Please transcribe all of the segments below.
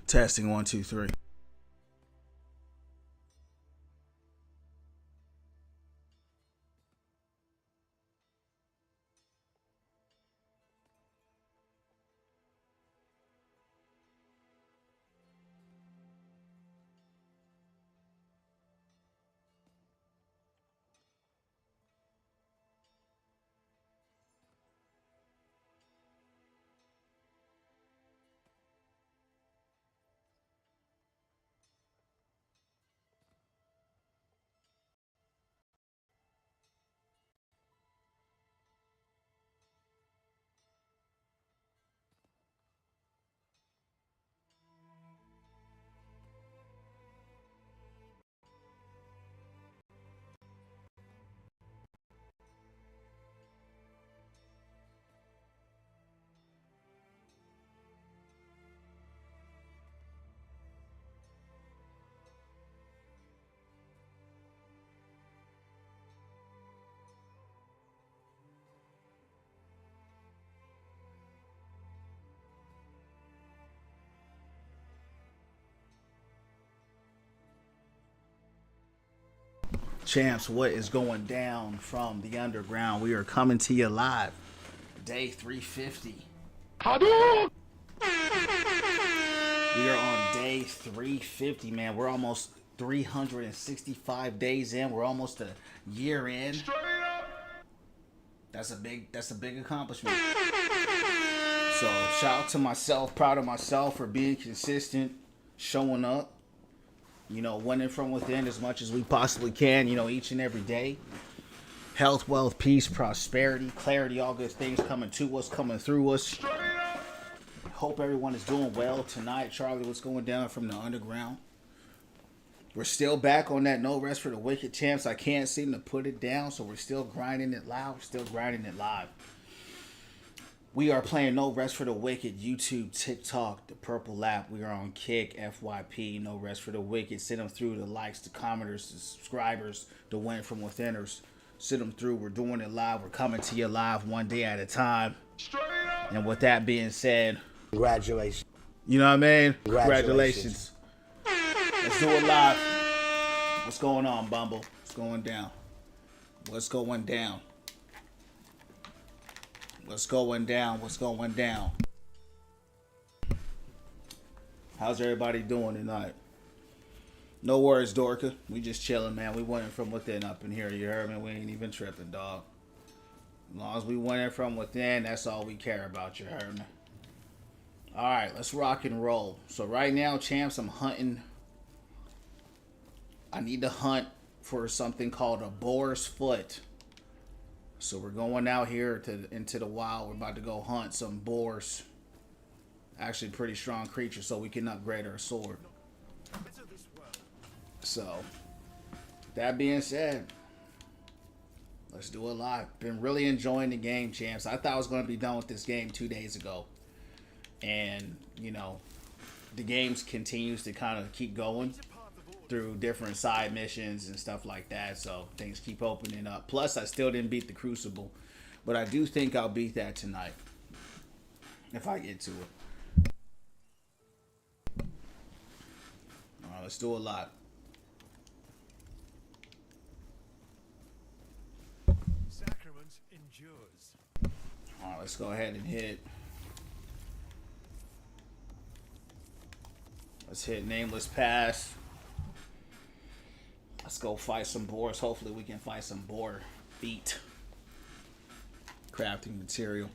Testing 1 2 3. Champs, what is going down from the underground? We are coming to you live. Day 350. We are on day 350, man. We're almost 365 days in. We're almost a year in. That's a big accomplishment. So shout out to myself, proud of myself for being consistent, showing up, winning from within as much as we possibly can, each and every day. Health, wealth, peace, prosperity, clarity, all good things coming to us, coming through us. Hope everyone is doing well tonight. Charlie, what's going down from the underground? We're still back on that no rest for the wicked, champs. I can't seem to put it down, so we're still grinding it loud. We're still grinding it live. We are playing No Rest for the Wicked, YouTube, TikTok, the Purple app. We are on Kick, FYP, No Rest for the Wicked. Send them through the likes, the commenters, the subscribers, the win from withiners. Send them through. We're doing it live. We're coming to you live one day at a time. And with that being said, congratulations. You know what I mean? Congratulations. Let's do it live. What's going on, Bumble? What's going down? What's going down? What's going down? What's going down? How's everybody doing tonight? No worries, Dorka. We just chilling, man. We winning from within up in here. You heard me? We ain't even tripping, dog. As long as we winning from within, that's all we care about. You heard me? All right, let's rock and roll. So right now, champs, I'm hunting. I need to hunt for something called a boar's foot. So we're going out here into the wild. We're about to go hunt some boars. Actually, pretty strong creatures, so we can upgrade our sword. So, that being said, let's do it live. Been really enjoying the game, champs. I thought I was going to be done with this game 2 days ago. And, the game continues to kind of keep going through different side missions and stuff like that, so things keep opening up. Plus, I still didn't beat the Crucible, but I do think I'll beat that tonight if I get to it. All right, let's do a lot. Sacrament endures. All right, let's go ahead and hit. Let's hit Nameless Pass. Let's go fight some boars. Hopefully we can fight some boar feet. Crafting material.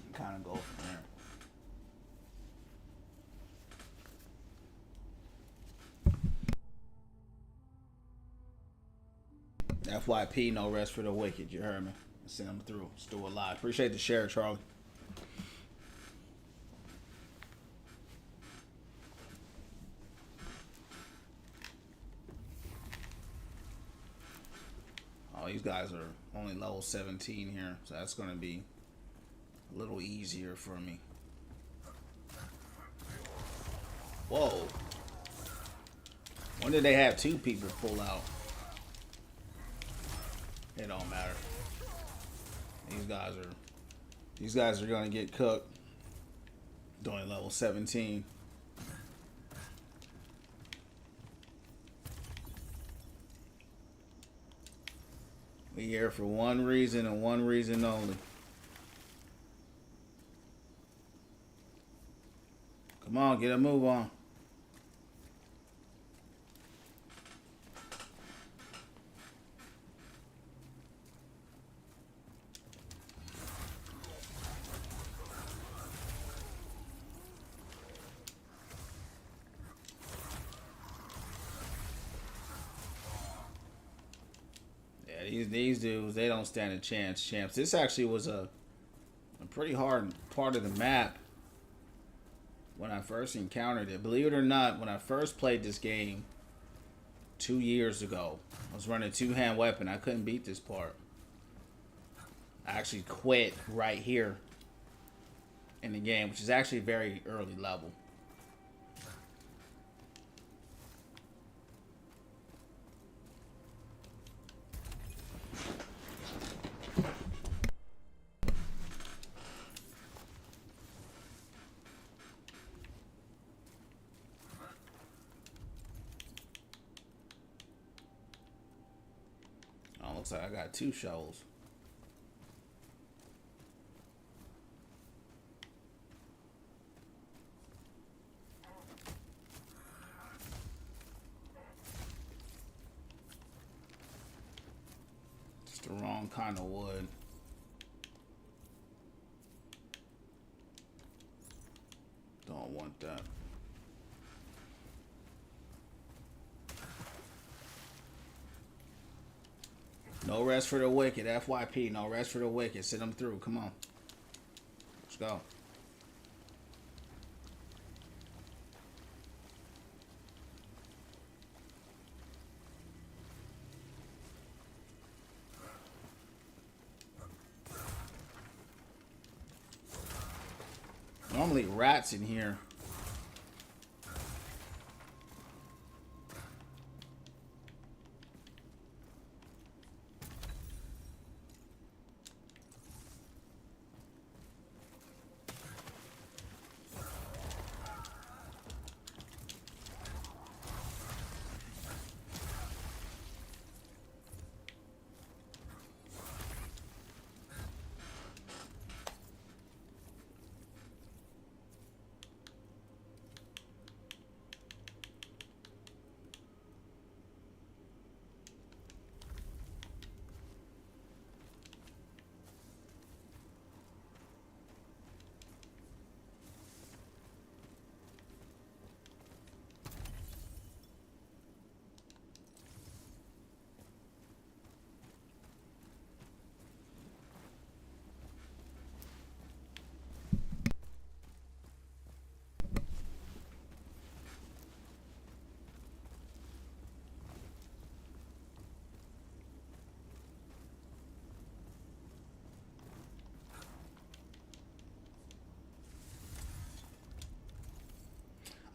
And kind of go from there. FYP, no rest for the wicked. You heard me. Send them through. Let's do it live. Appreciate the share, Charlie. These guys are only level 17 here, so that's going to be a little easier for me. Whoa. When did they have 2 people pull out? It don't matter. These guys are going to get cooked. Doing level 17. We here for one reason and one reason only. Come on, get a move on. These dudes, they don't stand a chance, champs. This actually was a pretty hard part of the map when I first encountered it. Believe it or not, when I first played this game 2 years ago, I was running two-hand weapon. I couldn't beat this part. I actually quit right here in the game, which is actually a very early level. Oh, looks like I got 2 shovels. It's the wrong kind of wood. Don't want that. No rest for the wicked. FYP. No rest for the wicked. Sit them through. Come on. Let's go. Normally rats in here.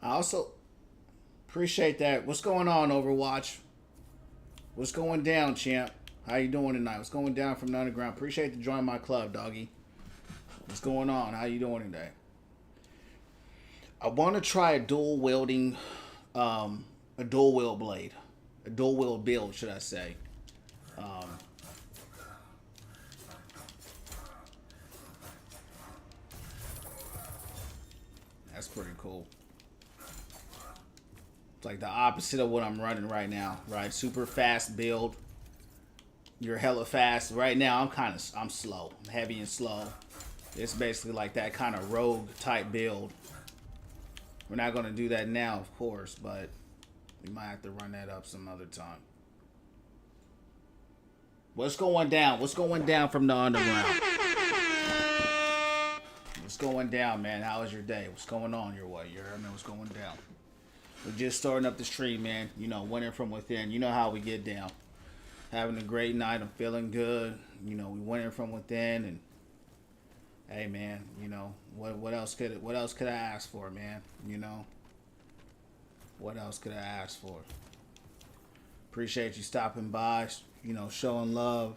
I also appreciate that. What's going on, Overwatch? What's going down, champ? How you doing tonight? What's going down from the underground? Appreciate to join my club, doggy. What's going on? How you doing today? I want to try a dual wielding, a dual wield blade, a dual wield build, should I say? That's pretty cool. It's like the opposite of what I'm running right now, right? Super fast build. You're hella fast. Right now, I'm slow. I'm heavy and slow. It's basically like that kind of rogue type build. We're not going to do that now, of course, but we might have to run that up some other time. What's going down? What's going down from the underground? What's going down, man? How was your day? What's going on your way? You heard me? What's going down? We're just starting up the stream, man. You know, winning from within. You know how we get down. Having a great night. I'm feeling good. You know, we winning from within, and hey, man. You know, what else could I ask for, man? You know, what else could I ask for? Appreciate you stopping by. You know, showing love,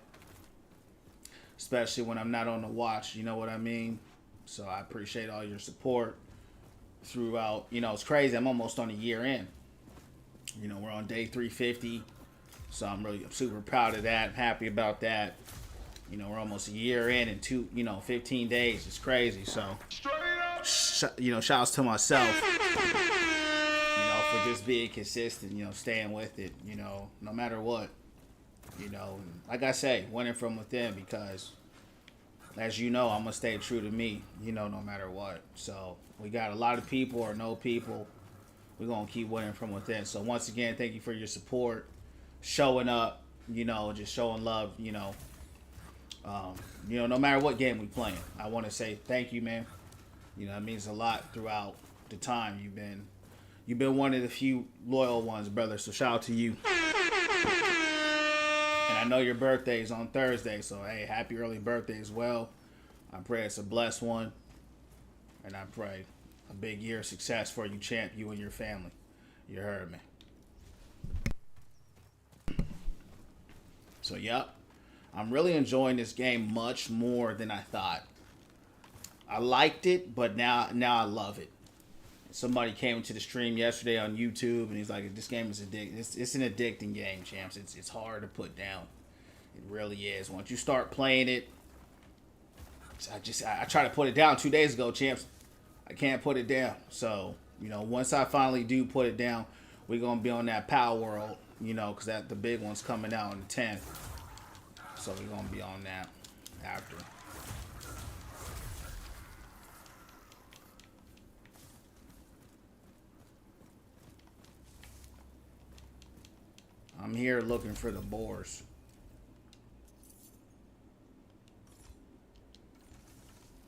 especially when I'm not on the watch. You know what I mean? So I appreciate all your support. throughout. You know, it's crazy. I'm almost on a year in. You know, we're on day 350. So I'm super proud of that. I'm happy about that. You know, we're almost a year in and 15 days. It's crazy. So, shout outs to myself, for just being consistent, staying with it, no matter what. Like I say, winning from within, because as you know, I'm going to stay true to me, no matter what. So we got a lot of people or no people. We're going to keep winning from within. So once again, thank you for your support, showing up, just showing love, no matter what game we playing. I want to say thank you, man. It means a lot throughout the time. You've been one of the few loyal ones, brother. So shout out to you. And I know your birthday is on Thursday, so hey, happy early birthday as well. I pray it's a blessed one. And I pray a big year of success for you, champ, you and your family. You heard me. So, yep. I'm really enjoying this game much more than I thought. I liked it, but now I love it. Somebody came into the stream yesterday on YouTube, and he's like, "This game is addicting. It's an addicting game, champs. It's hard to put down. It really is. Once you start playing it, I tried to put it down 2 days ago, champs. I can't put it down. So once I finally do put it down, we're gonna be on that Power World, because the big one's coming out on the 10th. So we're gonna be on that after." I'm here looking for the boars.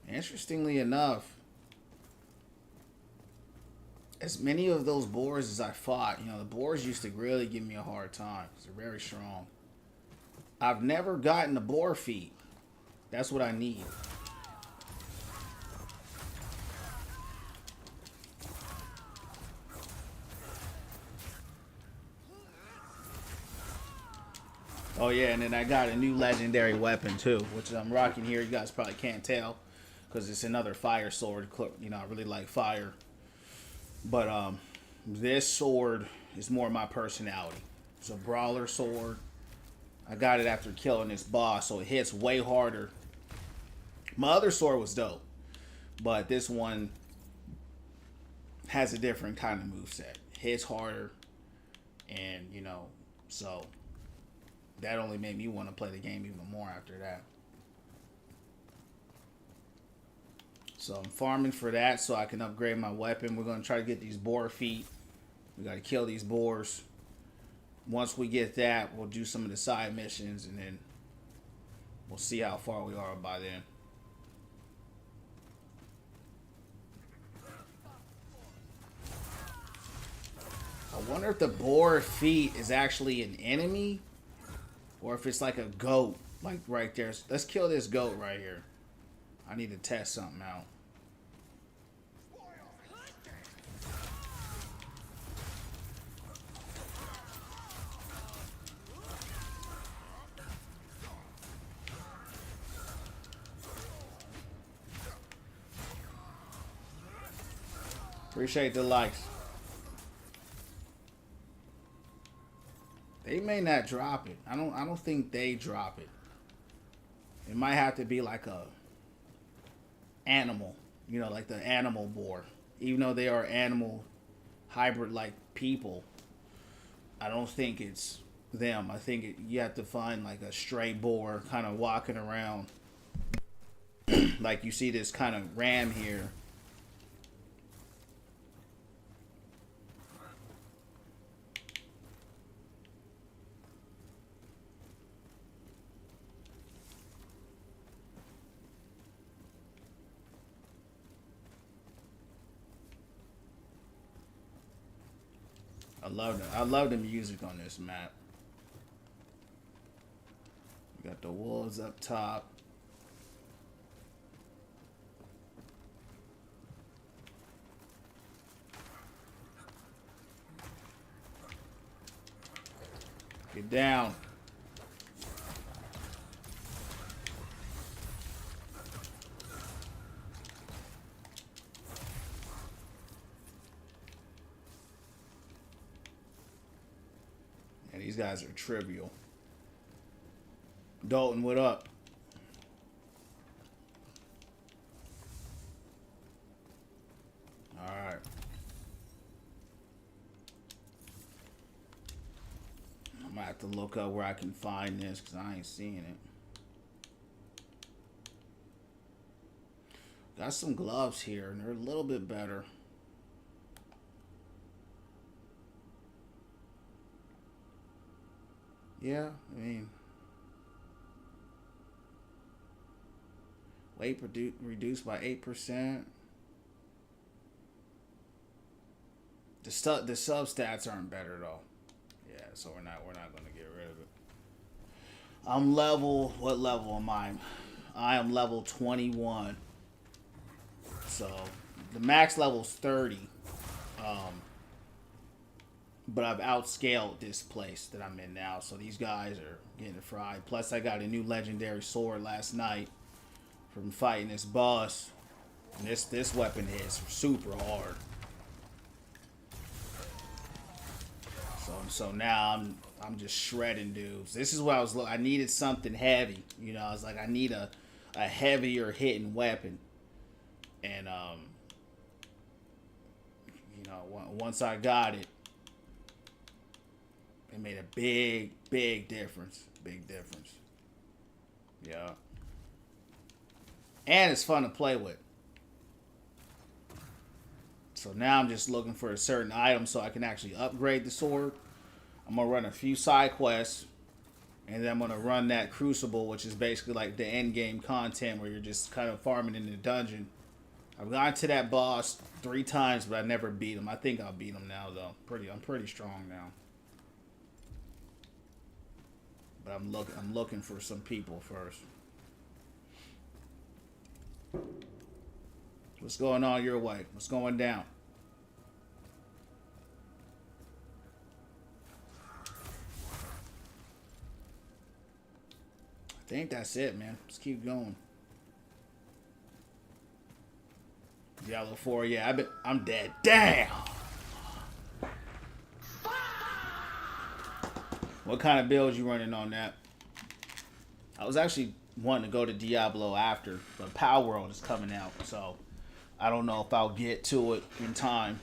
Interestingly enough, as many of those boars as I fought, the boars used to really give me a hard time because they're very strong. I've never gotten the boar feet. That's what I need. Oh yeah, and then I got a new legendary weapon too, which I'm rocking here. You guys probably can't tell because it's another fire sword. I really like fire. But this sword is more my personality. It's a brawler sword. I got it after killing this boss, so it hits way harder. My other sword was dope, but this one has a different kind of moveset. Hits harder, and so that only made me want to play the game even more after that. So I'm farming for that so I can upgrade my weapon. We're going to try to get these boar feet. We got to kill these boars. Once we get that, we'll do some of the side missions, and then we'll see how far we are by then. I wonder if the boar feet is actually an enemy, or if it's like a goat, like right there. Let's kill this goat right here. I need to test something out. Appreciate the likes. They may not drop it. I don't think they drop it. It might have to be like a animal, like the animal boar. Even though they are animal hybrid like people, I don't think it's them. I think you have to find like a stray boar kind of walking around. Like you see this kind of ram here. I love the music on this map. You got the wolves up top. Get down. And these guys are trivial. Dalton, what up? Alright. I'm gonna have to look up where I can find this because I ain't seeing it. Got some gloves here and they're a little bit better. Yeah, I mean, weight reduced by 8%. The sub stats aren't better though. Yeah, so we're not gonna get rid of it. I'm level. What level am I? I am level 21. So the max level's 30. But I've outscaled this place that I'm in now, so these guys are getting fried. Plus, I got a new legendary sword last night from fighting this boss. And this weapon hits super hard. So now I'm just shredding dudes. This is what I was looking. I needed something heavy. You know, I was like, I need a heavier hitting weapon. And you know, once I got it. It made a big difference. Big difference. Yeah. And it's fun to play with. So now I'm just looking for a certain item so I can actually upgrade the sword. I'm going to run a few side quests. And then I'm going to run that Crucible, which is basically like the end game content where you're just kind of farming in the dungeon. I've gone to that boss 3 times, but I never beat him. I think I'll beat him now, though. I'm pretty strong now. But I'm looking for some people first. What's going on your way? What's going down? I think that's it, man. Let's keep going. Diablo 4, yeah, I'm dead. Damn! What kind of build you running on that? I was actually wanting to go to Diablo after, but Power World is coming out, so I don't know if I'll get to it in time.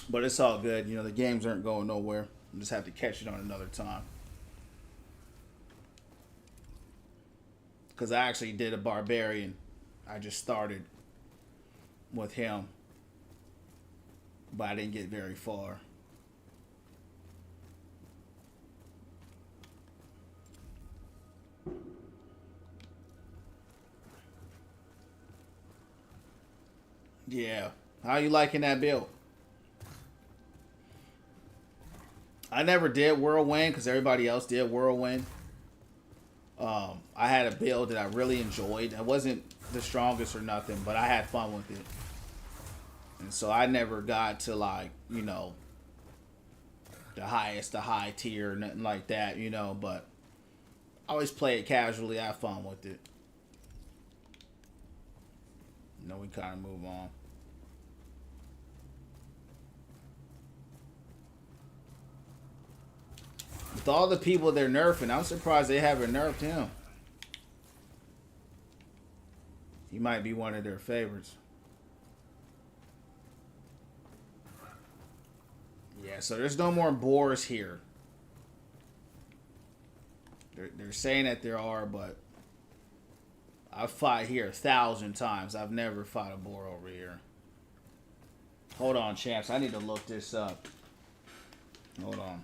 But it's all good. You know, the games aren't going nowhere. I just have to catch it on another time. Because I actually did a Barbarian. I just started with him, but I didn't get very far. Yeah. How you liking that build? I never did Whirlwind because everybody else did Whirlwind. I had a build that I really enjoyed. It wasn't the strongest or nothing, but I had fun with it. And so I never got to, like, you know, the high tier, nothing like that, you know, but I always play it casually, have fun with it. You know, we kind of move on. With all the people they're nerfing, I'm surprised they haven't nerfed him. He might be one of their favorites. Yeah, so there's no more boars here. They're saying that there are, but I've fought here 1,000 times. I've never fought a boar over here. Hold on, champs. I need to look this up. Hold on.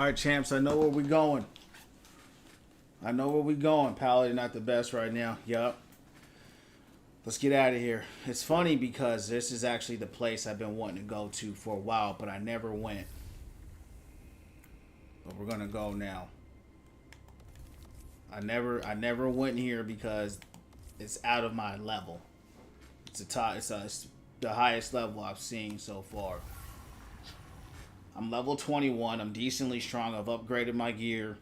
right, champs. I know where we going. I know where we going. Paladin not the best right now. Yup. Let's get out of here. It's funny because this is actually the place I've been wanting to go to for a while, but I never went. But we're gonna go now. I never went here because it's out of my level. It's the highest level I've seen so far. I'm level 21. I'm decently strong. I've upgraded my gear,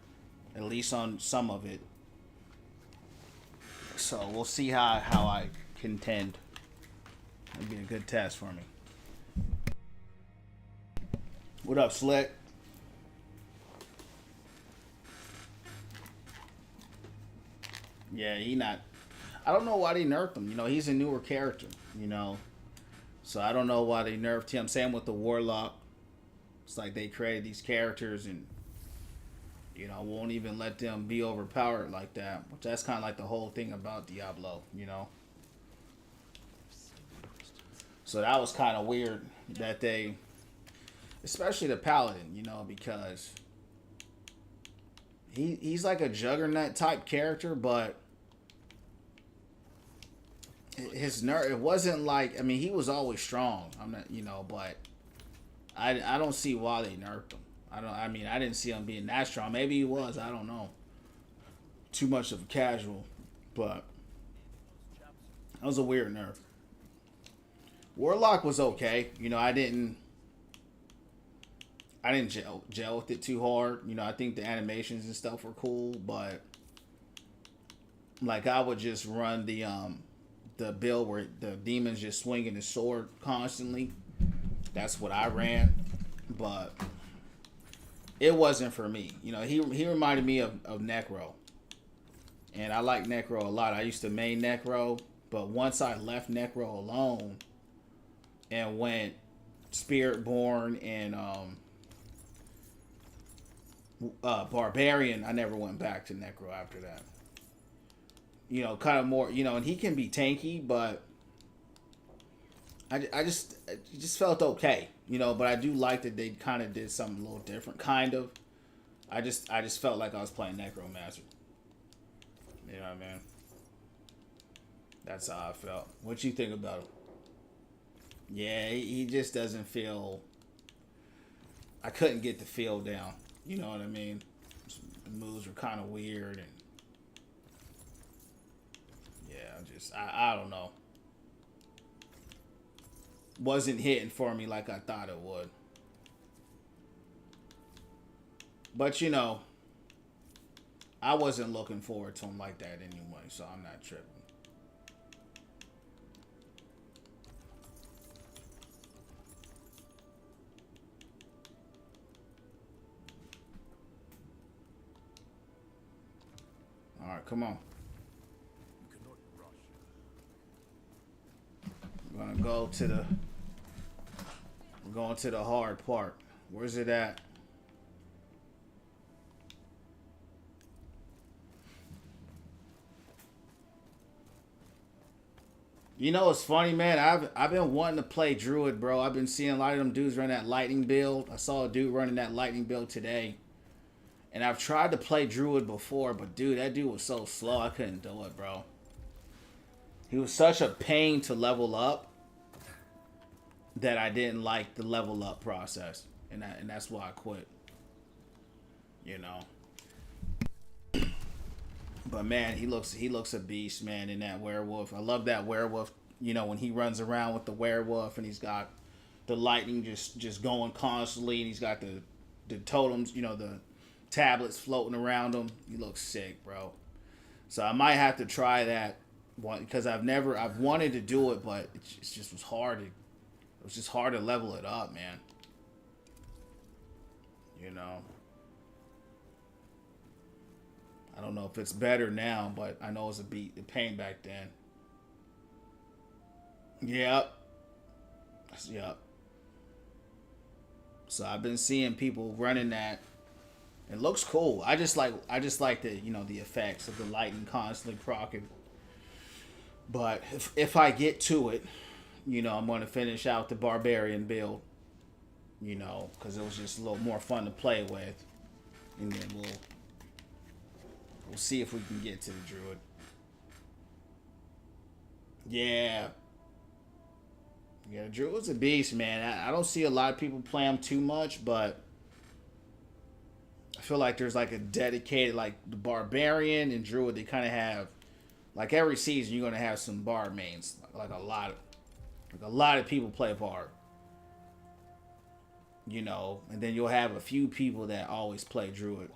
at least on some of it. So we'll see how I contend. It'll be a good test for me. What up, Slick? Yeah, he not. I don't know why they nerfed him. You know, he's a newer character. You know, so I don't know why they nerfed him. Same with the Warlock. It's like they created these characters and, you know, won't even let them be overpowered like that. Which that's kind of like the whole thing about Diablo. You know. So that was kind of weird that they, especially the Paladin. You know, because he's like a juggernaut type character, but his nerf, it wasn't like, I mean, he was always strong. I'm not, you know, but I don't see why they nerfed him. I mean, I didn't see him being that strong. Maybe he was, I don't know. Too much of a casual, but that was a weird nerf. Warlock was okay. You know, I didn't gel with it too hard. You know, I think the animations and stuff were cool, but like I would just run the build where the demon's just swinging his sword constantly. That's what I ran, but it wasn't for me. You know, he reminded me of Necro, and I like Necro a lot. I used to main Necro, but once I left Necro alone and went Spiritborn and Barbarian, I never went back to Necro after that. You know, kind of more, you know, and he can be tanky, but it just felt okay, you know, but I do like that they kind of did something a little different, kind of. I just felt like I was playing Necromancer. You know what I mean? That's how I felt. What you think about him? Yeah, he just doesn't feel, I couldn't get the feel down. You know what I mean? The moves were kind of weird, and yeah, I don't know. Wasn't hitting for me like I thought it would. But you know, I wasn't looking forward to him like that anyway, so I'm not tripping. All right, come on. We're gonna go to the. We're going to the hard part. Where's it at? You know, it's funny, man. I've been wanting to play Druid, bro. I've been seeing a lot of them dudes run that lightning build. I saw a dude running that lightning build today. And I've tried to play Druid before, but dude, that dude was so slow. I couldn't do it, bro. He was such a pain to level up that I didn't like the level up process. And that's why I quit. You know. But man, he looks a beast, man, in that werewolf. I love that werewolf, you know, when he runs around with the werewolf and he's got the lightning just going constantly, and he's got the totems, you know, the tablets floating around him. He looks sick, bro. So I might have to try that one, because I've wanted to do it, but it just was hard. It was just hard to level it up, man. You know. I don't know if it's better now, but I know it was a pain back then. Yep. Yep. So I've been seeing people running that. It looks cool. I just like the, you know, the effects of the lightning constantly proccing. But if I get to it, you know, I'm going to finish out the Barbarian build. You know, because it was just a little more fun to play with. and then we'll see if we can get to the druid. Yeah. Yeah, the druid's a beast, man. I don't see a lot of people play him too much, but I feel like there's like a dedicated, like the barbarian and druid. They kind of have, like every season, you're gonna have some bard mains, like a lot of people play bard. You know, and then you'll have a few people that always play druid.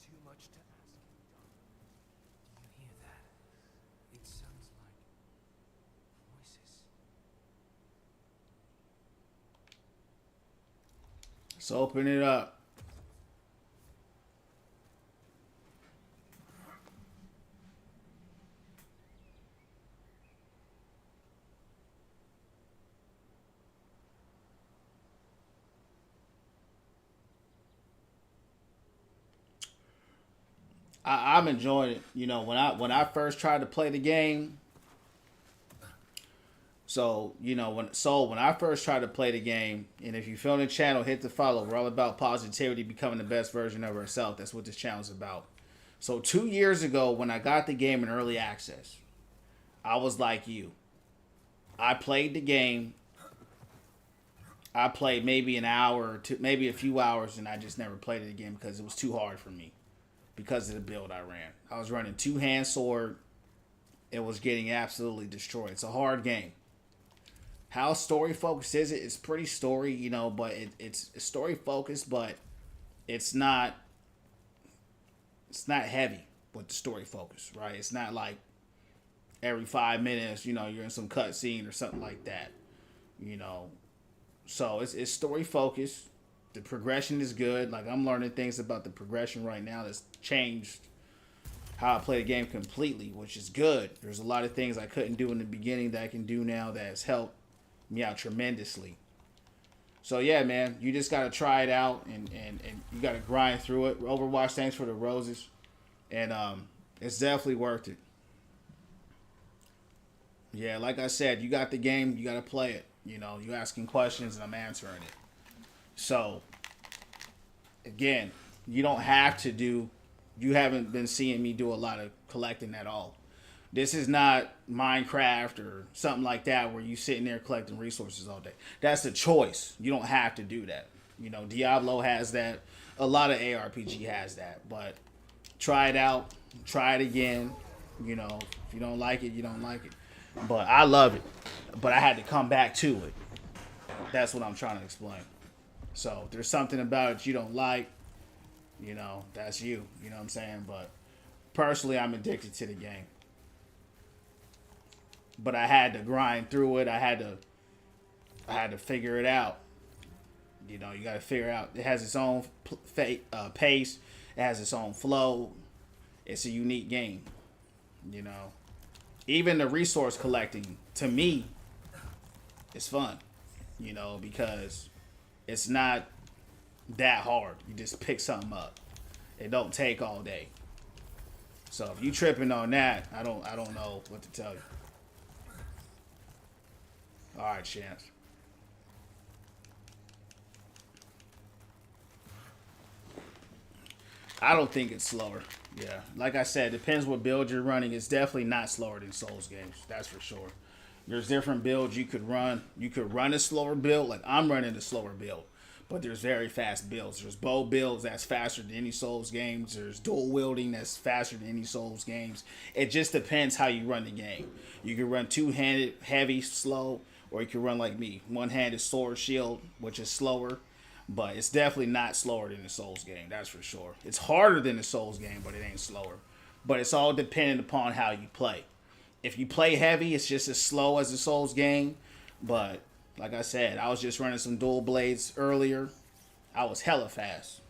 Too much to ask. Do you hear that? It sounds like voices. Let's open it up. I'm enjoying it. You know, when I first tried to play the game, so you know when I first tried to play the game, and if you feel the channel, hit the follow. We're all about positivity, becoming the best version of ourselves. That's what this channel's about. So 2 years ago, when I got the game in early access, I was like you. I played the game. I played maybe an hour or two, maybe a few hours, and I just never played it again because it was too hard for me. Because of the build I ran. I was running two-hand sword. It was getting absolutely destroyed. It's a hard game. How story focused is it? It's pretty story, you know, but it's story focused, but it's not heavy with the story focus, right? It's not like every 5 minutes, you know, you're in some cutscene or something like that, you know. So it's story focused. The progression is good. Like, I'm learning things about the progression right now that's changed how I play the game completely, which is good. There's a lot of things I couldn't do in the beginning that I can do now that has helped me out tremendously. So, yeah, man, you just got to try it out, and you got to grind through it. Overwatch, thanks for the roses. And it's definitely worth it. Yeah, like I said, you got the game, you got to play it. You know, you asking questions, and I'm answering it. So, again, you don't have to do, you haven't been seeing me do a lot of collecting at all. This is not Minecraft or something like that where you sitting there collecting resources all day. That's a choice. You don't have to do that. You know, Diablo has that. A lot of ARPG has that. But try it out. Try it again. You know, if you don't like it, you don't like it. But I love it. But I had to come back to it. That's what I'm trying to explain. So if there's something about it you don't like, you know, that's you. You know what I'm saying? But personally, I'm addicted to the game. But I had to grind through it. I had to figure it out. You know, you got to figure out. It has its own pace. It has its own flow. It's a unique game. You know, even the resource collecting to me is fun. You know, because it's not that hard. You just pick something up. It don't take all day. So if you tripping on that, I don't know what to tell you. All right, Chance. I don't think it's slower. Yeah, like I said, depends what build you're running. It's definitely not slower than Souls games. That's for sure. There's different builds you could run. You could run a slower build. Like, I'm running a slower build. But there's very fast builds. There's bow builds that's faster than any Souls games. There's dual wielding that's faster than any Souls games. It just depends how you run the game. You can run two-handed, heavy, slow, or you can run like me. One-handed sword shield, which is slower. But it's definitely not slower than the Souls game. That's for sure. It's harder than the Souls game, but it ain't slower. But it's all dependent upon how you play. If you play heavy, it's just as slow as the Souls game. But like I said, I was just running some dual blades earlier. I was hella fast.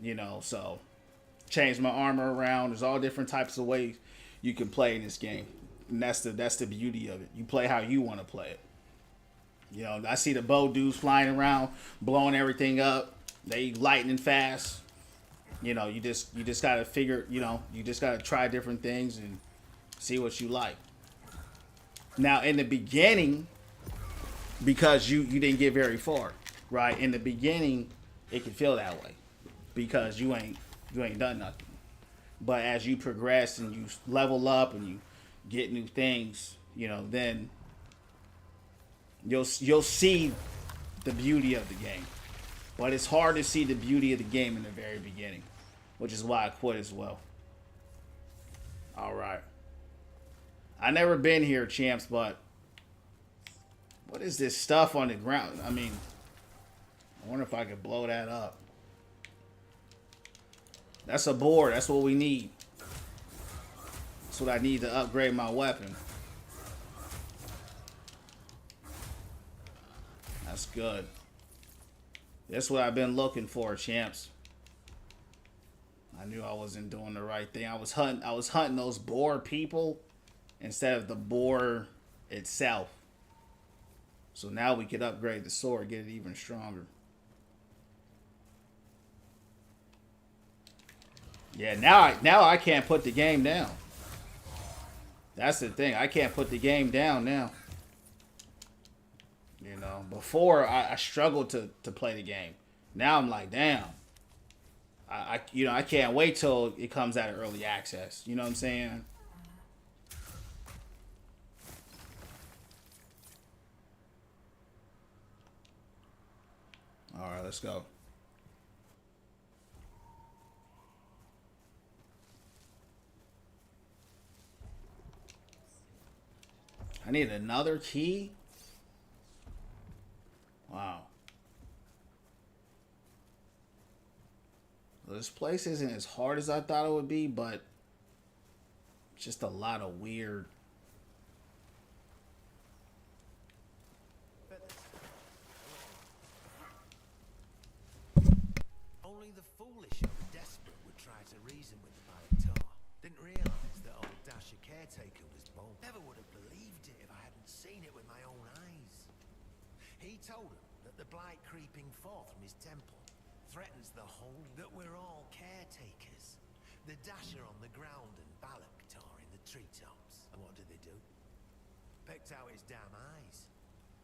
You know, so changed my armor around. There's all different types of ways you can play in this game. And that's the beauty of it. You play how you want to play it. You know, I see the bow dudes flying around, blowing everything up. They lightning fast. You know, you just gotta figure. You know, you just gotta try different things and see what you like. Now, in the beginning, because you didn't get very far, right? In the beginning, it can feel that way because you ain't done nothing. But as you progress and you level up and you get new things, you know, then you'll see the beauty of the game. But it's hard to see the beauty of the game in the very beginning, which is why I quit as well. All right. I never been here, champs, but what is this stuff on the ground? I mean, I wonder if I could blow that up. That's a board. That's what we need. That's what I need to upgrade my weapon. That's good. That's what I've been looking for, champs. I knew I wasn't doing the right thing. I was hunting those boar people instead of the boar itself. So now we could upgrade the sword, get it even stronger. Yeah, now I can't put the game down. That's the thing. I can't put the game down now. You know, before I struggled to play the game. Now I'm like, damn. I can't wait till it comes out of early access. You know what I'm saying? All right, let's go. I need another key? Wow. This place isn't as hard as I thought it would be, but just a lot of weird. Only the foolish or desperate would try to reason with the Minotaur. Didn't realize that old Dasher caretaker was bold. Never would have believed it if I hadn't seen it with my own eyes. He told him that the blight creeping forth from his temple threatens the whole, that we're all caretakers. The Dasher on the ground and Balaktar in the treetops. And what did they do? Pecked out his damn eyes.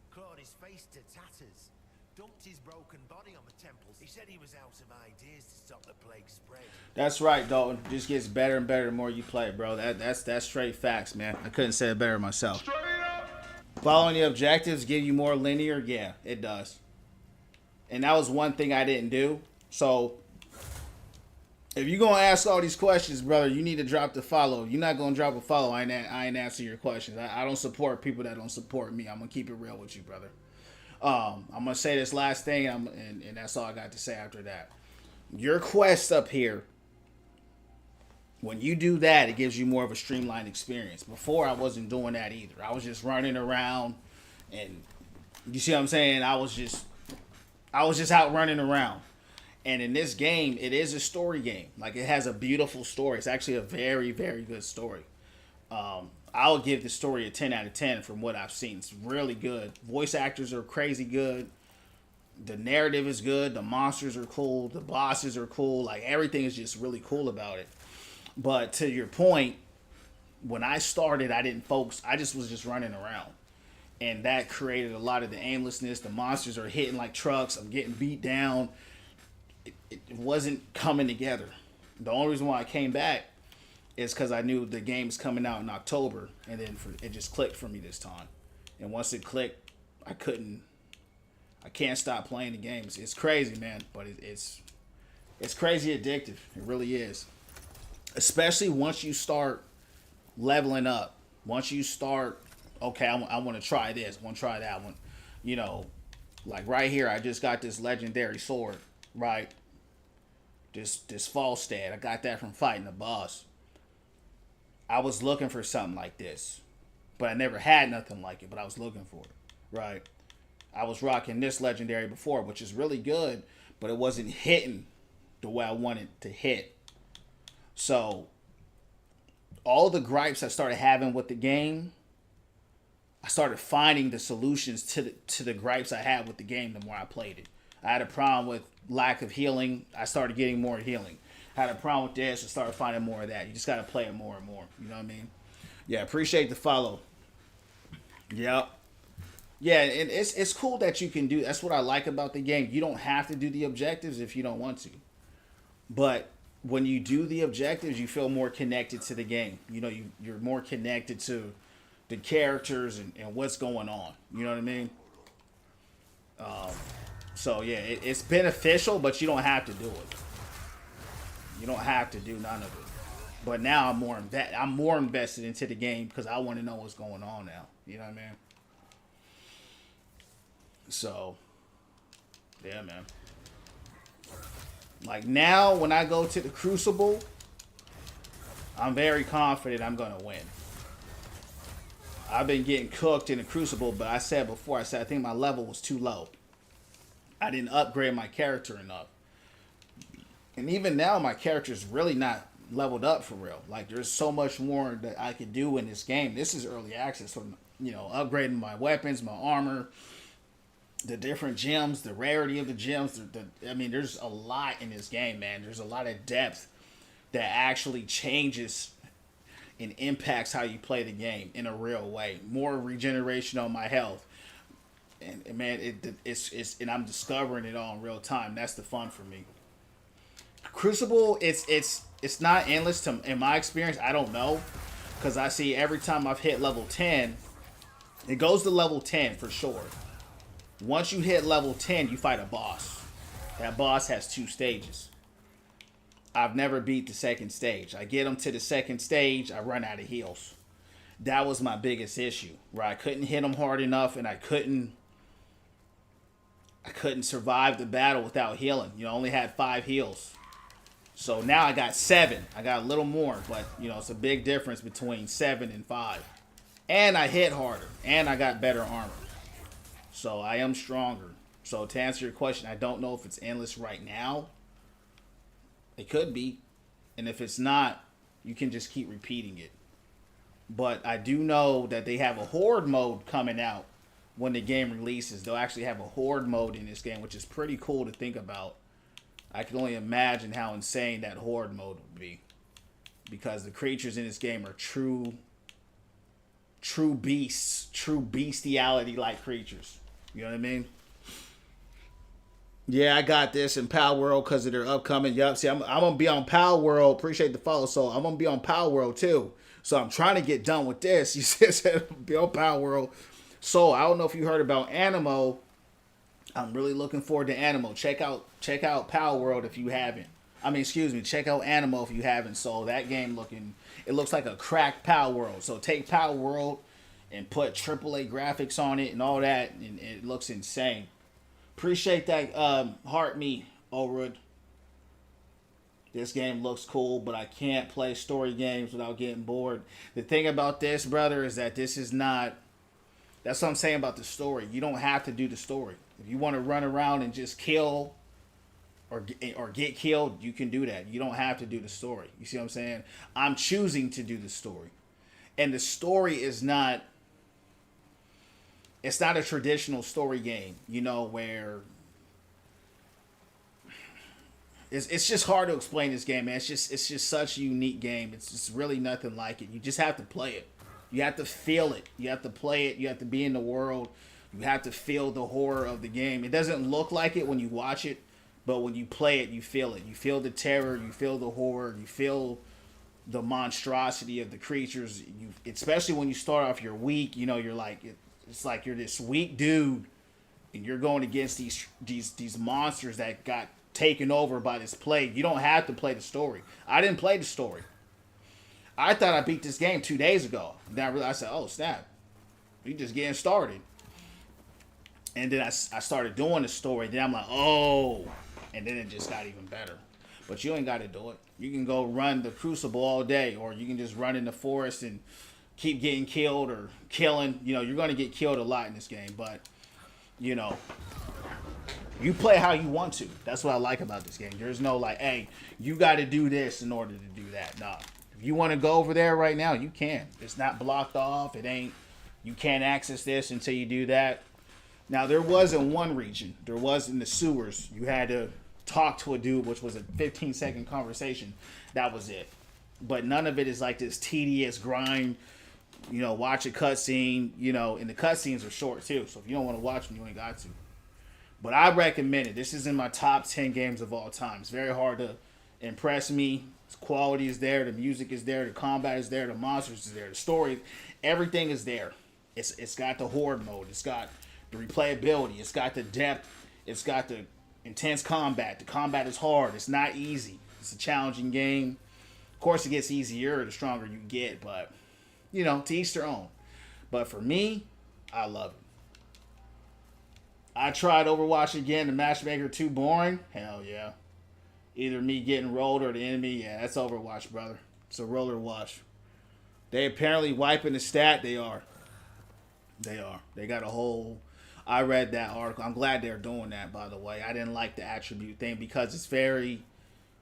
Clawed his face to tatters. Dumped his broken body on the temples. He said he was out of ideas to stop the plague spread. That's right, Dalton. Just gets better and better the more you play, bro. That's straight facts, man. I couldn't say it better myself. Following the objectives give you more linear? Yeah, it does. And that was one thing I didn't do. So, if you're going to ask all these questions, brother, you need to drop the follow. If you're not going to drop a follow, I ain't answer your questions. I don't support people that don't support me. I'm going to keep it real with you, brother. I'm going to say this last thing, and that's all I got to say after that. Your quest up here, when you do that, it gives you more of a streamlined experience. Before, I wasn't doing that either. I was just running around, and you see what I'm saying? I was just out running around. And in this game, it is a story game. Like, it has a beautiful story. It's actually a very, very good story. I'll give the story a 10 out of 10 from what I've seen. It's really good. Voice actors are crazy good. The narrative is good. The monsters are cool. The bosses are cool. Like, everything is just really cool about it. But to your point, when I started, I didn't focus. I was just running around. And that created a lot of the aimlessness. The monsters are hitting like trucks. I'm getting beat down. It wasn't coming together. The only reason why I came back is because I knew the game was coming out in October. And then it just clicked for me this time. And once it clicked, I can't stop playing the games. It's crazy, man. But it's crazy addictive. It really is. Especially once you start leveling up. Once you start, okay, I want to try this. I want to try that one. You know, like right here, I just got this legendary sword, right? This Falstad. I got that from fighting the boss. I was looking for something like this. But I never had nothing like it, but I was looking for it, right? I was rocking this legendary before, which is really good, but it wasn't hitting the way I wanted to hit. So, all the gripes I started having with the game, I started finding the solutions to the gripes I had with the game the more I played it. I had a problem with lack of healing. I started getting more healing. I had a problem with this. I started finding more of that. You just got to play it more and more. You know what I mean? Yeah, appreciate the follow. Yep. Yeah, and it's cool that you can do. That's what I like about the game. You don't have to do the objectives if you don't want to. But when you do the objectives, you feel more connected to the game. You know, you're more connected to the characters and what's going on. You know what I mean? So yeah, it's beneficial, but you don't have to do it. You don't have to do none of it. But now I'm more invested into the game because I want to know what's going on now. You know what I mean? So, yeah, man. Like now, when I go to the Crucible, I'm very confident I'm gonna win. I've been getting cooked in the Crucible, but I said before, I think my level was too low. I didn't upgrade my character enough. And even now, my character is really not leveled up for real. Like, there's so much more that I could do in this game. This is early access, so, you know, upgrading my weapons, my armor, the different gems, the rarity of the gems. I mean, there's a lot in this game, man. There's a lot of depth that actually changes and impacts how you play the game in a real way. More regeneration on my health. And man, it's and I'm discovering it all in real time. That's the fun for me. Crucible, it's not endless in my experience. I don't know, because I see every time I've hit level 10, it goes to level 10 for sure. Once you hit level 10, you fight a boss. That boss has 2 stages. I've never beat the second stage. I get them to the second stage, I run out of heals. That was my biggest issue, where I couldn't hit them hard enough, and I couldn't survive the battle without healing. You know, I only had 5 heals. So now I got 7. I got a little more, but you know, it's a big difference between 7 and 5. And I hit harder, and I got better armor. So I am stronger. So to answer your question, I don't know if it's endless right now. It could be. And if it's not, you can just keep repeating it. But I do know that they have a horde mode coming out when the game releases. They'll actually have a horde mode in this game, which is pretty cool to think about. I can only imagine how insane that horde mode would be. Because the creatures in this game are true beasts, true bestiality-like creatures. You know what I mean? Yeah, I got this in Pal World because of their upcoming. Yup, see, I'm going to be on Pal World. Appreciate the follow. So I'm going to be on Pal World too. So I'm trying to get done with this. You said be on Pal World. So I don't know if you heard about Animo. I'm really looking forward to Animo. Check out Pal World if you haven't. Check out Animo if you haven't. So that game it looks like a cracked Pal World. So take Pal World and put AAA graphics on it and all that, and it looks insane. Appreciate that, heart me, Orud. This game looks cool, but I can't play story games without getting bored. The thing about this, brother, is that this is not. That's what I'm saying about the story. You don't have to do the story. If you want to run around and just kill or get killed, you can do that. You don't have to do the story. You see what I'm saying? I'm choosing to do the story. And the story is not. It's not a traditional story game, you know, where it's just hard to explain this game, man. It's just such a unique game. It's just really nothing like it. You just have to play it. You have to feel it. You have to play it. You have to be in the world. You have to feel the horror of the game. It doesn't look like it when you watch it, but when you play it, you feel it. You feel the terror. You feel the horror. You feel the monstrosity of the creatures. Especially when you start off, you're weak. You know, you're like. It's like you're this weak dude, and you're going against these monsters that got taken over by this plague. You don't have to play the story. I didn't play the story. I thought I beat this game 2 days ago. Then I realized, oh snap, we just getting started. And then I started doing the story. Then I'm like, oh, and then it just got even better. But you ain't got to do it. You can go run the Crucible all day, or you can just run in the forest and keep getting killed or killing. You know, you're going to get killed a lot in this game, but, you know, you play how you want to. That's what I like about this game. There's no like, hey, you got to do this in order to do that. No. If you want to go over there right now, you can. It's not blocked off. It ain't, you can't access this until you do that. Now there was in one region, there was in the sewers. You had to talk to a dude, which was a 15-second conversation. That was it. But none of it is like this tedious grind. You know, watch a cutscene. You know, and the cutscenes are short too. So if you don't want to watch them, you ain't got to. But I recommend it. This is in my top 10 games of all time. It's very hard to impress me. The quality is there. The music is there. The combat is there. The monsters is there. The story, everything is there. It's got the horde mode. It's got the replayability. It's got the depth. It's got the intense combat. The combat is hard. It's not easy. It's a challenging game. Of course, it gets easier the stronger you get, but, you know, to each their own. But for me, I love it. I tried Overwatch again. The matchmaker too boring. Hell yeah. Either me getting rolled or the enemy. Yeah, that's Overwatch, brother. It's a roller watch. They apparently wiping the stat. They are. They are. They got a whole... I read that article. I'm glad they're doing that, by the way. I didn't like the attribute thing because it's very...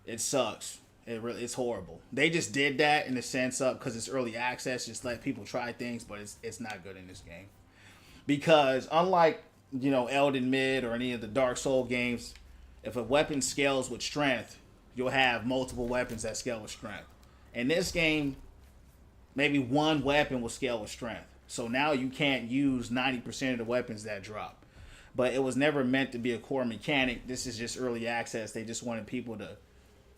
It sucks. It's horrible. They just did that in the sense of... Because it's early access. Just let people try things. But it's not good in this game. Because unlike, you know, Elden Mid or any of the Dark Soul games... If a weapon scales with strength, you'll have multiple weapons that scale with strength. In this game, maybe one weapon will scale with strength. So now you can't use 90% of the weapons that drop. But it was never meant to be a core mechanic. This is just early access. They just wanted people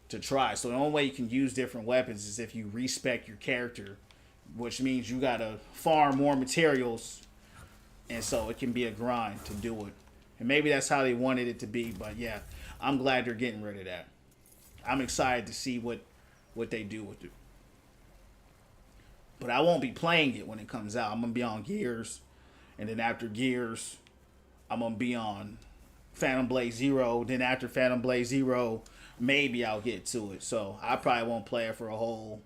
to try. So the only way you can use different weapons is if you respec your character, which means you got to farm more materials. And so it can be a grind to do it. And maybe that's how they wanted it to be. But yeah, I'm glad they're getting rid of that. I'm excited to see what they do with it. But I won't be playing it when it comes out. I'm going to be on Gears. And then after Gears, I'm going to be on Phantom Blade Zero. Then after Phantom Blade Zero, maybe I'll get to it. So I probably won't play it for a whole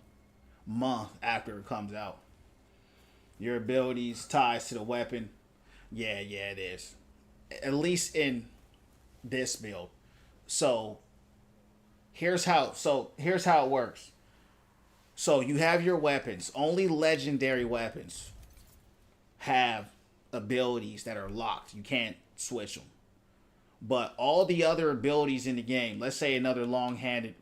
month after it comes out. Your abilities ties to the weapon. Yeah, it is. At least in this build. So here's how it works. So you have your weapons. Only legendary weapons have abilities that are locked. You can't switch them. But all the other abilities in the game, let's say another one-hand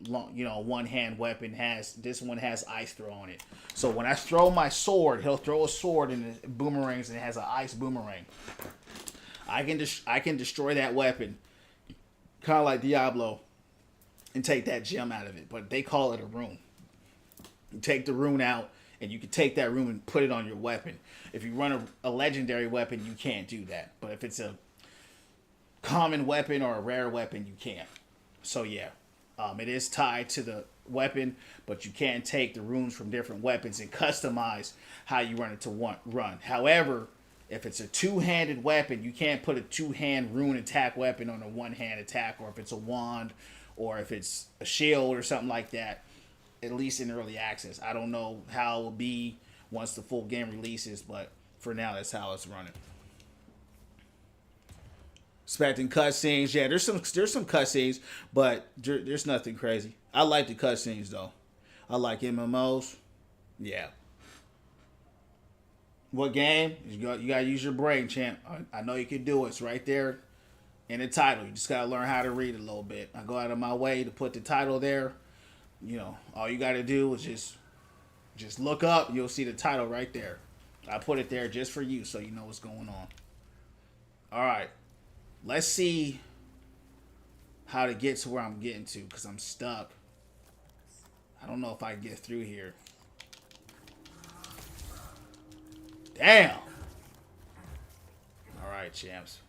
weapon this one has ice throw on it. So when I throw my sword, he'll throw a sword and it boomerangs and it has an ice boomerang. I can destroy that weapon, kind of like Diablo, and take that gem out of it. But they call it a rune. You take the rune out, and you can take that rune and put it on your weapon. If you run a legendary weapon, you can't do that. But if it's a common weapon or a rare weapon, you can. So yeah, it is tied to the weapon, but you can take the runes from different weapons and customize how you run it to run. However, if it's a two-handed weapon, you can't put a two-hand rune attack weapon on a one-hand attack, or if it's a wand, or if it's a shield or something like that, at least in early access. I don't know how it will be once the full game releases, but for now, that's how it's running. Expecting cutscenes. Yeah, there's some cutscenes, but there's nothing crazy. I like the cutscenes, though. I like MMOs. Yeah. What game? You got to use your brain, champ. I know you can do it. It's right there in the title. You just got to learn how to read it a little bit. I go out of my way to put the title there. You know, all you got to do is just look up. You'll see the title right there. I put it there just for you so you know what's going on. All right. Let's see how to get to where I'm getting to because I'm stuck. I don't know if I can get through here. Damn. All right, champs.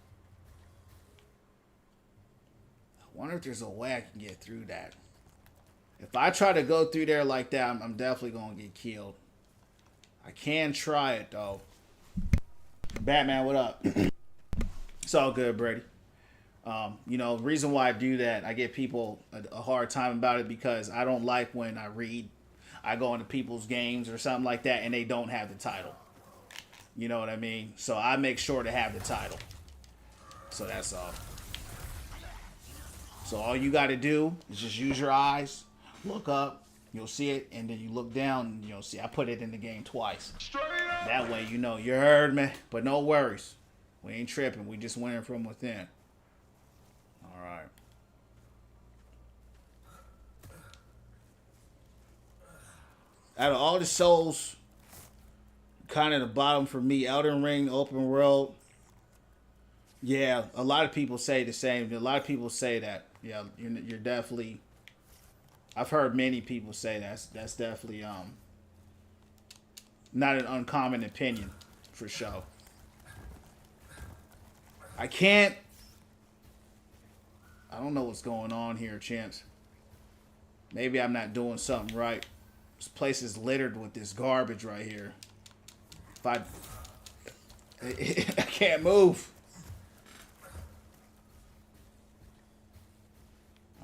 I wonder if there's a way I can get through that. If I try to go through there like that, I'm definitely going to get killed. I can try it, though. Batman, what up? It's all good, Brady. You know, the reason why I do that, I give people a hard time about it because I don't like when I go into people's games or something like that and they don't have the title. You know what I mean? So I make sure to have the title. So that's all. So all you got to do is just use your eyes, look up, you'll see it, and then you look down and you'll see. I put it in the game twice. That way you know you heard me, but no worries. We ain't tripping. We just winning from within. All right. Out of all the Souls, kind of the bottom for me, Elden Ring, open world. Yeah, a lot of people say the same. A lot of people say that. Yeah, you're definitely. I've heard many people say that's definitely not an uncommon opinion, for sure. I can't. I don't know what's going on here, Chance. Maybe I'm not doing something right. This place is littered with this garbage right here. If I can't move.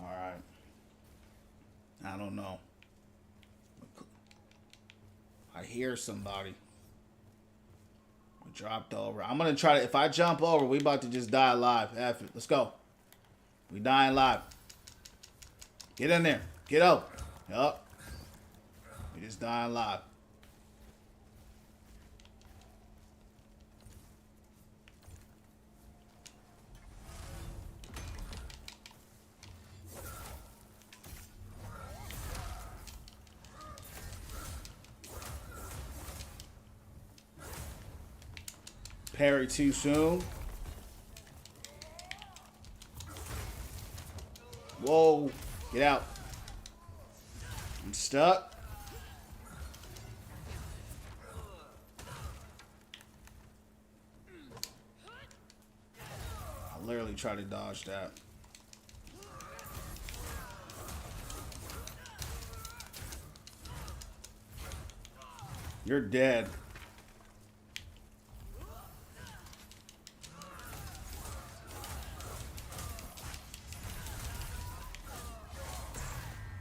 All right. I don't know. I hear somebody. We dropped over. I'm gonna try to. If I jump over, we about to just die live. F it. Let's go. We dying live. Get in there. Get out. Yup. We just dying live. Parry too soon. Whoa. Get out. I'm stuck. I literally tried to dodge that. You're dead.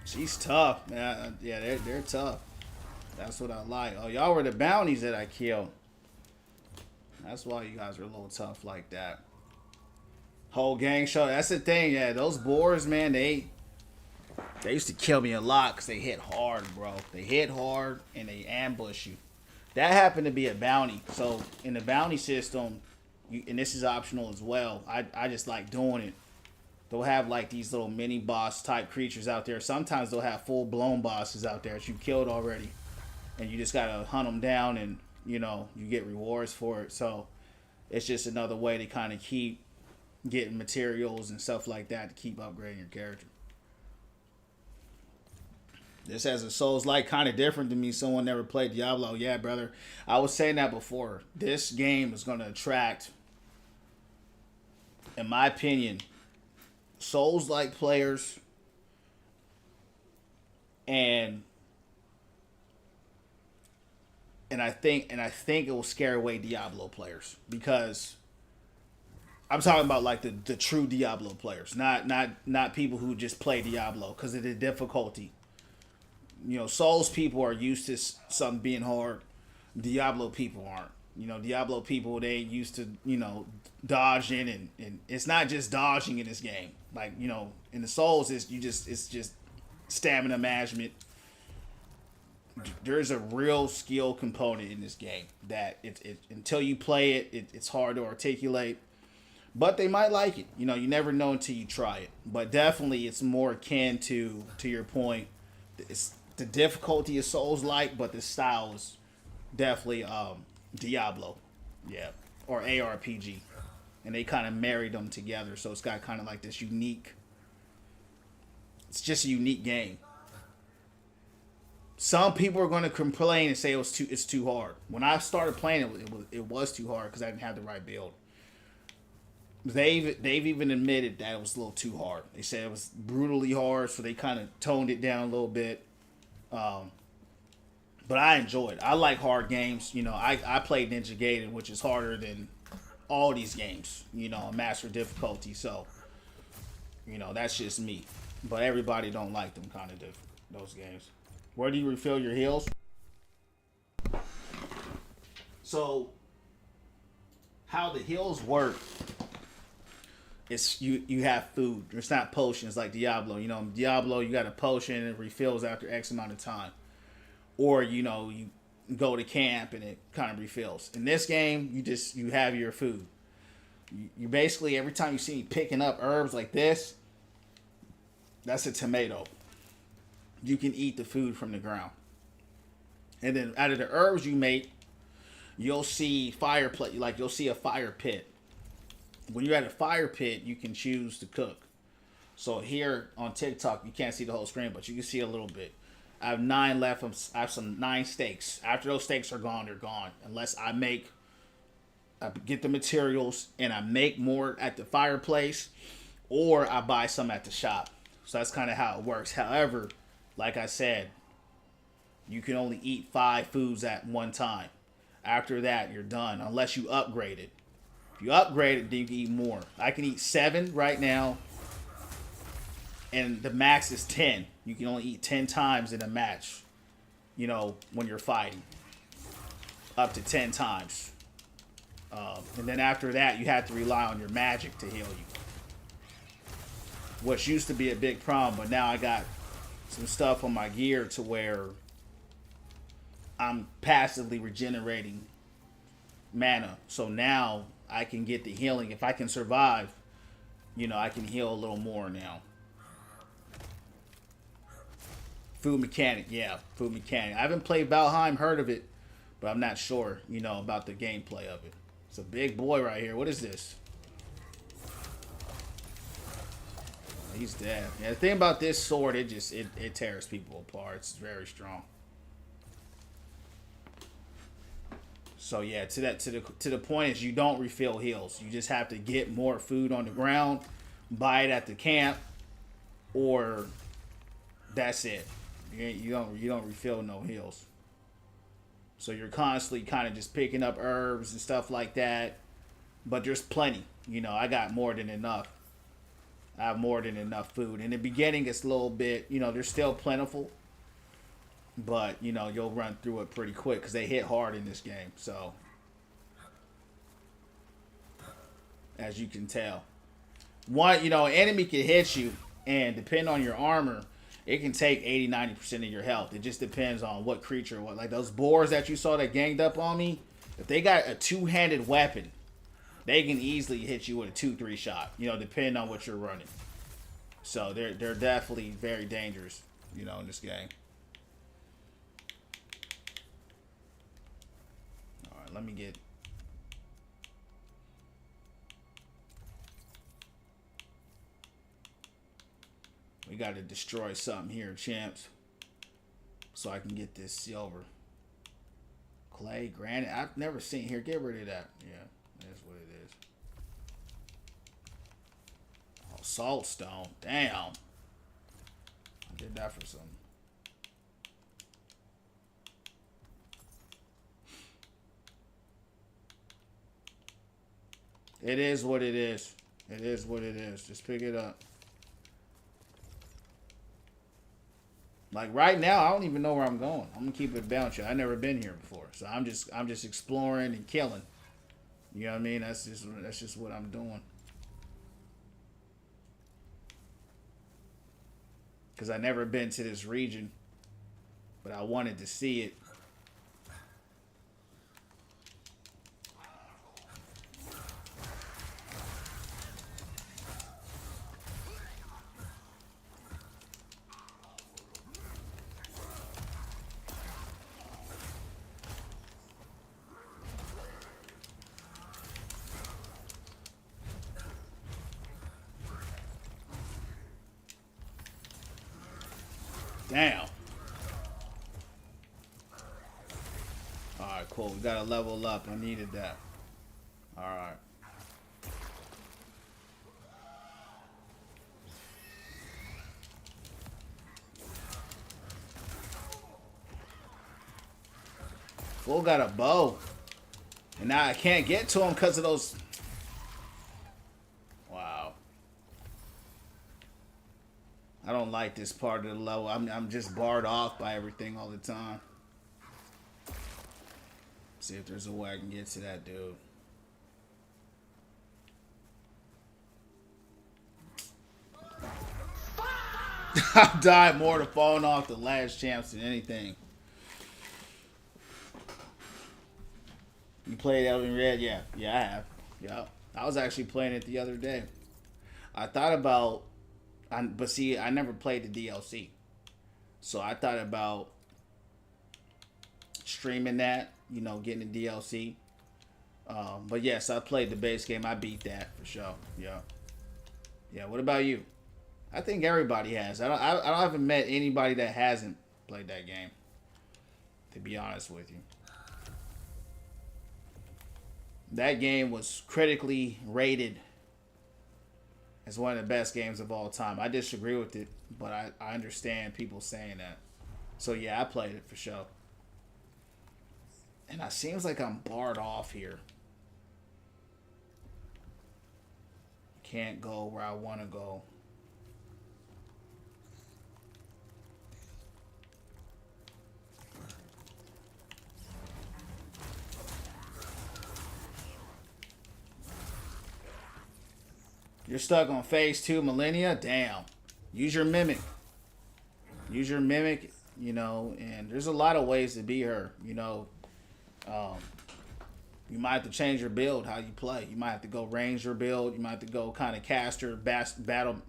She's tough, man. Yeah, they're tough. That's what I like. Oh, y'all were the bounties that I killed. That's why you guys are a little tough like that. Whole gang show. That's the thing, yeah. Those boars, man, they used to kill me a lot because they hit hard, bro. They hit hard and they ambush you. That happened to be a bounty. So in the bounty system, and this is optional as well. I just like doing it. They'll have like these little mini boss type creatures out there. Sometimes they'll have full blown bosses out there that you killed already, and you just gotta hunt them down, and you get rewards for it. So it's just another way to kind of keep getting materials and stuff like that to keep upgrading your character. This has a Souls-like kind of different to me. Someone never played Diablo. Yeah, brother. I was saying that before. This game is going to attract, in my opinion, Souls-like players, and I think it will scare away Diablo players, because I'm talking about like the true Diablo players, not people who just play Diablo because of the difficulty. Souls people are used to something being hard. Diablo people aren't. Diablo people, they ain't used to dodging, and it's not just dodging in this game. Like, in the Souls, it's just stamina management. There's a real skill component in this game that it until you play it's hard to articulate. But they might like it. You never know until you try it. But definitely, it's more akin to your point. It's the difficulty is Souls-like, but the style is definitely Diablo, yeah, or ARPG, and they kind of married them together. So it's got kind of like this unique. It's just a unique game. Some people are going to complain and say it's too hard. When I started playing it was too hard because I didn't have the right build. They've even admitted that it was a little too hard. They said it was brutally hard, so they kind of toned it down a little bit. But I enjoyed it. I like hard games. I played Ninja Gaiden, which is harder than all these games, master difficulty. So, that's just me. But everybody don't like them kind of those games. Where do you refill your heals? So, how the heals work, it's you have food. It's not potions like Diablo. Diablo, you got a potion and it refills after X amount of time. Or, you go to camp and it kind of refills. In this game, you have your food. You basically, every time you see me picking up herbs like this, that's a tomato. You can eat the food from the ground. And then out of the herbs you make, you'll see fireplace, like you'll see a fire pit. When you're at a fire pit, you can choose to cook. So here on TikTok, you can't see the whole screen, but you can see a little bit. I have 9 left. I have some 9 steaks. After those steaks are gone, they're gone. Unless I get the materials and I make more at the fireplace, or I buy some at the shop. So that's kind of how it works. However, like I said, you can only eat 5 foods at one time. After that, you're done, unless you upgrade it. If you upgrade it, then you can eat more. I can eat 7 right now, and the max is 10. You can only eat 10 times in a match, you know, when you're fighting. Up to 10 times. And then after that, you have to rely on your magic to heal you. Which used to be a big problem, but now I got some stuff on my gear to where I'm passively regenerating mana. So now I can get the healing. If I can survive, you know, I can heal a little more now. Food mechanic, yeah, food mechanic. I haven't played Valheim, heard of it, but I'm not sure, you know, about the gameplay of it. It's a big boy right here. What is this? He's dead. Yeah, the thing about this sword, it tears people apart. It's very strong. So yeah, to the point is you don't refill heals. You just have to get more food on the ground, buy it at the camp, or that's it. You don't refill no heals. So you're constantly kind of just picking up herbs and stuff like that. But there's plenty. You know, I got more than enough. I have more than enough food. In the beginning, it's a little bit, you know, they're still plentiful. But, you know, you'll run through it pretty quick because they hit hard in this game. So, as you can tell. One, you know, an enemy can hit you, and depending on your armor, it can take 80-90% of your health. It just depends on what creature. What, like those boars that you saw that ganged up on me, if they got a 2-handed weapon, they can easily hit you with a 2-3 shot, you know, depending on what you're running. So they're definitely very dangerous, you know, in this game. All right, let me get. We got to destroy something here, champs, so I can get this silver. Clay, granite. I've never seen here. Get rid of that. Yeah. That's what it is. Oh, salt stone. Damn. I did that for something. It is what it is. It is what it is. Just pick it up. Like right now, I don't even know where I'm going. I'm gonna keep it balanced. I've never been here before, so I'm just exploring and killing. You know what I mean? That's just what I'm doing. Cause I never been to this region, but I wanted to see it. Damn. Alright, cool. We gotta level up. I needed that. Alright. Fool got a bow. And now I can't get to him because of those. Wow. I don't like this part of the level. I'm just barred off by everything all the time. See if there's a way I can get to that dude. I've died more to falling off the last champs than anything. You played Elden Red? Yeah. Yeah, I have. Yeah. I was actually playing it the other day. I thought about, but see, I never played the DLC, so I thought about streaming that. You know, getting the DLC. But yes, I played the base game. I beat that for sure. Yeah. Yeah. What about you? I think everybody has. I haven't met anybody that hasn't played that game. To be honest with you, that game was critically rated as one of the best games of all time. I disagree with it, but I understand people saying that. So yeah, I played it for sure. And it seems like I'm barred off here. Can't go where I want to go. You're stuck on phase 2 millennia? Damn. Use your mimic. Use your mimic, you know, and there's a lot of ways to be her, you know. You might have to change your build, how you play. You might have to go ranger build. You might have to go kind of caster, battle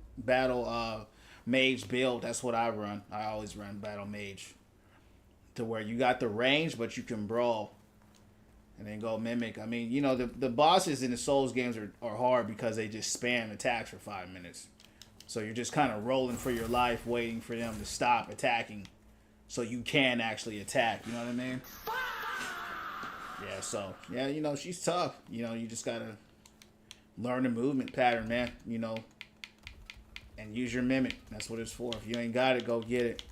mage build. That's what I run. I always run battle mage. To where you got the range, but you can brawl. And then go mimic. I mean, you know, the bosses in the Souls games are hard because they just spam attacks for 5 minutes. So you're just kind of rolling for your life, waiting for them to stop attacking so you can actually attack. You know what I mean? Yeah, so, yeah, you know, she's tough. You know, you just got to learn the movement pattern, man, you know, and use your mimic. That's what it's for. If you ain't got it, go get it.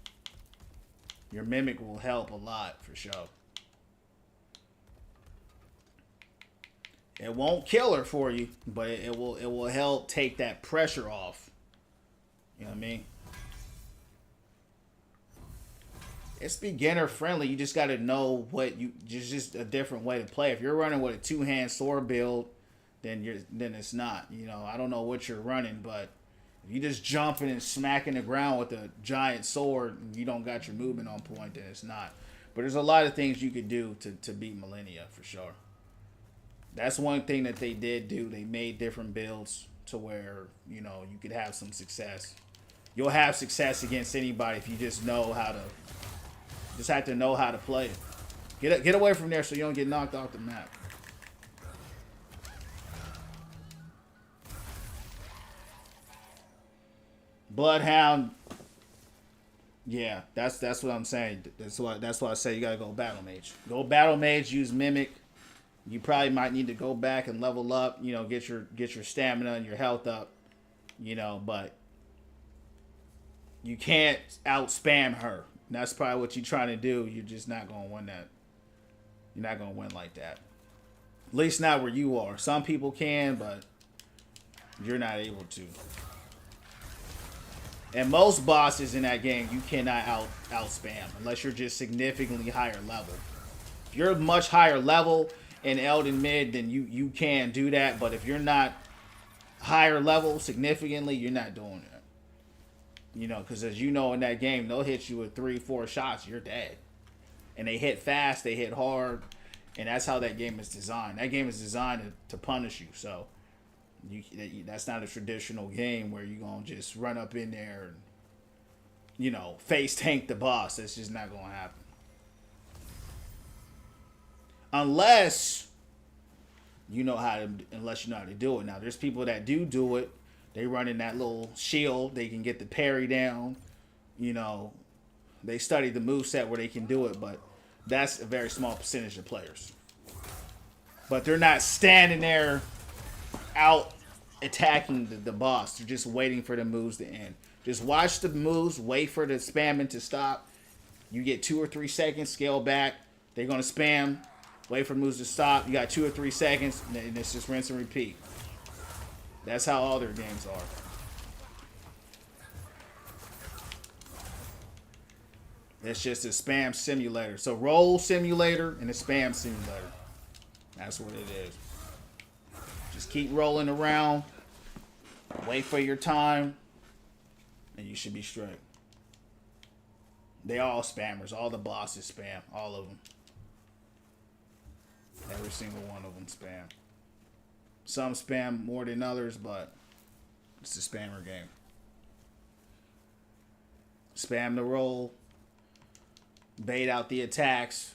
Your mimic will help a lot, for sure. It won't kill her for you, but it will help take that pressure off. You know what I mean? It's beginner friendly. You just got to know what you just a different way to play. If you're running with a 2-hand sword build, then it's not. You know, I don't know what you're running, but if you just jumping and smacking the ground with a giant sword and you don't got your movement on point, then it's not. But there's a lot of things you could do to beat Millennia for sure. That's one thing that they did do. They made different builds to where, you know, you could have some success. You'll have success against anybody if you just know how to. Just have to know how to play it. Get away from there so you don't get knocked off the map. Bloodhound. Yeah, that's what I'm saying. That's why I say you gotta go battle mage. Go battle mage. Use mimic. You probably might need to go back and level up. You know, get your stamina and your health up. You know, but you can't out spam her. And that's probably what you're trying to do. You're just not going to win that. You're not going to win like that. At least not where you are. Some people can, but you're not able to. And most bosses in that game, you cannot out spam unless you're just significantly higher level. If you're much higher level in Elden Mid, then you can do that. But if you're not higher level significantly, you're not doing it. You know, because as you know in that game, they'll hit you with 3-4 shots, you're dead. And they hit fast, they hit hard, and that's how that game is designed. That game is designed to punish you. So that's not a traditional game where you're going to just run up in there and, you know, face tank the boss. That's just not going to happen. Unless you know how to do it. Now, there's people that do it. They run in that little shield. They can get the parry down. You know, they study the moveset where they can do it, but that's a very small percentage of players. But they're not standing there out attacking the boss. They're just waiting for the moves to end. Just watch the moves, wait for the spamming to stop. You get 2 or 3 seconds, scale back. They're going to spam, wait for the moves to stop. You got 2 or 3 seconds, and it's just rinse and repeat. That's how all their games are. It's just a spam simulator. So roll simulator and a spam simulator. That's what it is. Just keep rolling around. Wait for your time. And you should be straight. They all spammers. All the bosses spam. All of them. Every single one of them spam. Some spam more than others, but it's a spammer game. Spam the roll, bait out the attacks.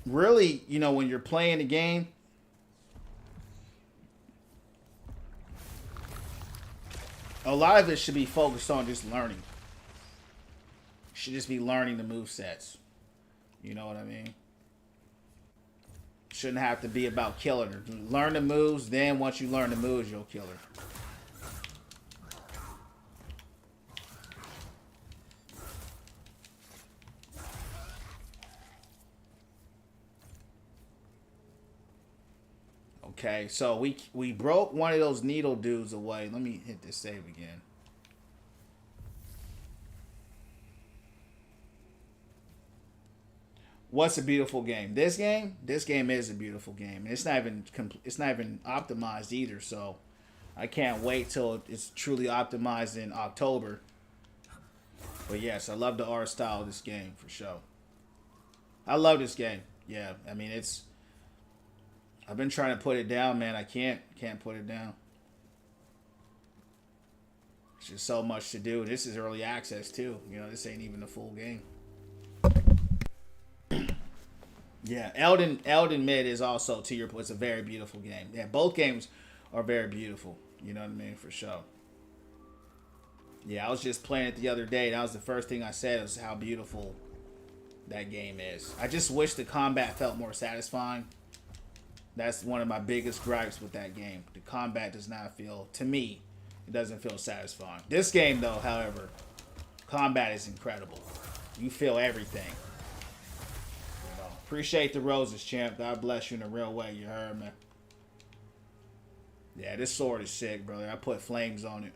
Really, you know, when you're playing the game, a lot of it should be focused on just learning. You should just be learning the movesets. You know what I mean? Shouldn't have to be about killing her. Learn the moves, then once you learn the moves, you'll kill her. Okay, so we broke one of those needle dudes away. Let me hit this save again. What's a beautiful game? This game is a beautiful game. And it's not even optimized either, so I can't wait till it's truly optimized in October. But yes, I love the art style of this game for sure. I love this game. Yeah, I mean I've been trying to put it down, man. I can't put it down. It's just so much to do. This is early access too. You know, this ain't even the full game. Yeah, Elden Mid is also, to your point, it's a very beautiful game. Yeah, both games are very beautiful. You know what I mean? For sure. Yeah, I was just playing it the other day. That was the first thing I said, was how beautiful that game is. I just wish the combat felt more satisfying. That's one of my biggest gripes with that game. The combat does not feel, to me, it doesn't feel satisfying. This game, though, however, combat is incredible. You feel everything. You know, appreciate the roses, champ. God bless you in a real way. You heard me. Yeah, this sword is sick, brother. I put flames on it.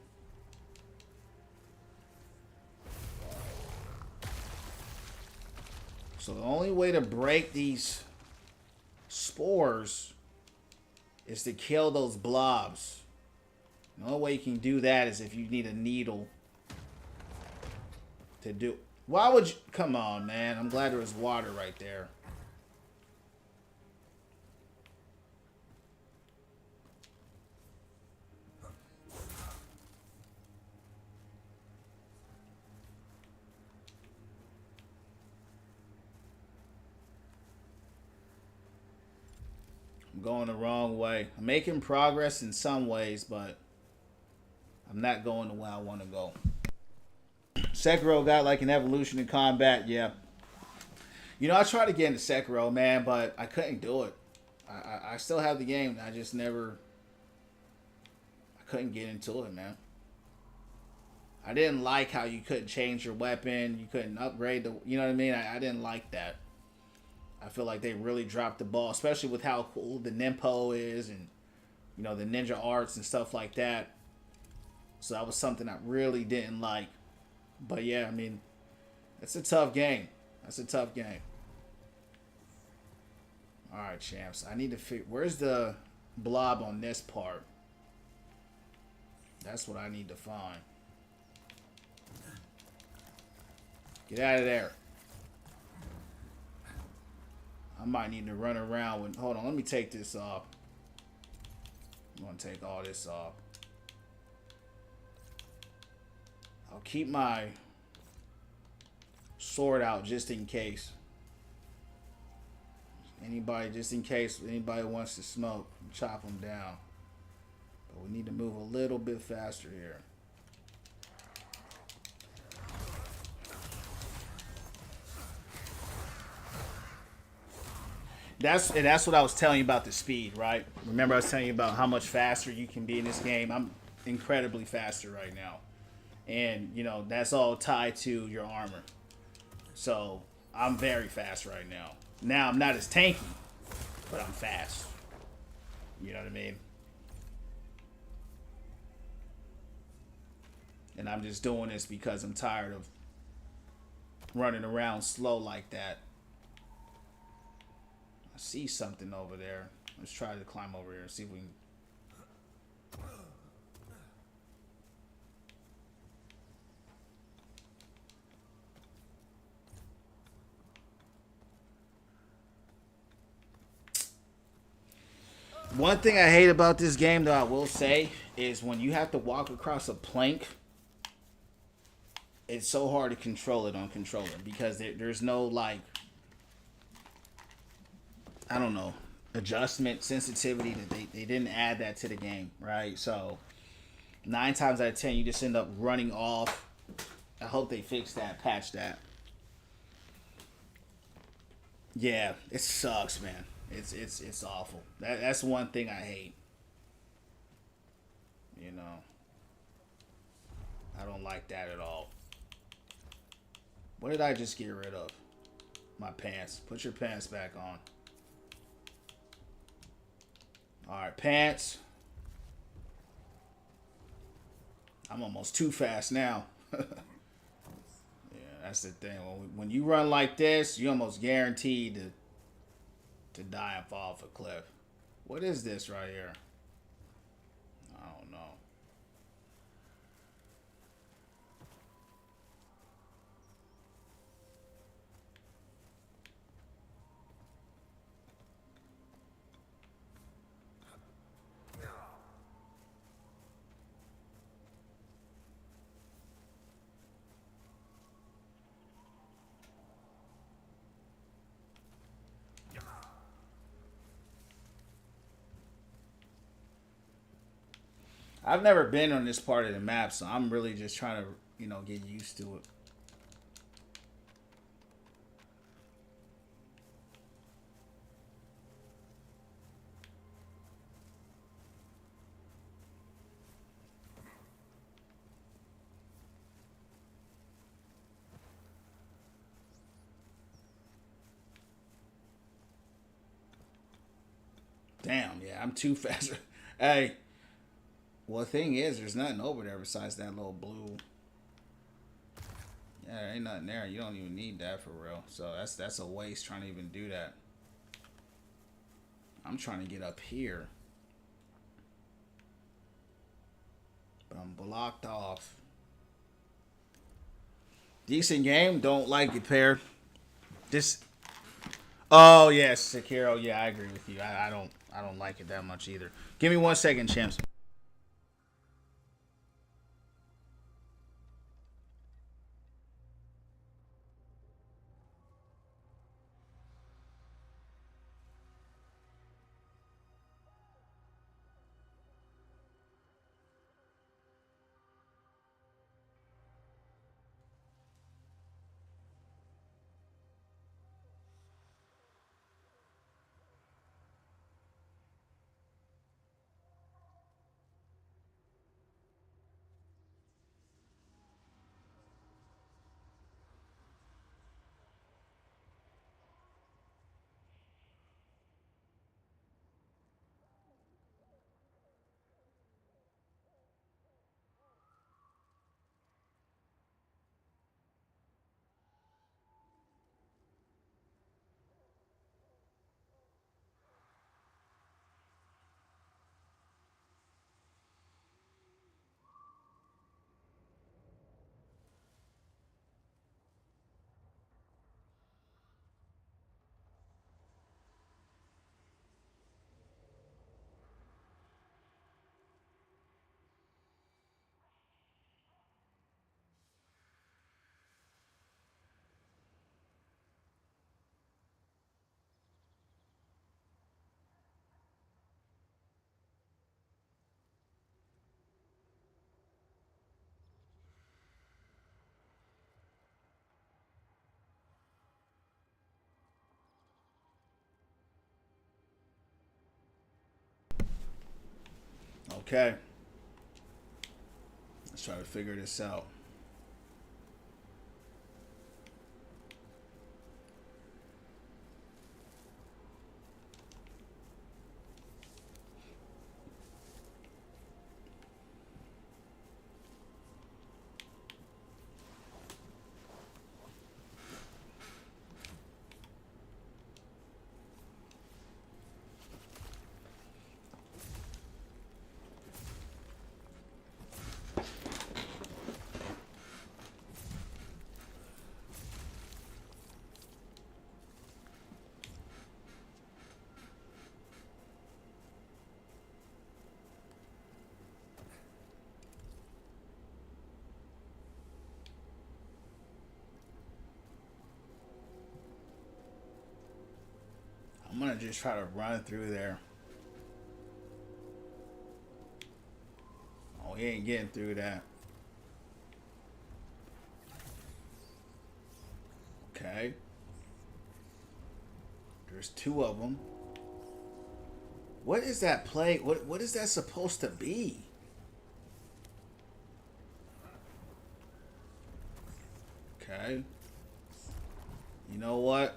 So the only way to break these spores is to kill those blobs. The only way you can do that is if you need a needle to do. Why would you? Come on, man. I'm glad there was water right there. I'm going the wrong way. I'm making progress in some ways, but I'm not going the way I want to go. Sekiro got like an evolution in combat, yeah. You know, I tried to get into Sekiro, man, but I couldn't do it. I still have the game. I just never... I couldn't get into it, man. I didn't like how you couldn't change your weapon. You couldn't upgrade the... You know what I mean? I didn't like that. I feel like they really dropped the ball, especially with how cool the Ninpo is and, you know, the ninja arts and stuff like that. So that was something I really didn't like. But yeah, I mean, it's a tough game. That's a tough game. All right, champs. I need to figure... Where's the blob on this part? That's what I need to find. Get out of there. I might need to run around with... Hold on, let me take this off. I'm going to take all this off. I'll keep my sword out just in case. Just in case anybody wants to smoke, chop them down. But we need to move a little bit faster here. That's what I was telling you about the speed, right? Remember I was telling you about how much faster you can be in this game. I'm incredibly faster right now. And, you know, that's all tied to your armor. So, I'm very fast right now. Now, I'm not as tanky, but I'm fast. You know what I mean? And I'm just doing this because I'm tired of running around slow like that. I see something over there. Let's try to climb over here and see if we can... One thing I hate about this game, though, I will say, is when you have to walk across a plank, it's so hard to control it on controller because there's no, like, I don't know, adjustment, sensitivity that they didn't add that to the game, right? So 9 times out of 10, you just end up running off. I hope they fix that, patch that. Yeah, it sucks, man. It's awful. That's one thing I hate. You know, I don't like that at all. What did I just get rid of? My pants. Put your pants back on. Alright, pants. I'm almost too fast now. Yeah, that's the thing. When you run like this, you're almost guaranteed to die and fall off a cliff. What is this right here? I don't know. I've never been on this part of the map, so I'm really just trying to, get used to it. Damn, yeah, I'm too fast. Hey, well, the thing is, there's nothing over there besides that little blue. Yeah, there ain't nothing there. You don't even need that for real. So that's a waste trying to even do that. I'm trying to get up here, but I'm blocked off. Decent game. Don't like it, pair. This. Oh yes, Sekiro. Yeah, I agree with you. I don't like it that much either. Give me 1 second, champs. Okay. Let's try to figure this out. just try to run through there. Oh, he ain't getting through that. Okay. There's two of them. What is that play? What is that supposed to be? Okay. You know what?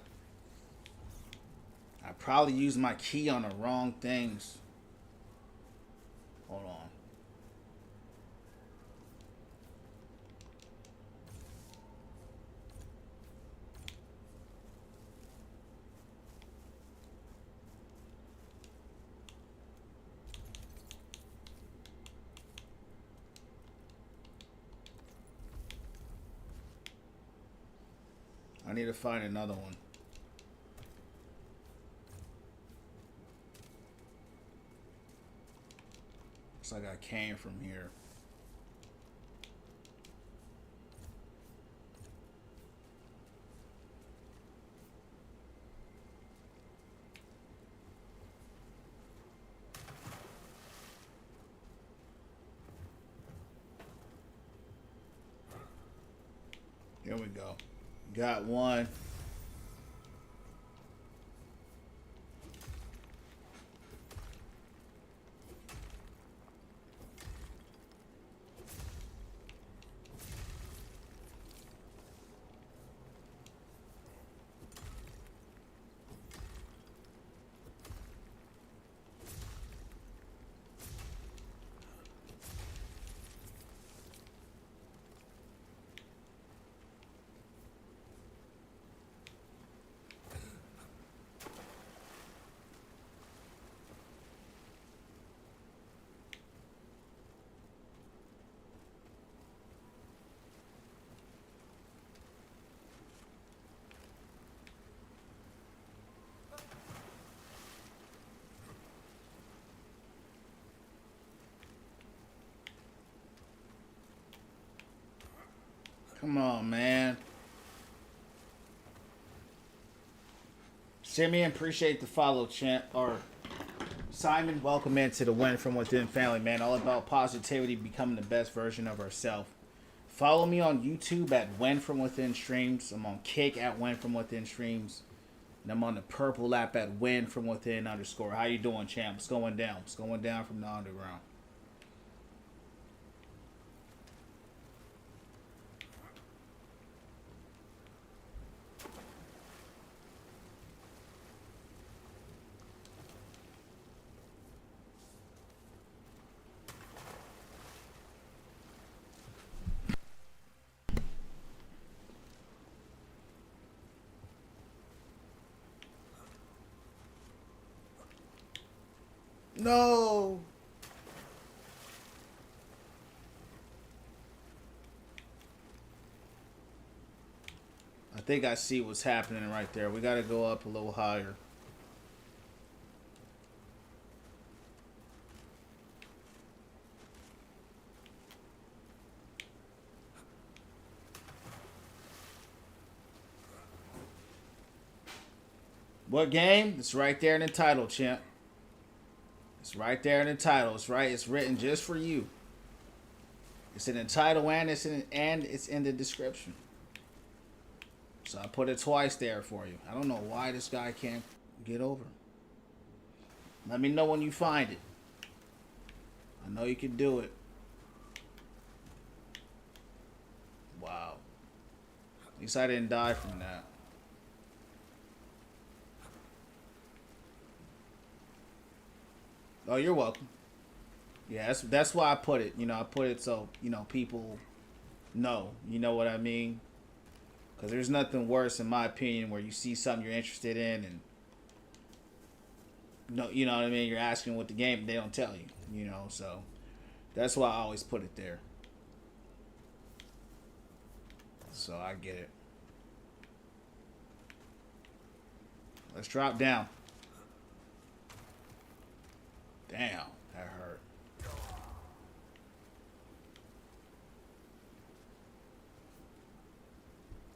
I probably used my key on the wrong things. Hold on. I need to find another one. Looks like I came from here. Here we go. Got one. Come on, man. Simeon, appreciate the follow, champ. Or Simon, welcome into the Win From Within family, man. All about positivity, becoming the best version of ourselves. Follow me on YouTube at Win From Within Streams. I'm on Kick at Win From Within Streams. And I'm on the Purple app at Win From Within _ How you doing, champ? What's going down? What's going down from the underground? No. I think I see what's happening right there. We got to go up a little higher. What game? It's right there in the title, champ. It's right there in the title. It's right. It's written just for you. It's in the title and it's in the description. So I put it twice there for you. I don't know why this guy can't get over. Let me know when you find it. I know you can do it. Wow. At least I didn't die from that. Oh, you're welcome. Yeah, that's why I put it. You know, I put it so, you know, people know. You know what I mean? Because there's nothing worse, in my opinion, where you see something you're interested in and, no, you know what I mean? You're asking what the game, they don't tell you. You know, so that's why I always put it there. So I get it. Let's drop down. Damn, that hurt.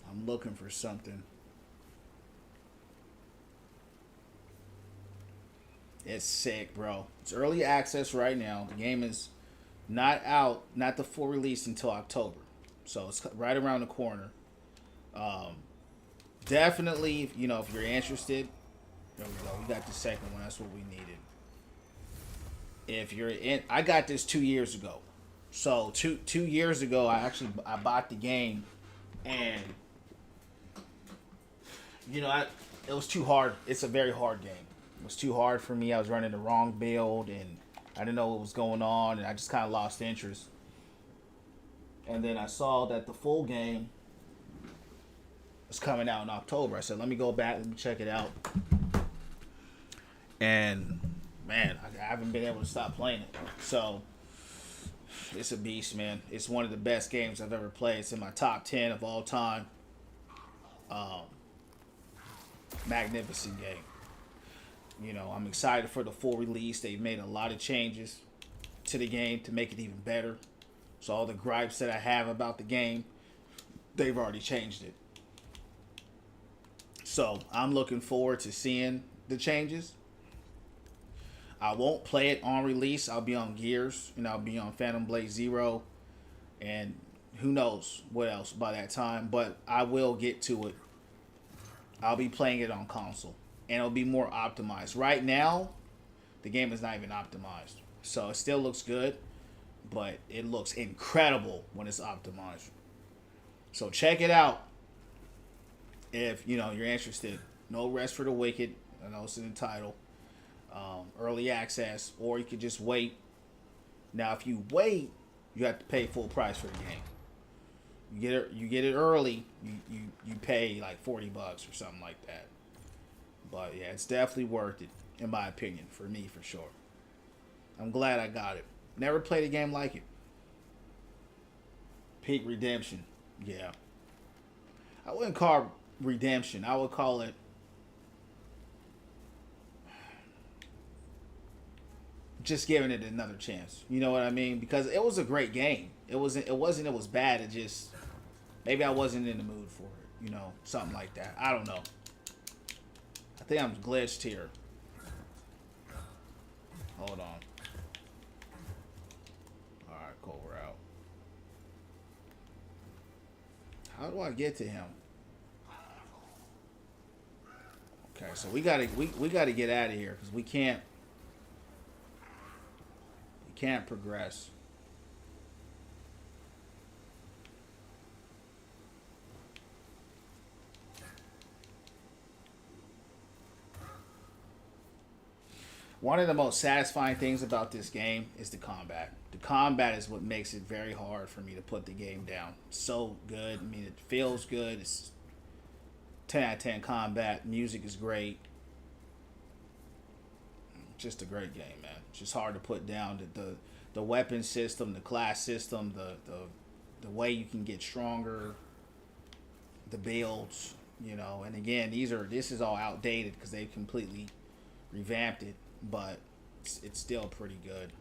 I'm looking for something. It's sick, bro. It's early access right now. The game is not out, not the full release until October. So it's right around the corner. Um, Definitely, you know, if you're interested, there we go. We got the second one. That's what we needed. If you're in, I got this 2 years ago. So two years ago, I bought the game, and you know, it was too hard. It's a very hard game. It was too hard for me. I was running the wrong build, and I didn't know what was going on, and I just kind of lost interest. And then I saw that the full game was coming out in October. I said, let me go back and check it out. And man, I haven't been able to stop playing it. So it's a beast, man. It's one of the best games I've ever played. It's in my top 10 of all time. Magnificent game. You know, I'm excited for the full release. They've made a lot of changes to the game to make it even better. So all the gripes that I have about the game, they've already changed it. So I'm looking forward to seeing the changes. I won't play it on release. I'll be on Gears, and I'll be on Phantom Blade Zero, and who knows what else by that time. But I will get to it. I'll be playing it on console, and it'll be more optimized. Right now, the game is not even optimized, so it still looks good, but it looks incredible when it's optimized. So check it out if you know you're interested. No Rest for the Wicked. I know it's in the title. Early access, or you could just wait. Now, if you wait, you have to pay full price for the game. You get it early, you pay like $40 or something like that. But yeah, it's definitely worth it, in my opinion, for me, for sure. I'm glad I got it. Never played a game like it. Peak Redemption, yeah. I wouldn't call it redemption. I would call it just giving it another chance. You know what I mean? Because it was a great game. It was bad. It just, maybe I wasn't in the mood for it. You know, something like that. I don't know. I think I'm glitched here. Hold on. Alright, cool, we're out. How do I get to him? Okay, so we gotta get out of here because we can't progress. One of the most satisfying things about this game is the combat. The combat is what makes it very hard for me to put the game down. So good. I mean, it feels good. It's 10 out of 10 combat. Music is great. Just a great game, man. It's just hard to put down. The weapon system, the class system, the way you can get stronger, the builds, you know. And again, this is all outdated because they've completely revamped it, but it's still pretty good.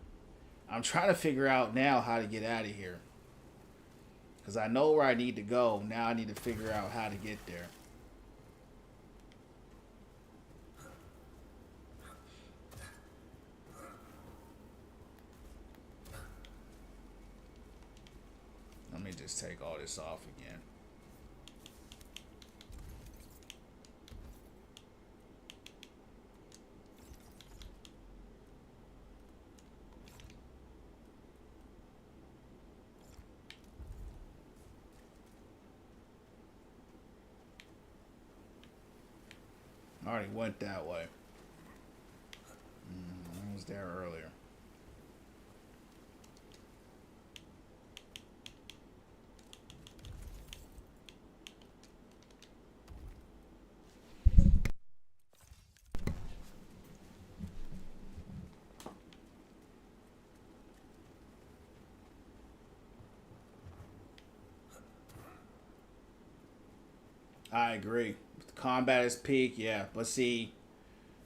I'm trying to figure out now how to get out of here because I know where I need to go. Now I need to figure out how to get there. Let me just take all this off again. I already went that way. I was there earlier. I agree. The combat is peak, yeah. But see,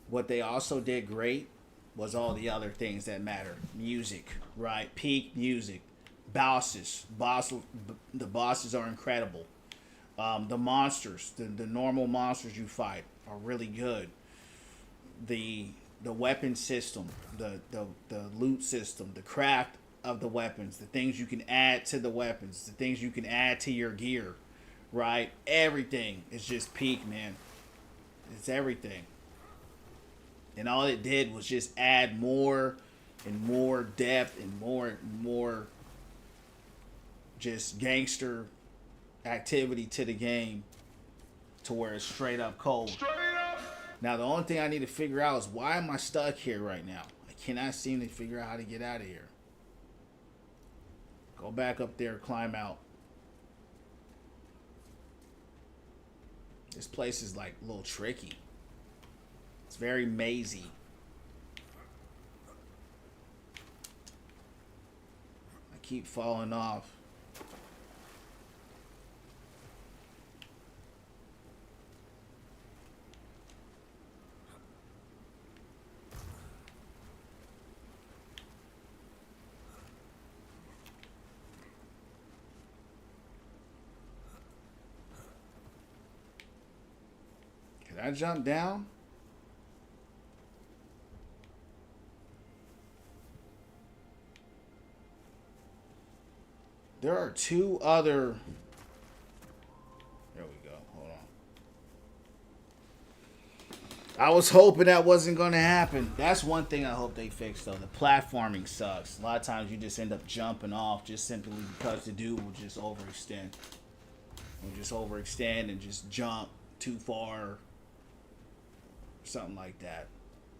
what they also did great was all the other things that matter. Music, right? Peak music. The bosses are incredible. The monsters, the normal monsters you fight are really good. The the weapon system, the loot system, the craft of the weapons, the things you can add to the weapons, the things you can add to your gear, right? Everything is just peak, man. It's everything. And all it did was just add more and more depth and more just gangster activity to the game to where it's straight up cold. Now the only thing I need to figure out is why am I stuck here right now? I cannot seem to figure out how to get out of here. Go back up there, climb out. This place is like a little tricky. It's very mazy. I keep falling off. Can I jump down? There are two other... There we go. Hold on. I was hoping that wasn't going to happen. That's one thing I hope they fix, though. The platforming sucks. A lot of times you just end up jumping off just simply because the dude will just overextend. Will just overextend and just jump too far. Something like that.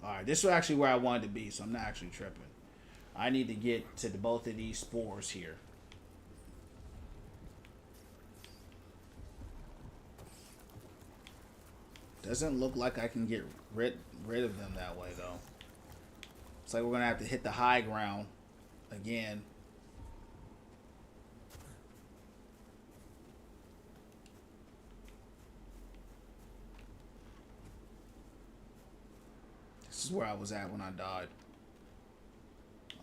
Alright, this is actually where I wanted to be, so I'm not actually tripping. I need to get to both of these spores here. Doesn't look like I can get rid of them that way, though. It's like we're going to have to hit the high ground again. This is where I was at when I died.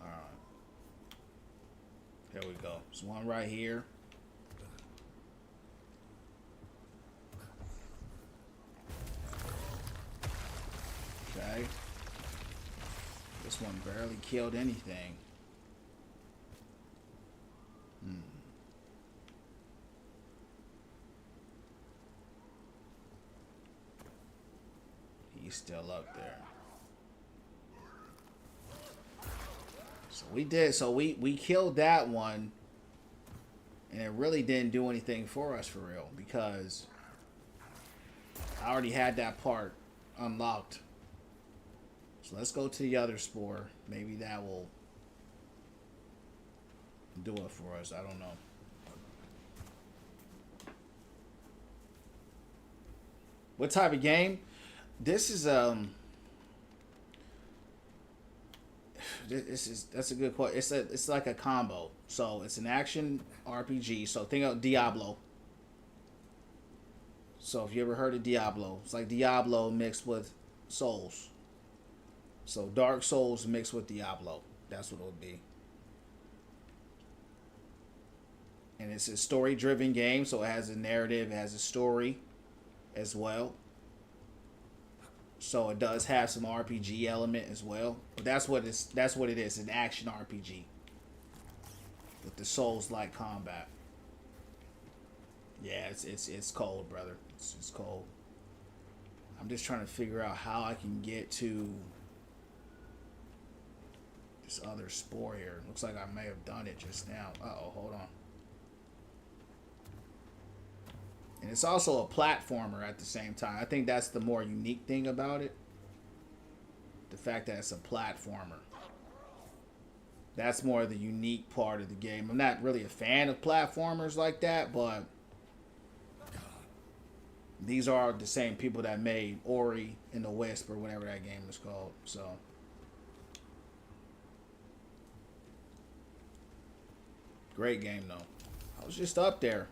Alright. Here we go. There's one right here. Okay. This one barely killed anything. He's still up there. So we did. So we killed that one. And it really didn't do anything for us for real. Because I already had that part unlocked. So let's go to the other spore. Maybe that will do it for us. I don't know. What type of game? This is that's a good question. It's like a combo. So it's an action RPG. So think of Diablo. So if you ever heard of Diablo, it's like Diablo mixed with Souls. So Dark Souls mixed with Diablo. That's what it would be. And it's a story-driven game, so it has a narrative, it has a story as well. So it does have some RPG element as well. But that's what it is, an action RPG. With the Souls-like combat. Yeah, it's cold, brother. It's cold. I'm just trying to figure out how I can get to this other spore here. Looks like I may have done it just now. Uh-oh, hold on. And it's also a platformer at the same time. I think that's the more unique thing about it. The fact that it's a platformer. That's more the unique part of the game. I'm not really a fan of platformers like that, but these are the same people that made Ori and the Wisp or whatever that game is called. So great game though. I was just up there.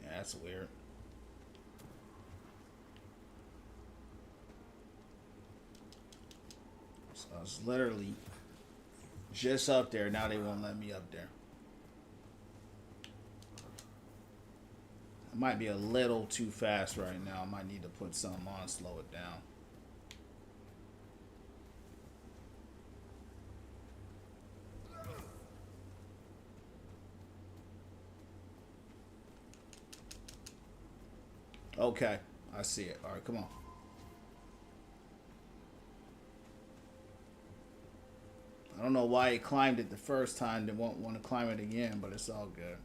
Yeah, that's weird. So I was literally just up there. Now they won't let me up there. It might be a little too fast right now. I might need to put something on, slow it down. Okay, I see it. All right, come on. I don't know why it climbed it the first time. They won't want to climb it again, but it's all good.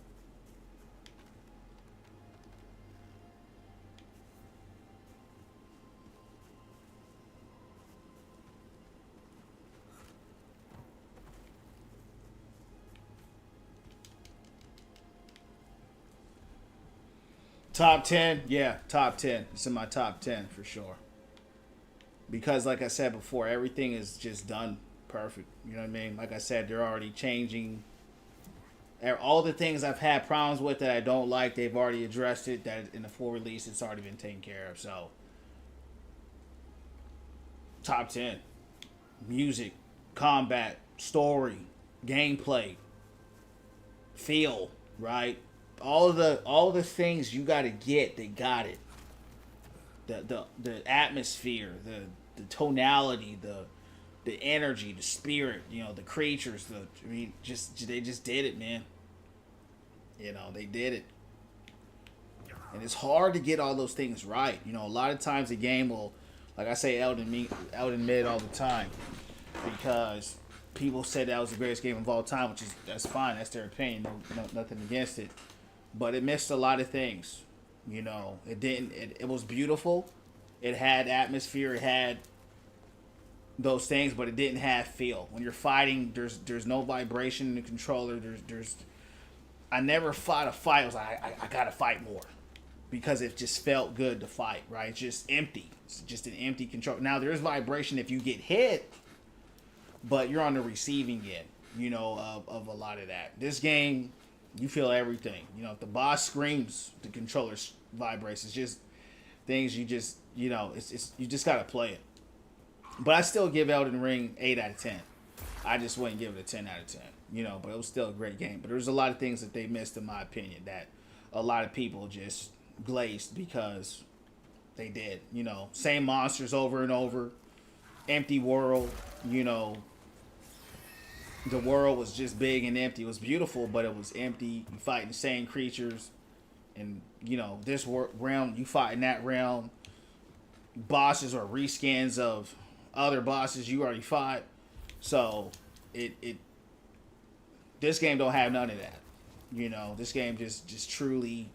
Top 10? Yeah, top 10. It's in my top 10 for sure. Because, like I said before, everything is just done perfect. You know what I mean? Like I said, they're already changing. All the things I've had problems with that I don't like, they've already addressed it. That in the full release, it's already been taken care of. So, top 10. Music, combat, story, gameplay, feel, right? All the things you got to get, they got it. The atmosphere, the tonality, the energy, the spirit, you know, the creatures, they just did it, man. You know, they did it. And it's hard to get all those things right. You know, a lot of times the game will, like I say, out in mid all the time, because people said that was the greatest game of all time, which is, that's fine, that's their opinion, nothing against it. But it missed a lot of things. You know, it was beautiful. It had atmosphere. It had those things, but it didn't have feel. When you're fighting, there's no vibration in the controller. I never fought a fight. I was like, I gotta fight more, because it just felt good to fight. Right? It's just empty. It's just an empty control. Now there's vibration if you get hit, but you're on the receiving end. You know, of a lot of that. This game, you feel everything. You know, if the boss screams, the controller vibrates. It's just things you just, you know, it's you just gotta play it. But I still give Elden Ring 8 out of 10. I just wouldn't give it a 10 out of 10. You know, but it was still a great game. But there's a lot of things that they missed, in my opinion, that a lot of people just glazed because they did. You know, same monsters over and over, empty world. You know, the world was just big and empty. It was beautiful, but it was empty. You fighting the same creatures, and you know, this realm, you fight in that realm. Bosses are reskins of other bosses you already fought. So this game don't have none of that. You know, this game just truly,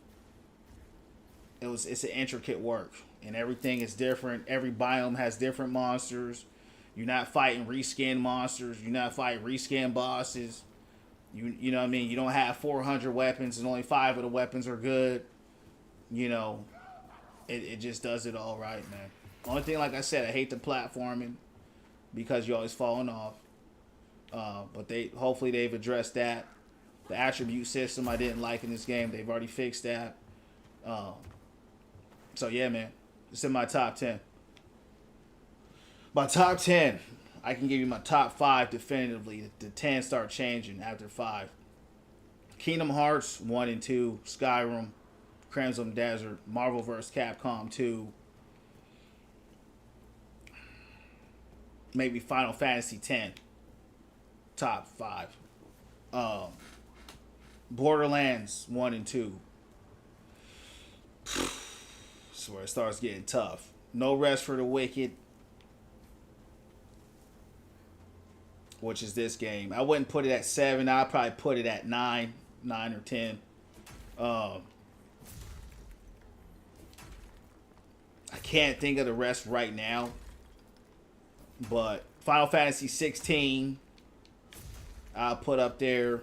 it's an intricate work, and everything is different. Every biome has different monsters. You're not fighting reskin monsters. You're not fighting reskin bosses. You know what I mean? You don't have 400 weapons and only 5 of the weapons are good. You know, it just does it all right, man. Only thing, like I said, I hate the platforming because you're always falling off. But hopefully they've addressed that. The attribute system I didn't like in this game. They've already fixed that. So yeah, man, it's in my top 10. My top 10, I can give you my top 5 definitively. The 10 start changing after 5. Kingdom Hearts 1 and 2, Skyrim, Crimson Desert, Marvel vs. Capcom 2, maybe Final Fantasy 10, top 5. Borderlands 1 and 2. That's where it starts getting tough. No Rest for the Wicked, which is this game. I wouldn't put it at 7. I'd probably put it at 9 or 10. I can't think of the rest right now. But Final Fantasy 16, I'll put up there.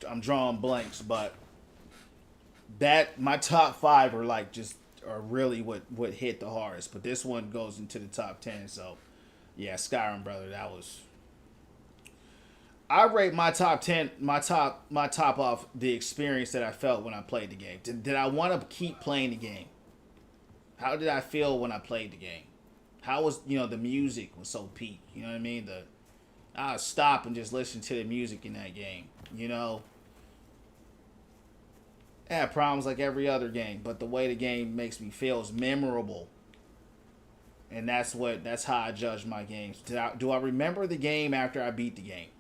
I'm drawing blanks, but my top 5 are like are really what hit the hardest. But this one goes into the top 10. So yeah, Skyrim, brother, that was. I rate my top 10, my top off the experience that I felt when I played the game. Did I want to keep playing the game? How did I feel when I played the game? How was, the music was so peak. You know what I mean? I'll stop and just listen to the music in that game. You know, I have problems like every other game, but the way the game makes me feel is memorable. And that's how I judge my games. Do I remember the game after I beat the game?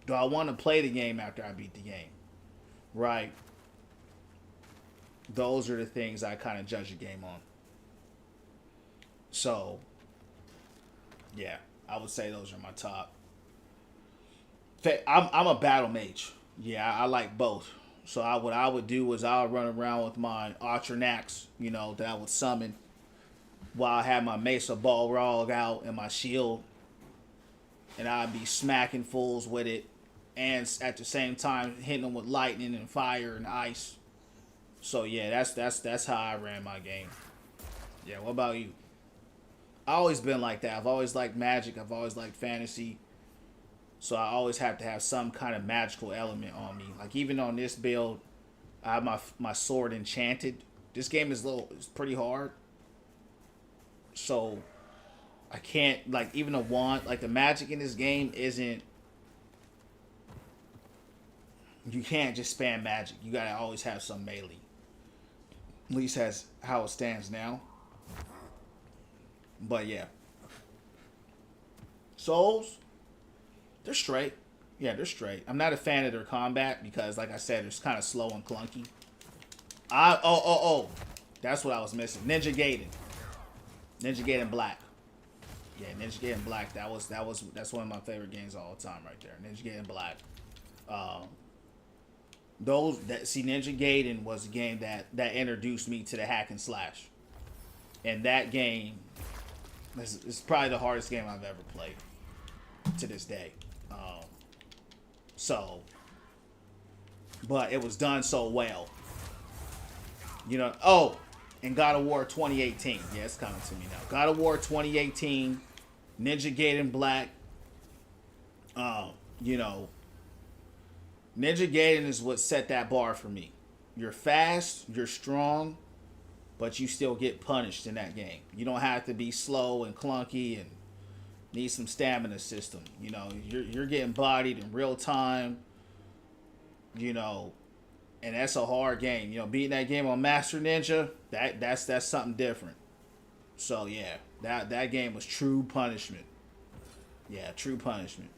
Do I want to play the game after I beat the game? Right. Those are the things I kind of judge a game on. So, yeah, I would say those are my top. I'm a battle mage. Yeah, I like both. So what I would do is I would run around with my Archernax, you know, that I would summon while I had my Mesa Balrog out and my shield, and I'd be smacking fools with it, and at the same time hitting them with lightning and fire and ice. So yeah, that's how I ran my game. Yeah, what about you? I always been like that. I've always liked magic. I've always liked fantasy. So I always have to have some kind of magical element on me. Like even on this build, I have my sword enchanted. This game is it's pretty hard. So I can't, like, even a wand, like the magic in this game isn't, you can't just spam magic. You gotta always have some melee. At least that's how it stands now. But yeah. Souls, they're straight. Yeah, they're straight. I'm not a fan of their combat because, like I said, it's kind of slow and clunky. That's what I was missing. Ninja Gaiden. Ninja Gaiden Black. Yeah, Ninja Gaiden Black. That's one of my favorite games of all time right there. Ninja Gaiden Black. Ninja Gaiden was a game that introduced me to the hack and slash. And that game is probably the hardest game I've ever played to this day. But it was done so well. You know, and God of War 2018. Yeah, it's coming to me now. God of War 2018, Ninja Gaiden Black. You know, Ninja Gaiden is what set that bar for me. You're fast, you're strong, but you still get punished in that game. You don't have to be slow and clunky and need some stamina system. You know, you're getting bodied in real time. You know, and that's a hard game. You know, beating that game on Master Ninja, that's something different. So yeah, that game was true punishment. Yeah, true punishment.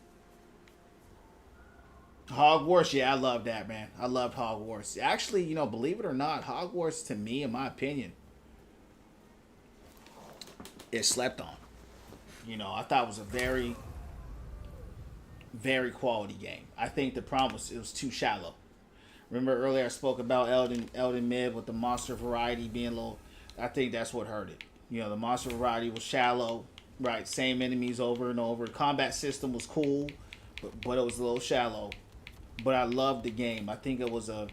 Hogwarts, yeah, I love that, man. I loved Hogwarts. Actually, you know, believe it or not, Hogwarts, to me, in my opinion, is slept on. You know, I thought it was a very, very quality game. I think the problem was it was too shallow. Remember earlier I spoke about Elden Mid with the monster variety being low. I think that's what hurt it. You know, the monster variety was shallow, right? Same enemies over and over. Combat system was cool, but it was a little shallow. But I loved the game. I think it was a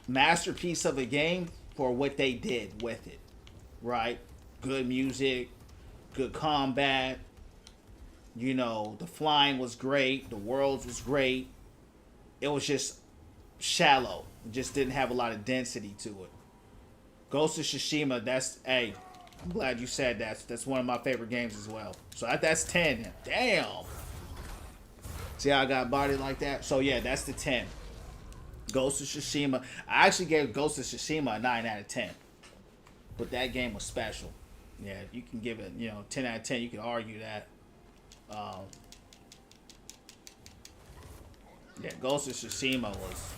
masterpiece of a game for what they did with it, right? Good music, good combat. You know, the flying was great. The worlds was great. It was just shallow. It just didn't have a lot of density to it. Ghost of Tsushima, I'm glad you said that. That's one of my favorite games as well. So that's 10. Damn. See how I got bodied like that? So yeah, that's the 10. Ghost of Tsushima. I actually gave Ghost of Tsushima a 9 out of 10. But that game was special. Yeah, you can give it, 10 out of 10. You can argue that. Yeah, Ghost of Tsushima was...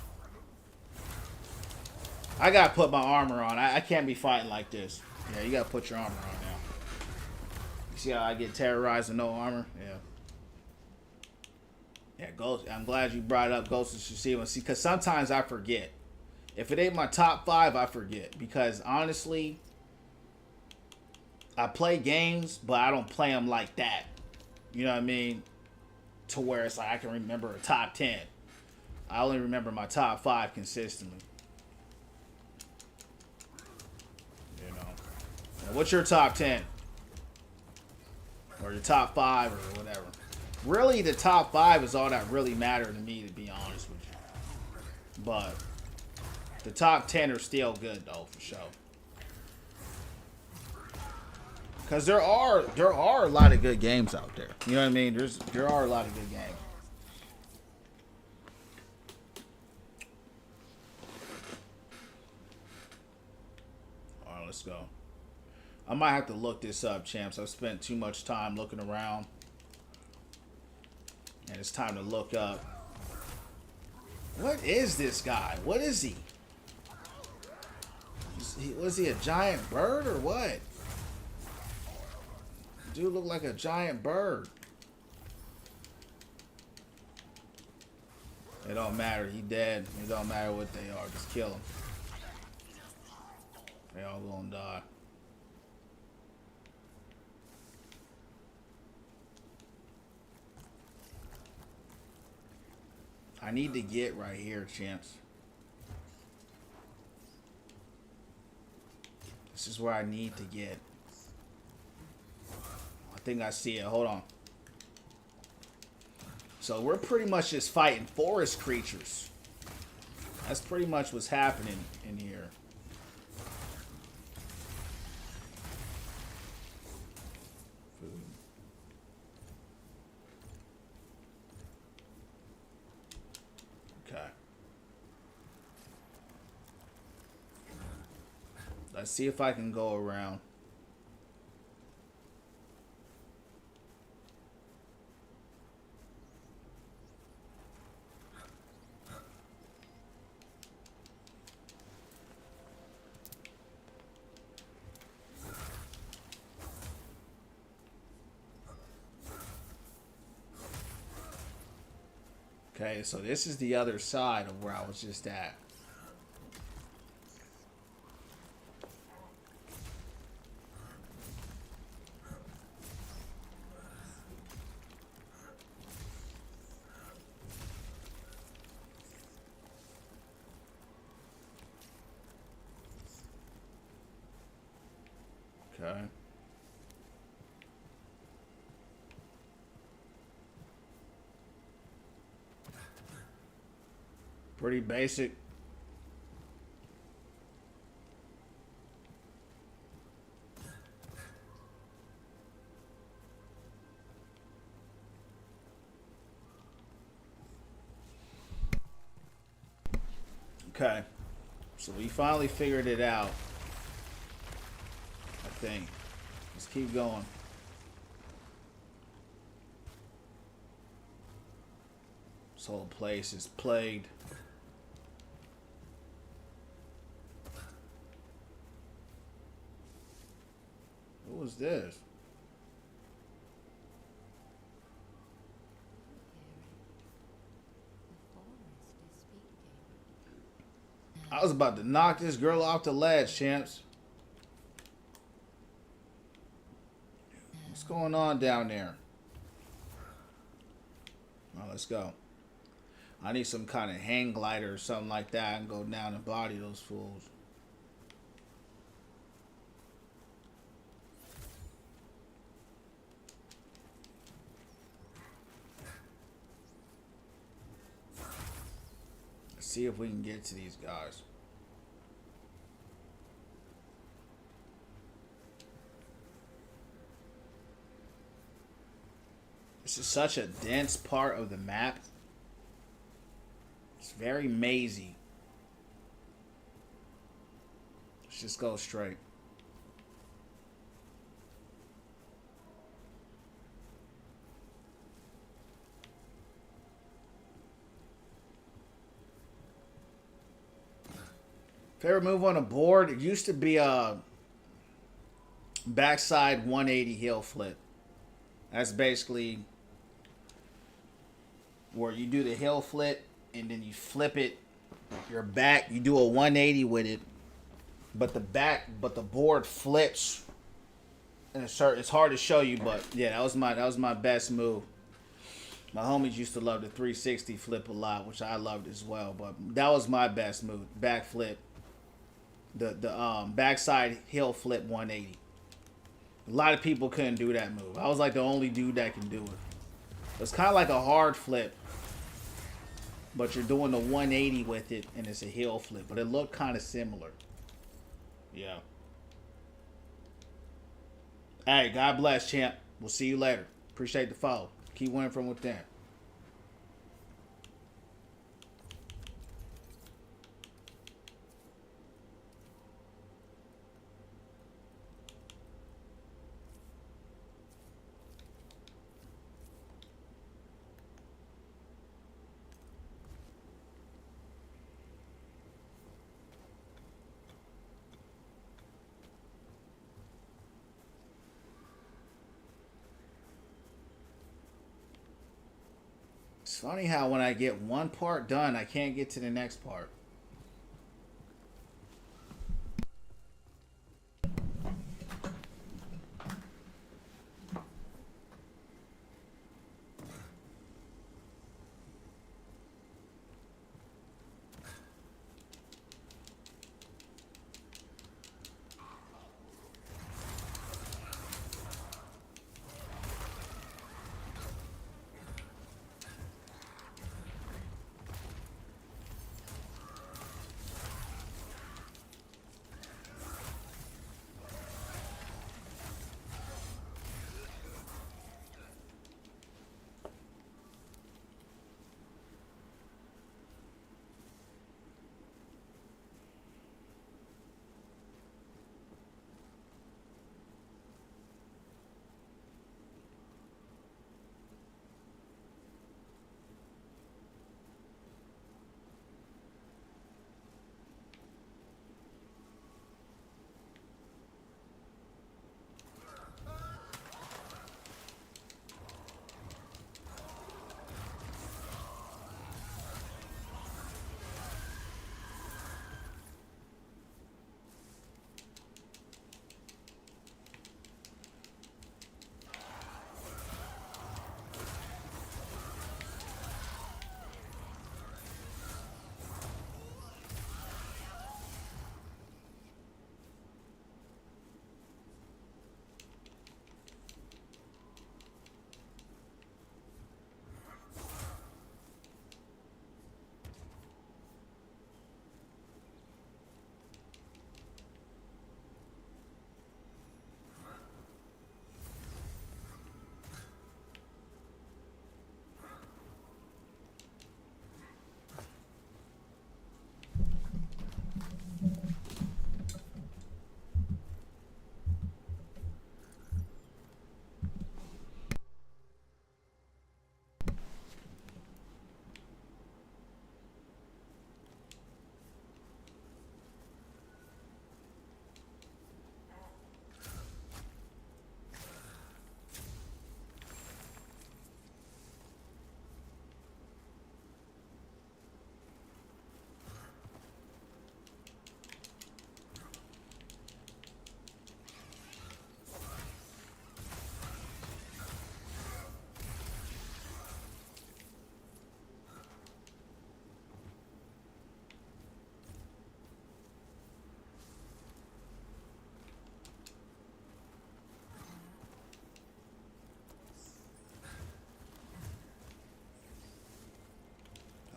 I gotta put my armor on. I can't be fighting like this. Yeah, you gotta put your armor on now. You see how I get terrorized with no armor? Yeah. Yeah, Ghost. I'm glad you brought up Ghost of Tsushima. See, because sometimes I forget. If it ain't my top 5, I forget. Because honestly, I play games, but I don't play them like that. You know what I mean? To where it's like I can remember a top 10. I only remember my top 5 consistently. You know. Now, what's your top 10? Or your top 5 or whatever. Really, the top 5 is all that really mattered to me, to be honest with you. But the top 10 are still good, though, for sure. Because there are a lot of good games out there. You know what I mean? There are a lot of good games. All right, let's go. I might have to look this up, champs. I've spent too much time looking around. And it's time to look up. What is this guy? What is he? Was he a giant bird or what? Dude looked like a giant bird. It don't matter. He dead. It don't matter what they are. Just kill him. They all gonna die. I need to get right here, champs. This is where I need to get. I think I see it. Hold on. So we're pretty much just fighting forest creatures. That's pretty much what's happening in here. Okay. Let's see if I can go around. Okay, so this is the other side of where I was just at. Okay. Pretty basic. Okay. So we finally figured it out. I think. Let's keep going. This whole place is plagued. What was this? I was about to knock this girl off the ledge, champs. What's going on down there? Well, let's go. I need some kind of hang glider or something like that and go down and body those fools. Let's see if we can get to these guys. This is such a dense part of the map. It's very mazy. Let's just go straight. Favorite move on a board? It used to be a backside 180 heel flip. That's basically where you do the heel flip and then you flip it your back. You do a 180 with it, but the board flips. And it's hard to show you, but yeah, that was my best move. My homies used to love the 360 flip a lot, which I loved as well. But that was my best move, back flip. The backside heel flip 180. A lot of people couldn't do that move. I was like the only dude that can do it. It's kind of like a hard flip, but you're doing the 180 with it, and it's a heel flip. But it looked kind of similar. Yeah. Hey, God bless, champ. We'll see you later. Appreciate the follow. Keep winning from within. It's funny how when I get one part done, I can't get to the next part.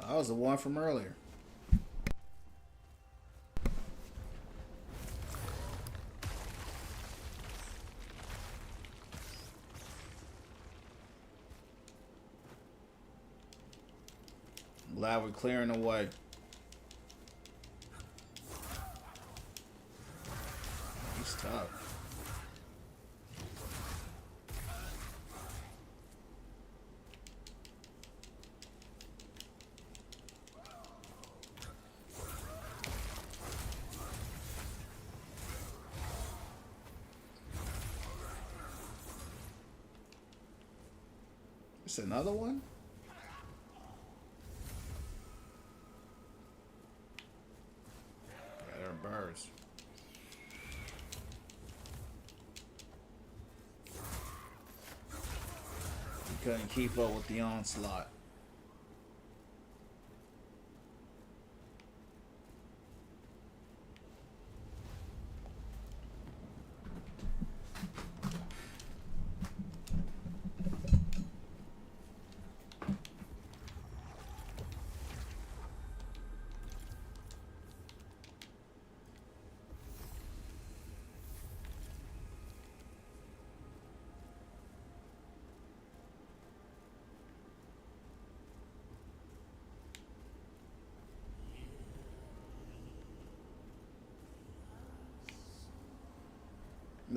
That was the one from earlier. I'm glad we're clearing the way. He's tough. It's another one? Yeah, they're birds. He couldn't keep up with the onslaught.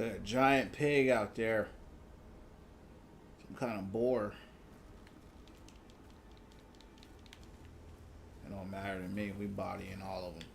The giant pig out there. Some kind of boar. It don't matter to me. We bodying all of them.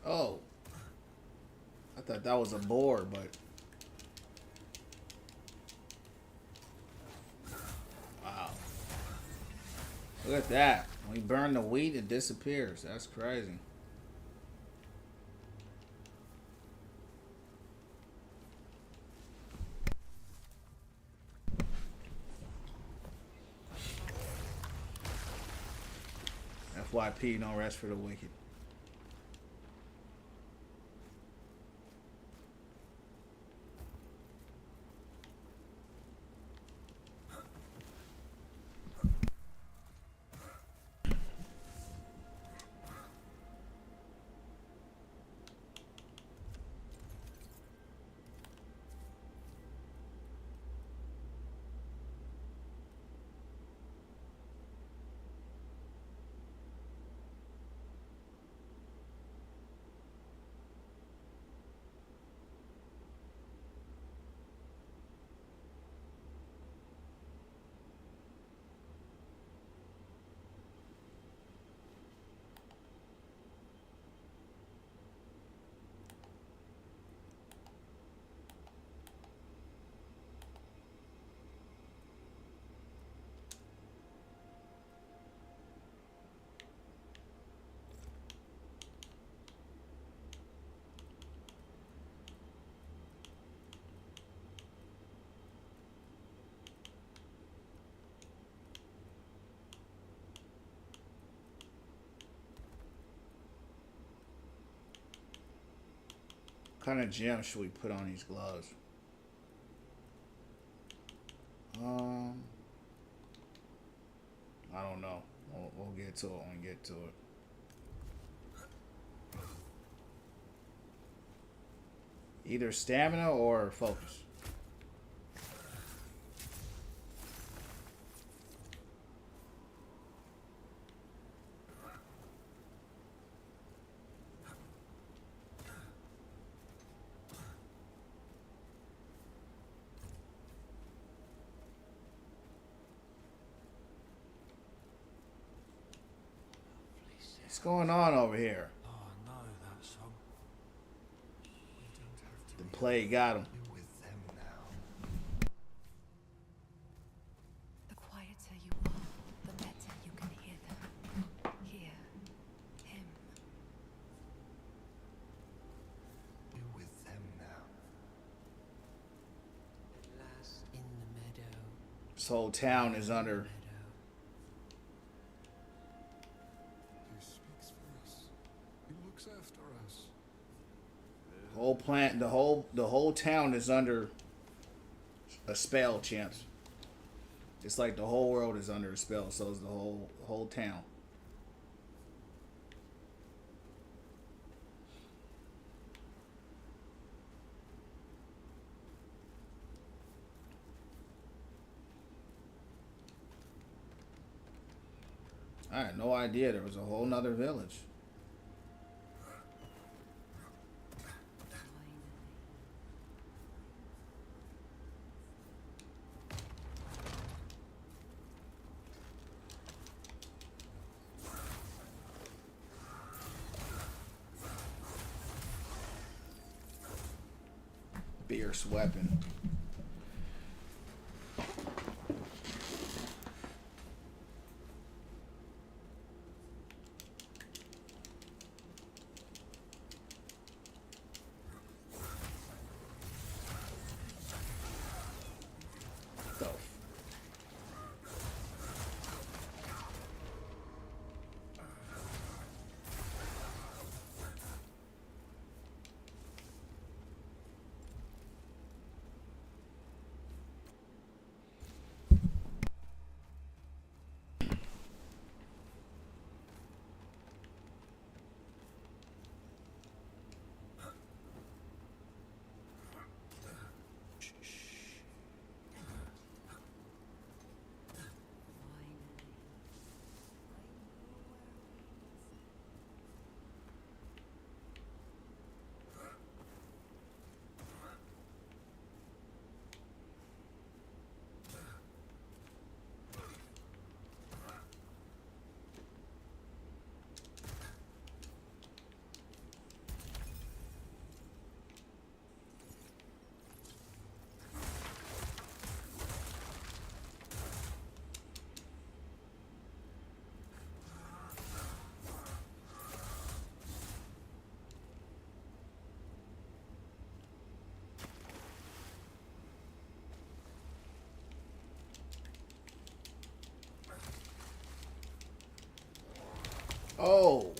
Oh. I thought that was a boar, but... Wow. Look at that. When you burn the wheat, it disappears. That's crazy. FYP, no rest for the wicked. What kind of gem should we put on these gloves? I don't know. We'll get to it when we get to it. Either stamina or focus. What's going on over here? Oh no, that song. We don't have to. The plague got him. You're with them now. The quieter you are, the better you can hear them. Hear him. You're with them now. At last in the meadow. This whole town is under. He speaks for us. He looks after us. Whole plant, the whole town is under a spell, champs. It's like the whole world is under a spell. So is the whole town. I had no idea there was a whole nother village. Fierce weapon. Oh.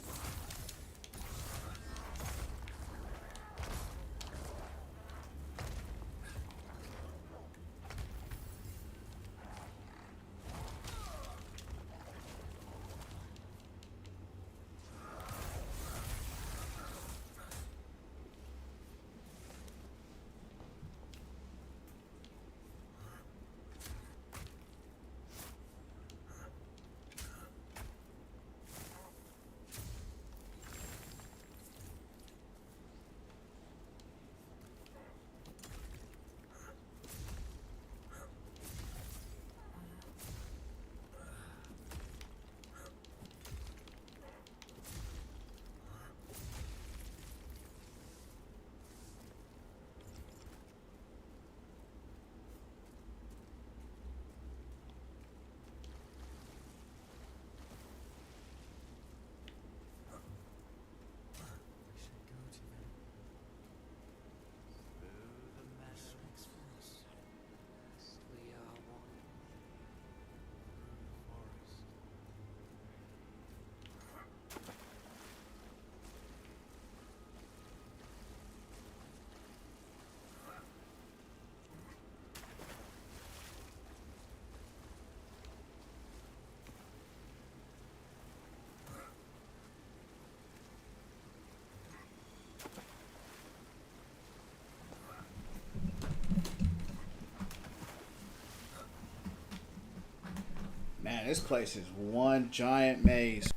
Man, this place is one giant maze.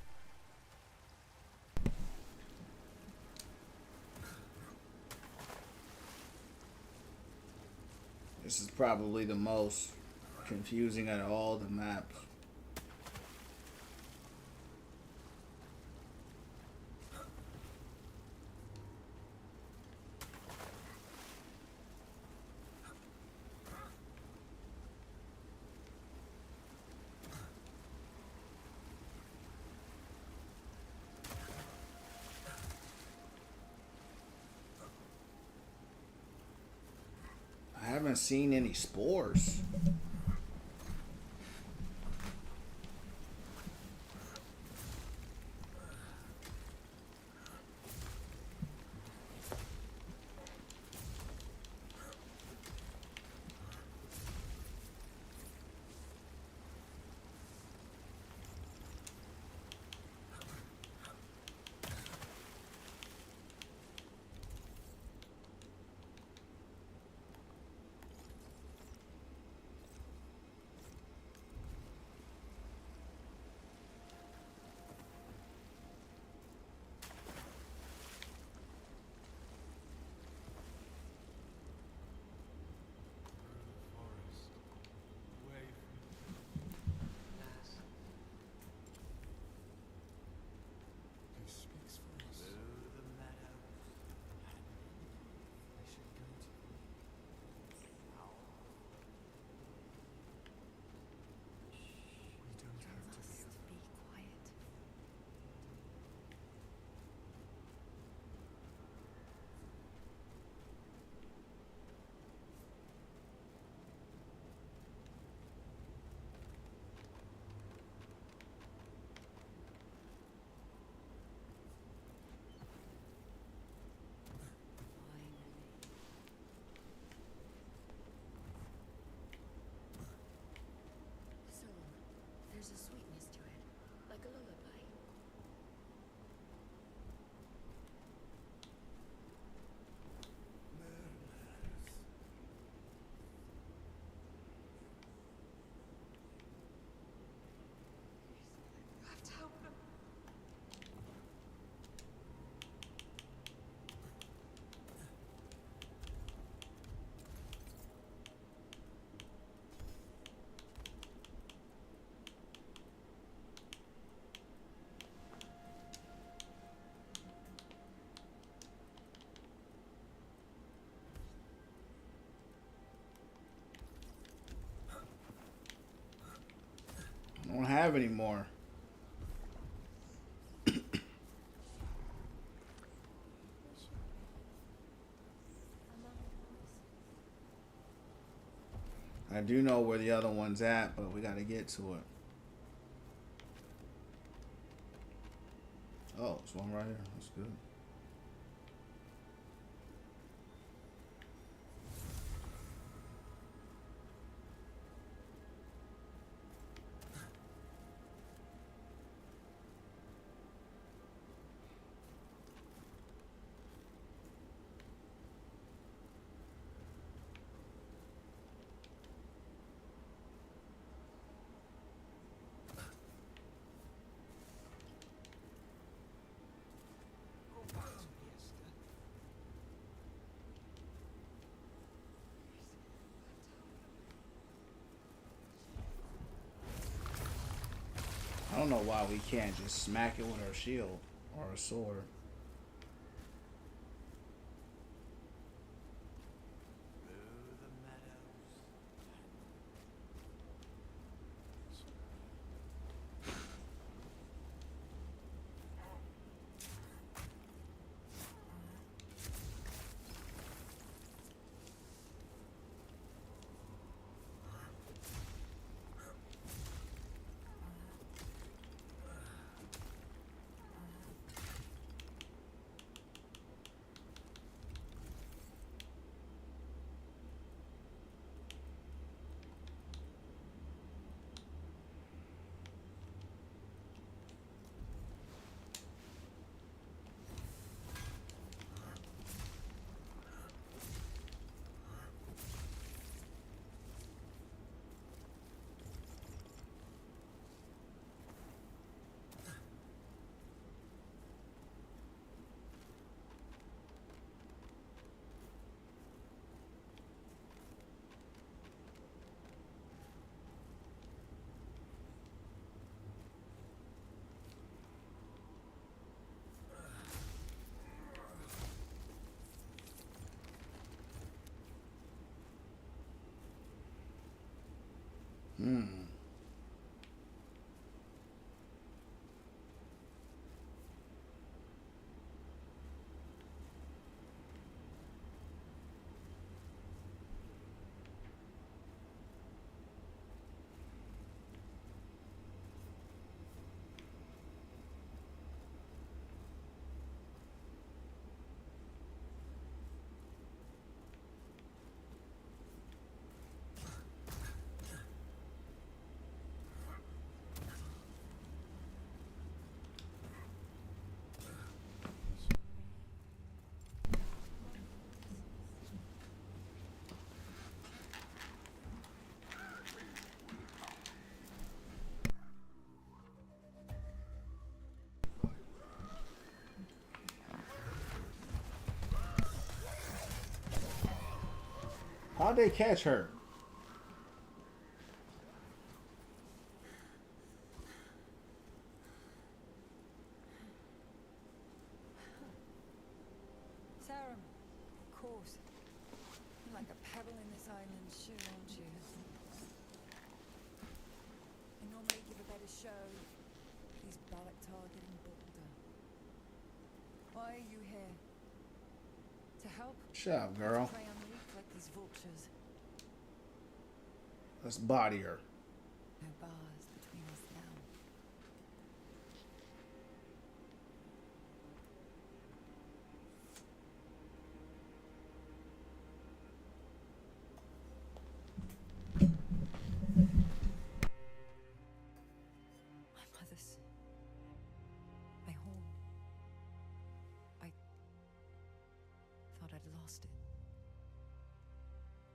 This is probably the most confusing out of all the maps. I haven't seen any spores. I don't have any more. I do know where the other one's at, but we gotta get to it. Oh, there's one right here. That's good. I don't know why we can't just smack it with our shield or our sword. Through the meadows. How'd they catch her? Sarah, of course. You're like a pebble in this island shoe, aren't you? I normally give a better show. These Balaktar getting bolder. Why are you here? To help? Shut up, girl. Prey on Reek like these vultures. Let's body her. No bars between us now. My mother's. My home. I thought I'd lost it.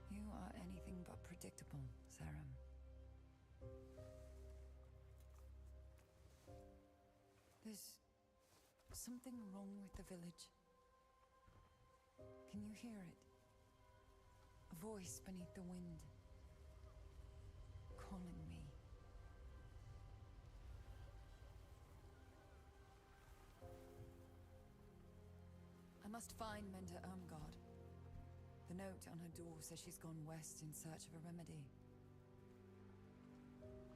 You are anything but predictable, Sarum. There's something wrong with the village. Can you hear it? A voice beneath the wind. Calling me. I must find Menda Ermgard. The note on her door says she's gone west in search of a remedy.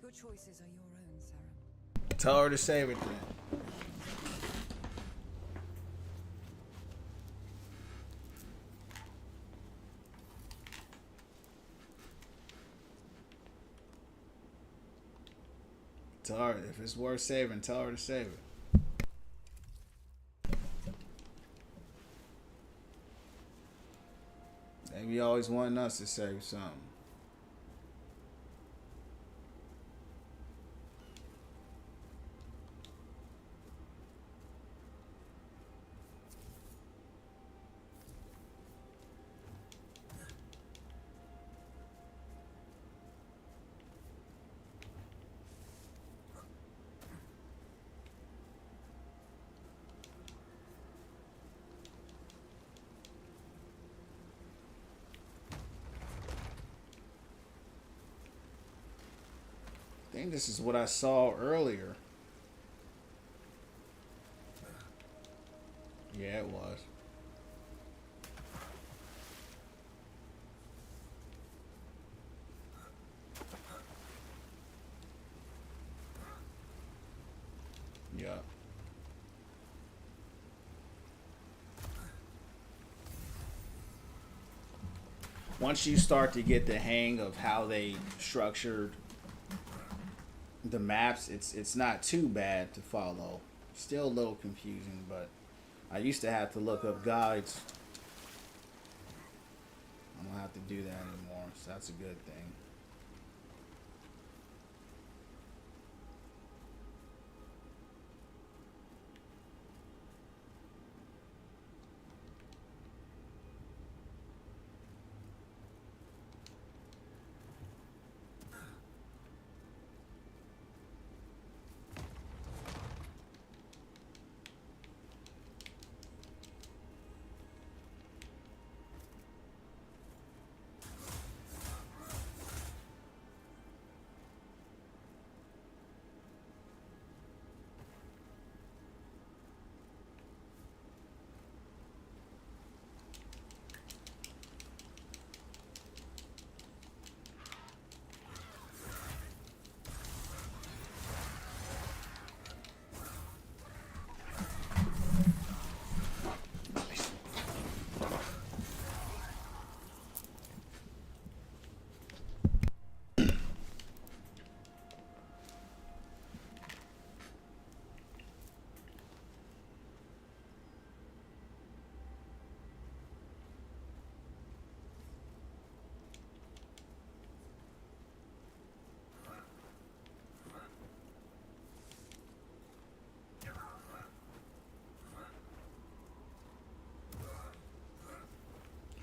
Your choices are your own, Sarah. Tell her to save it then. Tell her if it's worth saving, tell her to save it. They be always wanting us to save something. I think this is what I saw earlier. Yeah, it was. Yeah. Once you start to get the hang of how they structured the maps, it's not too bad to follow. Still a little confusing, but I used to have to look up guides. I don't have to do that anymore, so that's a good thing.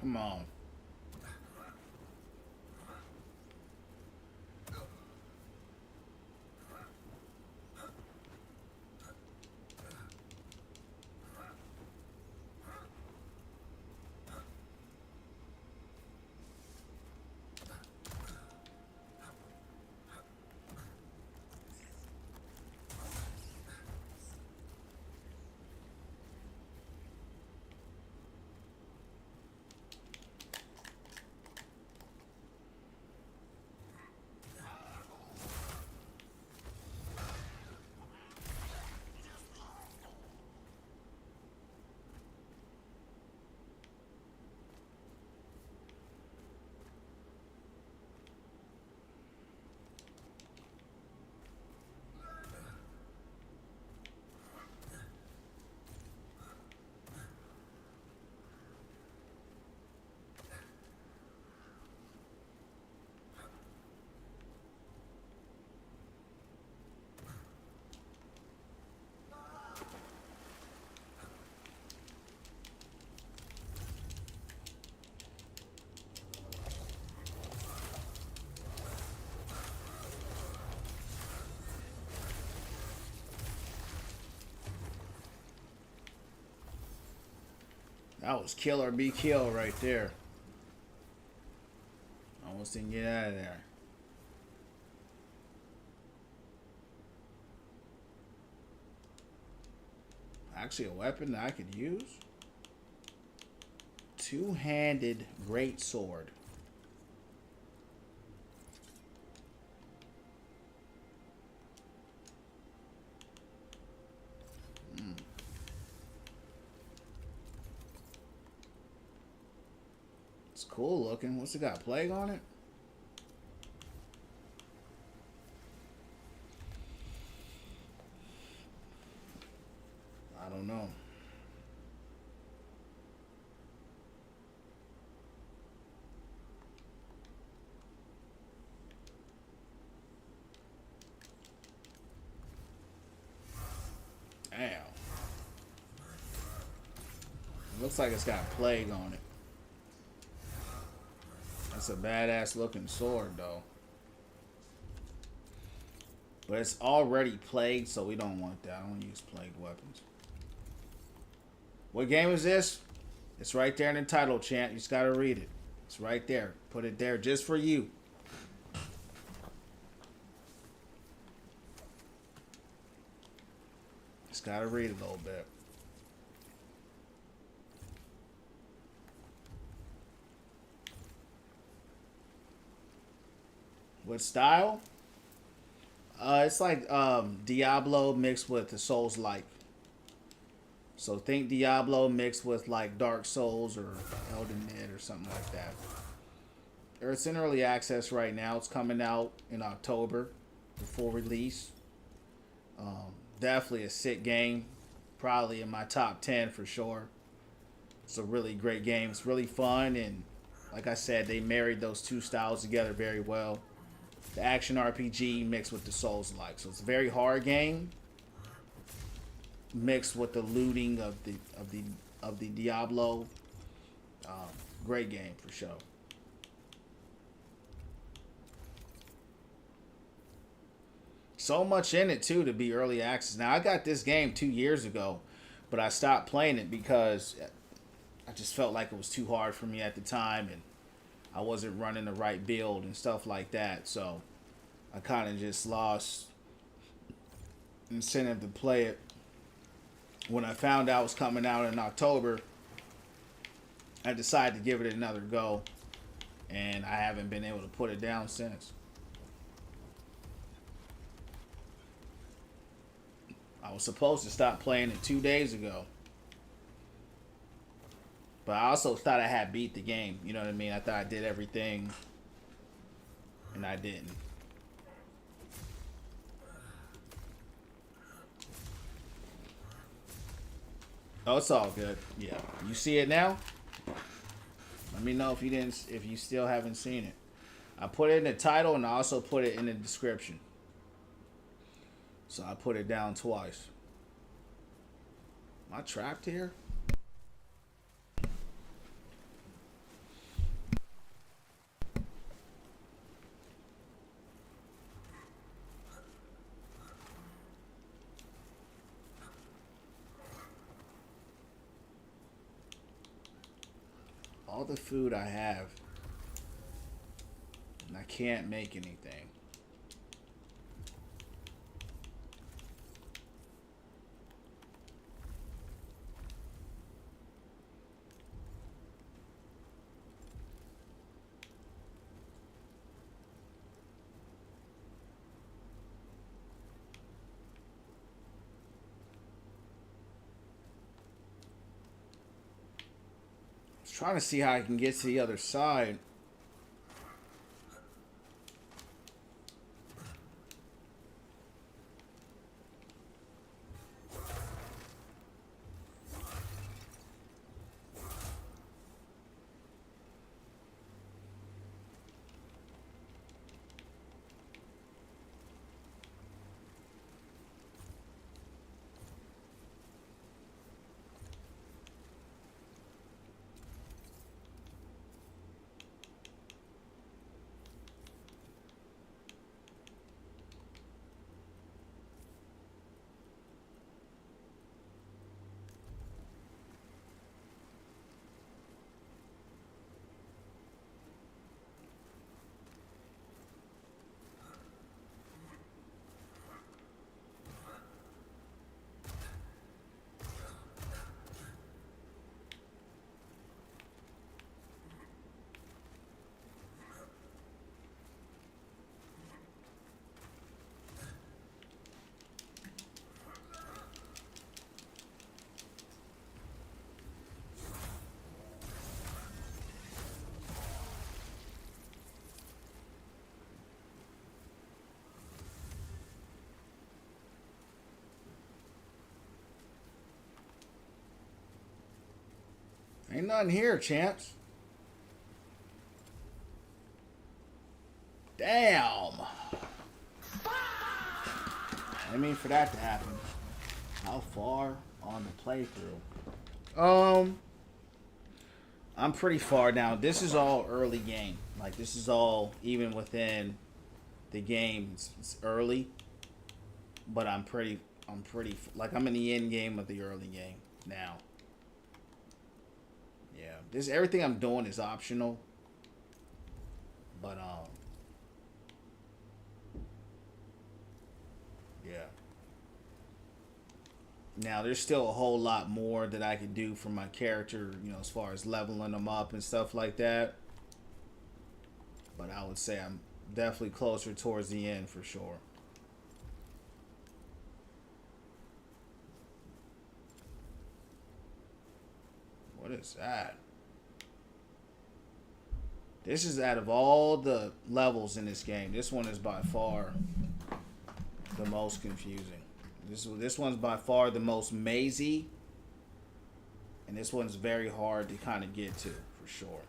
Come on. That was kill or be killed right there. Almost didn't get out of there. Actually, a weapon that I could use. Two-handed greatsword. It's cool looking. What's it got? Plague on it? I don't know. Damn. It looks like it's got plague on it. That's a badass looking sword though. But it's already plagued, so we don't want that. I don't use plagued weapons. What game is this? It's right there in the title, champ. You just gotta read it. It's right there. Put it there just for you. Just gotta read it a little bit. What style? It's like Diablo mixed with the Souls-like. So think Diablo mixed with like Dark Souls or Elden Ring or something like that. It's in early access right now. It's coming out in October, the full release. Definitely a sick game. Probably in my top 10 for sure. It's a really great game. It's really fun, and like I said, they married those two styles together very well. The action RPG mixed with the Souls-like. So it's a very hard game mixed with the looting of the Diablo. Great game for sure. So much in it too to be early access. Now I got this game 2 years ago, but I stopped playing it because I just felt like it was too hard for me at the time, and I wasn't running the right build and stuff like that. So I kind of just lost incentive to play it. When I found out it was coming out in October, I decided to give it another go, and I haven't been able to put it down since. I was supposed to stop playing it 2 days ago, but I also thought I had beat the game. You know what I mean? I thought I did everything, and I didn't. Oh, it's all good. Yeah, you see it now? Let me know if you still haven't seen it. I put it in the title, and I also put it in the description. So I put it down twice. Am I trapped here? All the food I have, and I can't make anything. Trying to see how I can get to the other side. nothing here, champs. Damn. I mean, for that to happen. How far on the playthrough? I'm pretty far down. This is all early game. Like, this is all even within the game. It's early, but I'm pretty like, I'm in the end game of the early game now. Yeah, this everything I'm doing is optional, but yeah. Now, there's still a whole lot more that I could do for my character, you know, as far as leveling them up and stuff like that. But I would say I'm definitely closer towards the end for sure. What is that? This is, out of all the levels in this game, this one is by far the most confusing. This one's by far the most mazy, and this one's very hard to kind of get to for sure.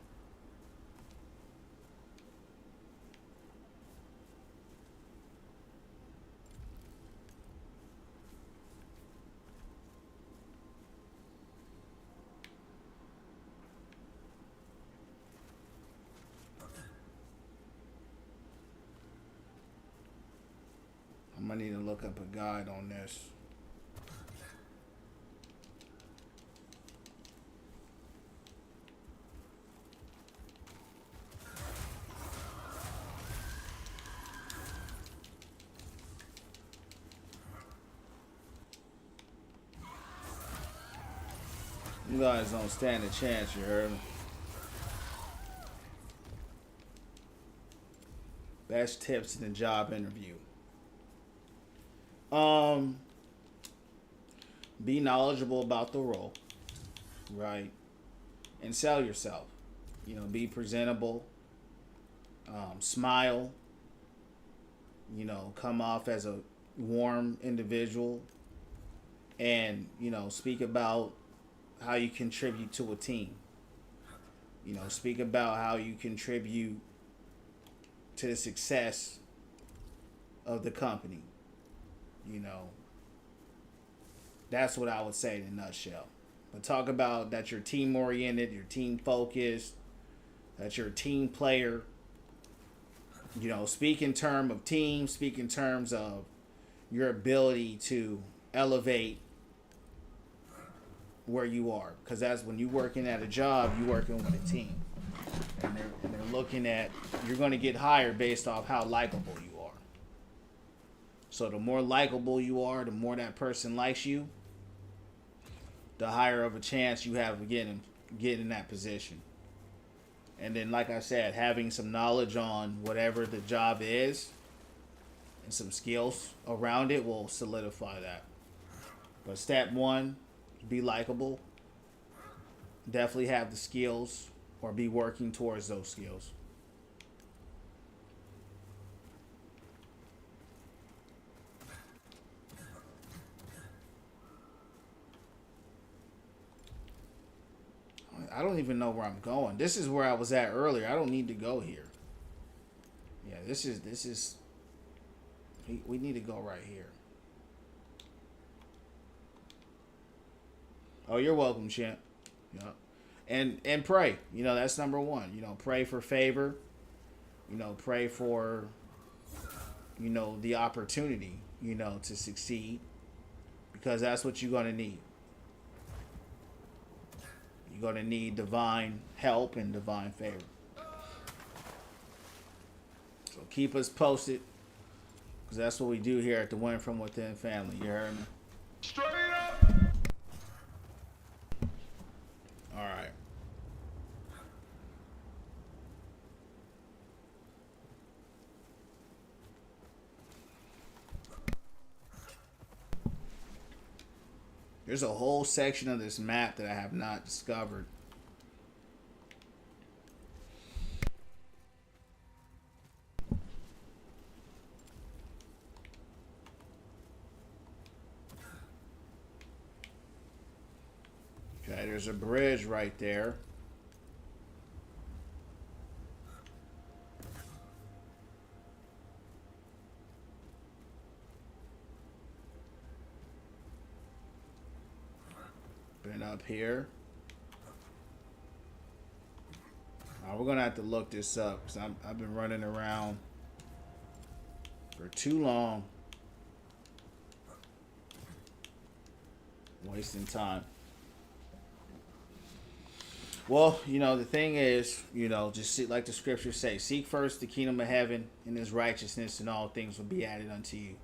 I'm gonna need to look up a guide on this. You guys don't stand a chance, you heard me? Best tips in the job interview. Be knowledgeable about the role, right? And sell yourself. You know, be presentable. Smile. You know, come off as a warm individual. And, you know, speak about how you contribute to a team. You know, speak about how you contribute to the success of the company. You know, that's what I would say in a nutshell. But talk about that you're team oriented, you're team focused, that you're a team player. You know, speak in terms of team, speak in terms of your ability to elevate where you are. Because that's when you're working at a job, you're working with a team. And they're looking at, you're going to get hired based off how likable you are. So the more likable you are, the more that person likes you, the higher of a chance you have of getting in that position. And then, like I said, having some knowledge on whatever the job is and some skills around it will solidify that. But step one, be likable. Definitely have the skills or be working towards those skills. I don't even know where I'm going. This is where I was at earlier. I don't need to go here. Yeah, this is. We need to go right here. Oh, you're welcome, champ. Yeah, and pray. You know, that's number one. You know, pray for favor. You know, pray for, you know, the opportunity, you know, to succeed, because that's what you're gonna need. You're going to need divine help and divine favor. So keep us posted, because that's what we do here at the Win From Within family. You heard me? Straight up! All right. There's a whole section of this map that I have not discovered. Okay, there's a bridge right there. up here. We're gonna have to look this up because I've been running around for too long, wasting time. Well, you know, the thing is, you know, just see, like the scriptures say, seek first the kingdom of heaven and his righteousness, and all things will be added unto you.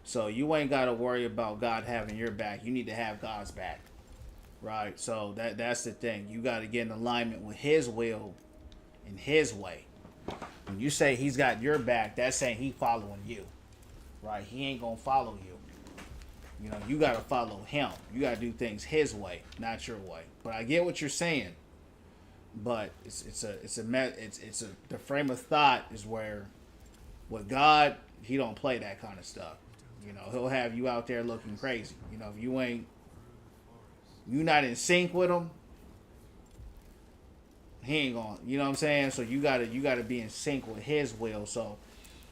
So you ain't got to worry about God having your back. You need to have God's back, right? So that's the thing. You got to get in alignment with his will and his way. When you say he's got your back, that's saying he following you, right? He ain't going to follow you. You know, you got to follow him. You got to do things his way, not your way. But I get what you're saying. But the frame of thought is where with God, he don't play that kind of stuff. You know, he'll have you out there looking crazy. You know, if you're not in sync with him, he ain't going, you know what I'm saying? So you gotta be in sync with his will. So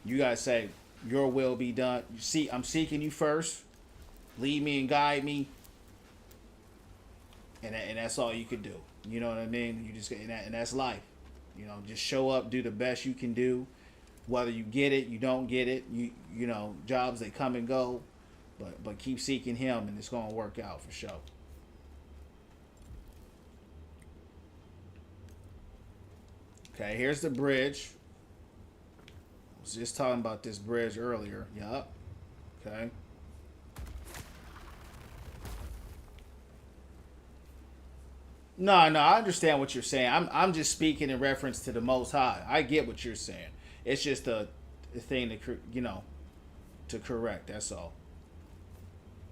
you gotta say, your will be done. You see, I'm seeking you first. Lead me and guide me, and that's all you can do. You know what I mean? You just and that's life. You know, just show up, do the best you can do. Whether you get it, you don't get it. You know, jobs they come and go, but keep seeking him, and it's gonna work out for sure. Okay, here's the bridge. I was just talking about this bridge earlier. Yup. Okay. No, I understand what you're saying. I'm just speaking in reference to the Most High. I get what you're saying. It's just a thing to, you know, to correct. That's all.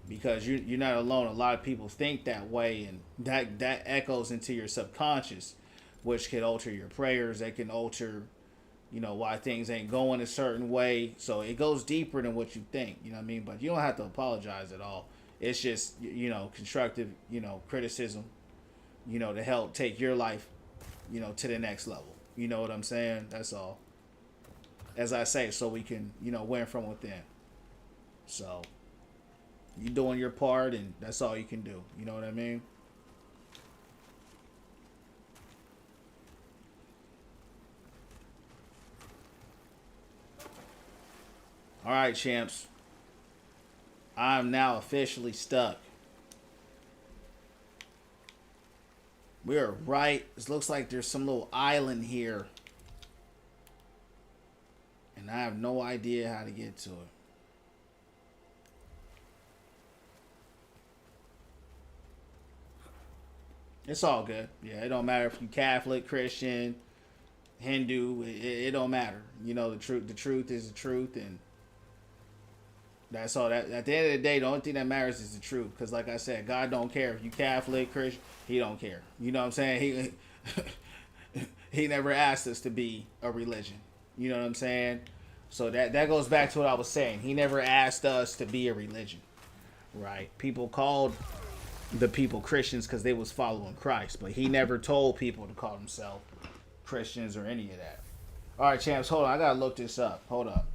Because you're not alone. A lot of people think that way, and that echoes into your subconscious, which can alter your prayers. They can alter, you know, why things ain't going a certain way. So it goes deeper than what you think. You know what I mean? But you don't have to apologize at all. It's just, you know, constructive, you know, criticism, you know, to help take your life, you know, to the next level. You know what I'm saying? That's all. As I say, so we can, you know, win from within. So you doing your part, and that's all you can do. You know what I mean? All right, champs. I'm now officially stuck. We're right. It looks like there's some little island here. And I have no idea how to get to it. It's all good. Yeah, it don't matter if you Catholic, Christian, Hindu. It don't matter. You know, the truth is the truth, and that's all. That at the end of the day, the only thing that matters is the truth. Because, like I said, God don't care if you Catholic, Christian. He don't care. You know what I'm saying? He never asked us to be a religion. You know what I'm saying? So that goes back to what I was saying. He never asked us to be a religion, right? People called the people Christians because they was following Christ, but he never told people to call themselves Christians or any of that. All right, champs, hold on. I gotta look this up. Hold up.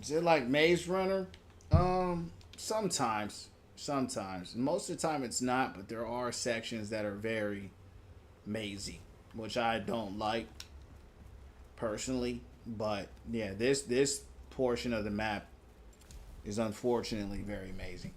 Is it like Maze Runner? Sometimes. Most of the time it's not, but there are sections that are very mazy, which I don't like. personally. But yeah, this portion of the map is unfortunately very amazing.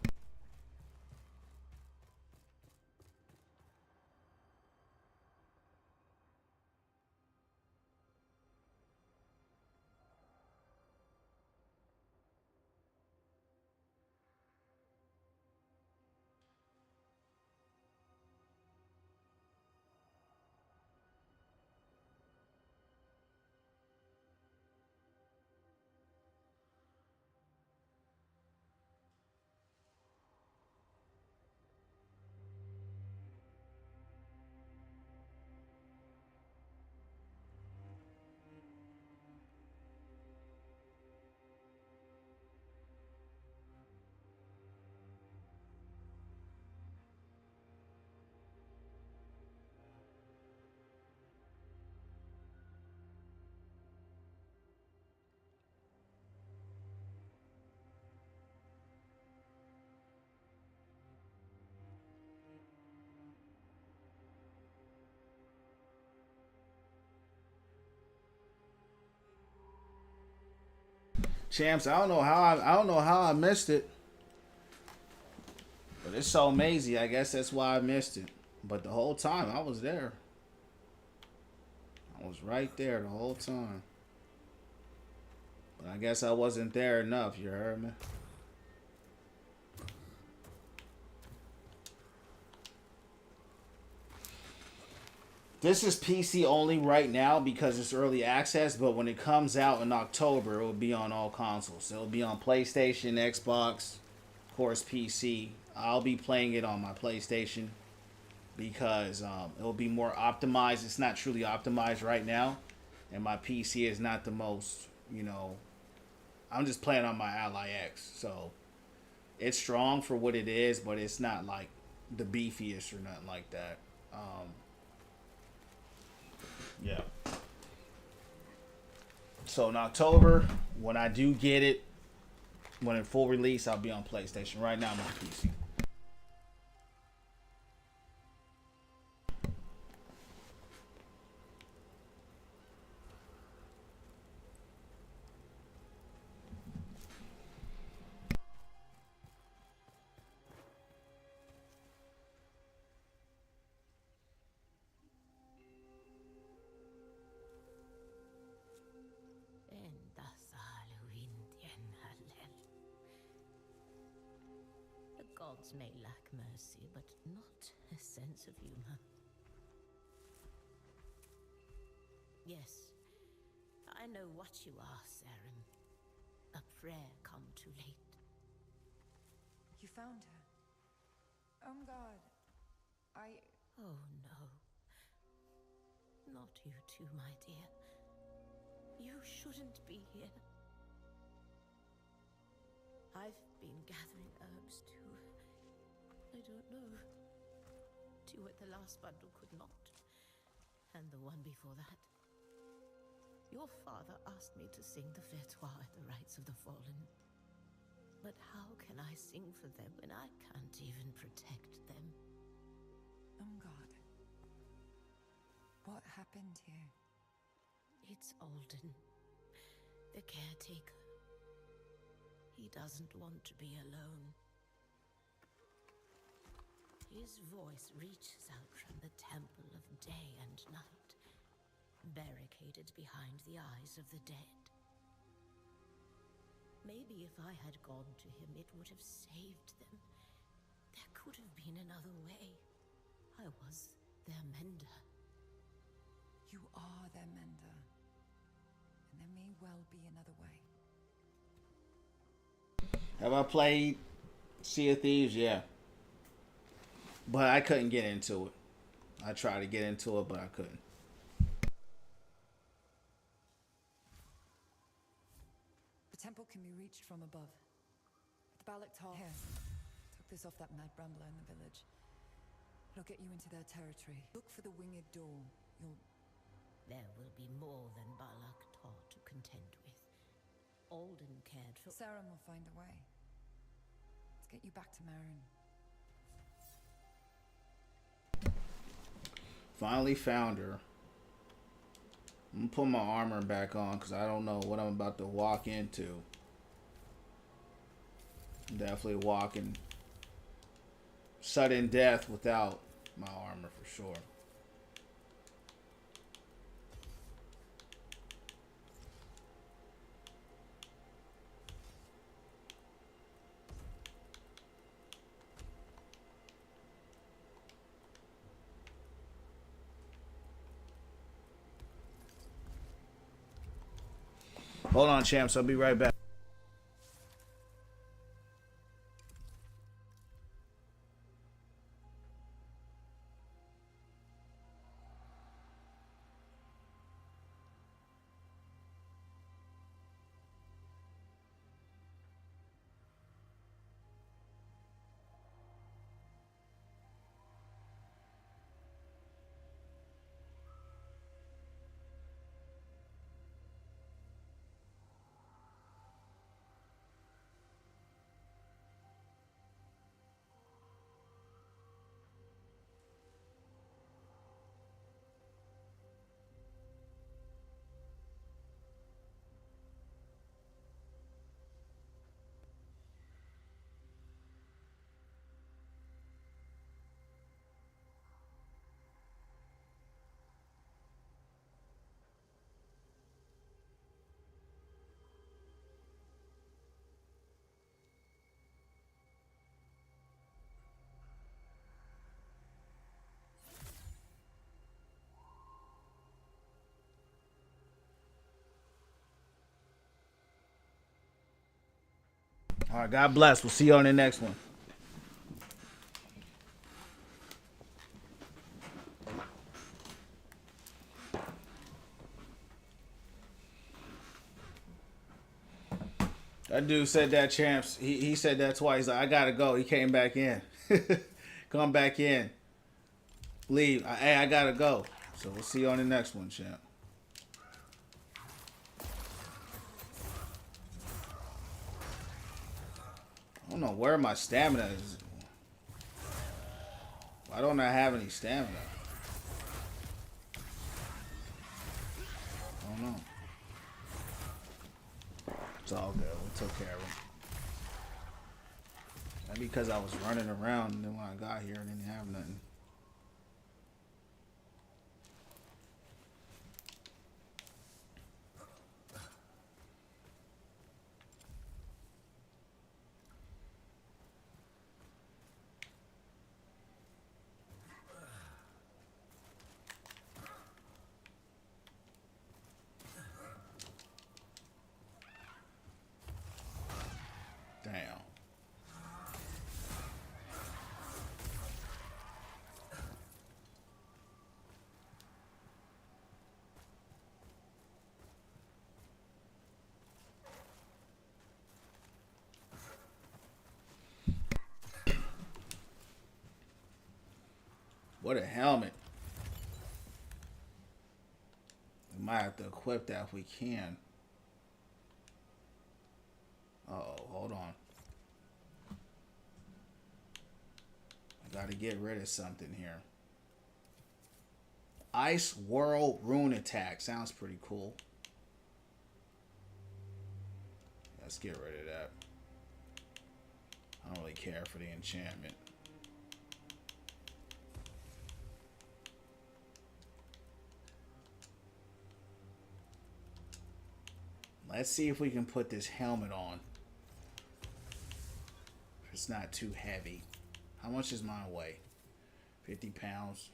Champs, I don't know how I missed it. But it's so amazing. I guess that's why I missed it. But the whole time I was there. I was right there the whole time. But I guess I wasn't there enough, you heard me? This is PC only right now because it's early access, but when it comes out in October, it will be on all consoles. It will be on PlayStation, Xbox, of course PC. I'll be playing it on my PlayStation because it will be more optimized. It's not truly optimized right now, and my PC is not the most, you know, I'm just playing on my Ally X, so it's strong for what it is, but it's not like the beefiest or nothing like that. Yeah. So in October, when I do get it, when in full release, I'll be on PlayStation. Right now, I'm on PC. The gods may lack mercy, but not a sense of humor. Yes, I know what you are, Sarum. A prayer come too late. You found her. Oh God. Oh no. Not you too, my dear. You shouldn't be here. I've been gathering herbs too. I don't know. 2 at the last bundle could not. And the one before that. Your father asked me to sing the Fetois at the rites of the fallen. But how can I sing for them when I can't even protect them? Oh God. What happened here? It's Alden, the caretaker. He doesn't want to be alone. His voice reaches out from the temple of day and night, barricaded behind the eyes of the dead. Maybe if I had gone to him, it would have saved them. There could have been another way. I was their mender. You are their mender. And there may well be another way. Have I played Sea of Thieves? Yeah. But I couldn't get into it. I tried to get into it, but I couldn't. The temple can be reached from above. The Balaktar here. Took this off that mad brambler in the village. It'll get you into their territory. Look for the winged door. There will be more than Balak Tar to contend with. Alden cared for... Sarum will find a way. Let's get you back to Marin. Finally found her. I'm gonna put my armor back on because I don't know what I'm about to walk into. I'm definitely walking sudden death without my armor for sure. Hold on, champs. I'll be right back. All right, God bless. We'll see you on the next one. That dude said that, champs. He said that twice. Like, I gotta go. He came back in. Come back in. Leave. Hey, I gotta go. So we'll see you on the next one, champ. I don't know where my stamina is. Why don't I have any stamina? I don't know. It's all good. We took care of him. Maybe because I was running around and then when I got here I didn't have nothing. Damn. What a helmet. We might have to equip that if we can. Uh-oh, hold on. I gotta get rid of something here. Ice Whirl Rune Attack. Sounds pretty cool. Let's get rid of that. I don't really care for the enchantment. Let's see if we can put this helmet on. If it's not too heavy. How much is mine weigh? 50 pounds.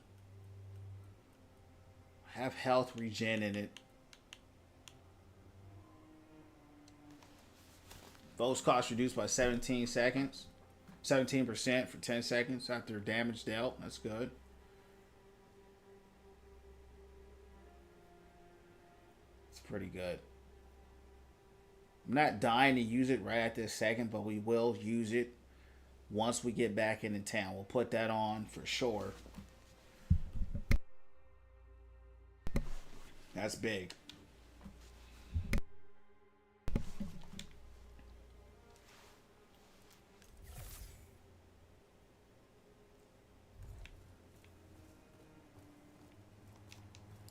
Have health regen in it. Those costs reduced by 17 seconds. 17% for 10 seconds after damage dealt. That's good. It's pretty good. I'm not dying to use it right at this second, but we will use it once we get back into town. We'll put that on for sure. That's big.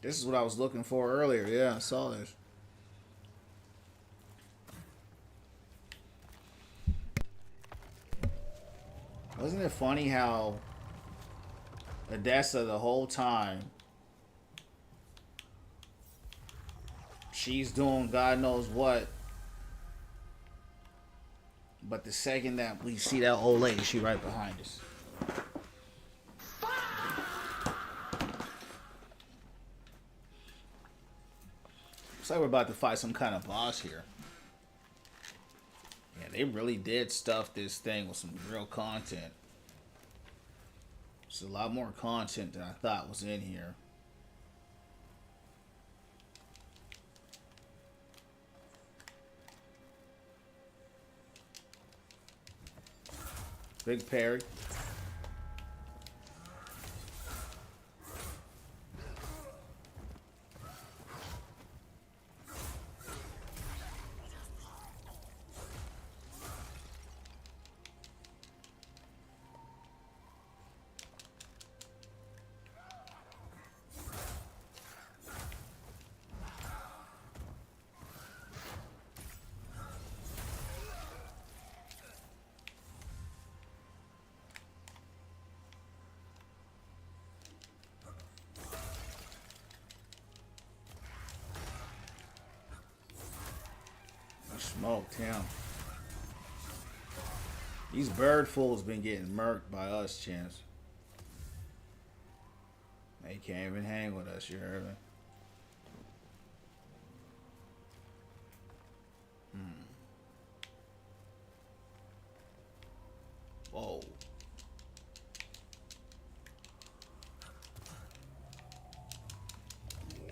This is what I was looking for earlier. Yeah, I saw this. Wasn't it funny how Odessa the whole time she's doing God knows what, but the second that we see that old lady, she right behind us. Looks like we're about to fight some kind of boss here. Yeah, they really did stuff this thing with some real content. There's a lot more content than I thought was in here. Big parry. Smoked him. These bird fools been getting murked by us, Chance. They can't even hang with us, you heard me? Whoa.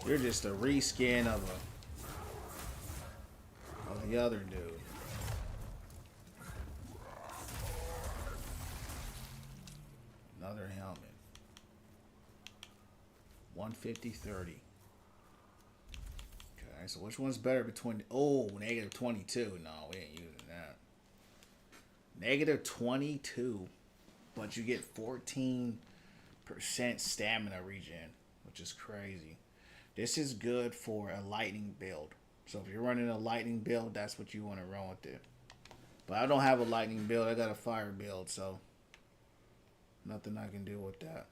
You're just a reskin of the other dude. Another helmet. 150-30. Okay, so which one's better between... Oh, negative 22. No, we ain't using that. Negative 22. But you get 14% stamina regen, which is crazy. This is good for a lightning build. So if you're running a lightning build, that's what you want to run with it. But I don't have a lightning build. I got a fire build, so nothing I can do with that.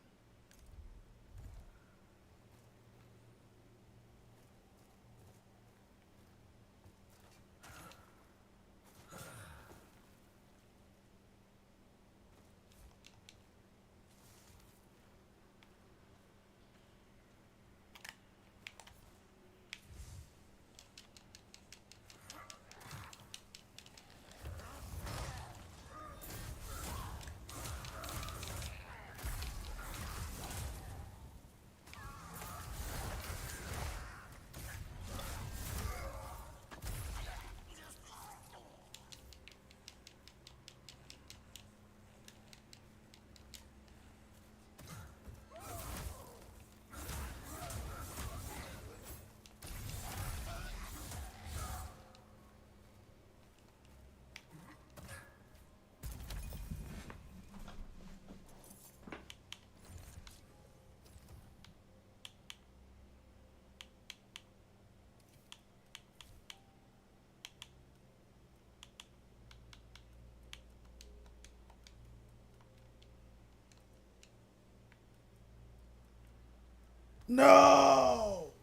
No!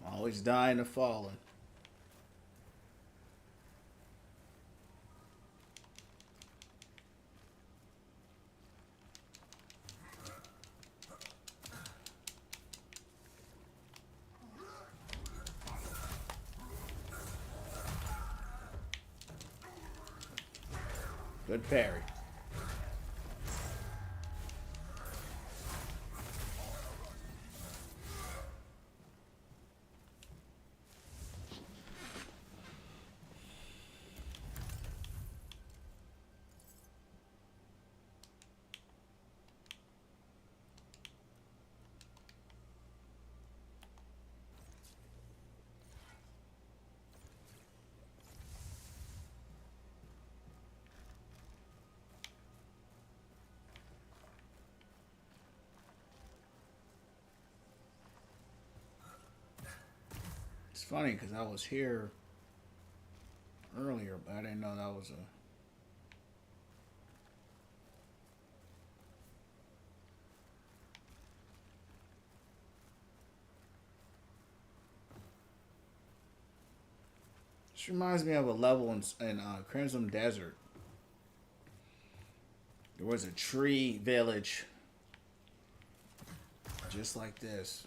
Always dying to falling. Good parry. funny because I was here earlier, but I didn't know that was a... This reminds me of a level in Crimson Desert. There was a tree village just like this.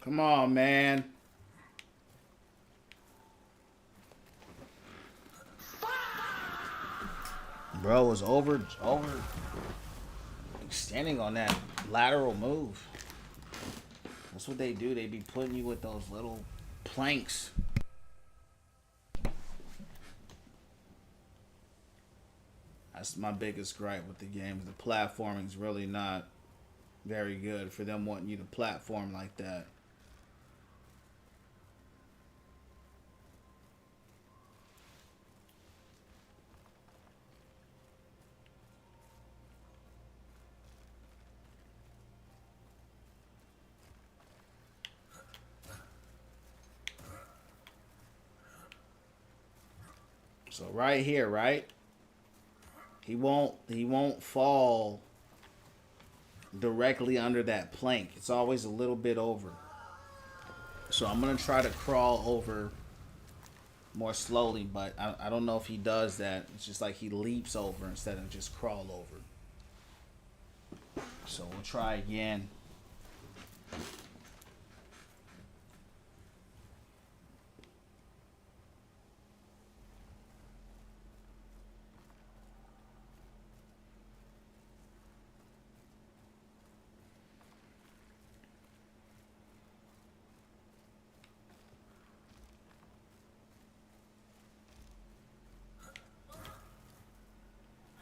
Come on, man. Bro was over extending on that lateral move. That's what they do. They be putting you with those little planks. That's my biggest gripe with the game. The platforming's really not very good for them wanting you to platform like that. So right here, right? He won't fall directly under that plank. It's always a little bit over. So I'm gonna try to crawl over more slowly, but I don't know if he does that. It's just like he leaps over instead of just crawl over. So we'll try again.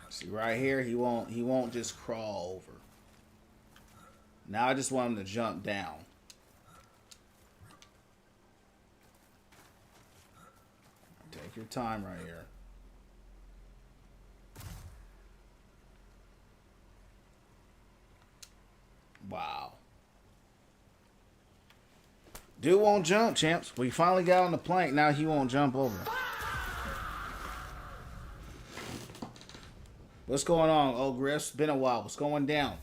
See right here, he won't just crawl over. Now I just want him to jump down. Take your time right here. Wow. Dude won't jump, champs. We finally got on the plank. Now he won't jump over. What's going on, old Griff's? Been a while. What's going down?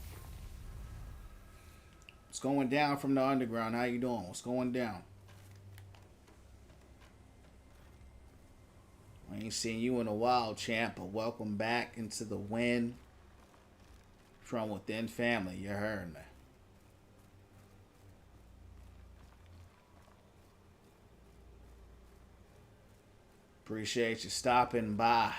What's going down from the underground? How you doing? What's going down? I ain't seen you in a while, champ, but welcome back into the Win from Within family. You heard me. Appreciate you stopping by.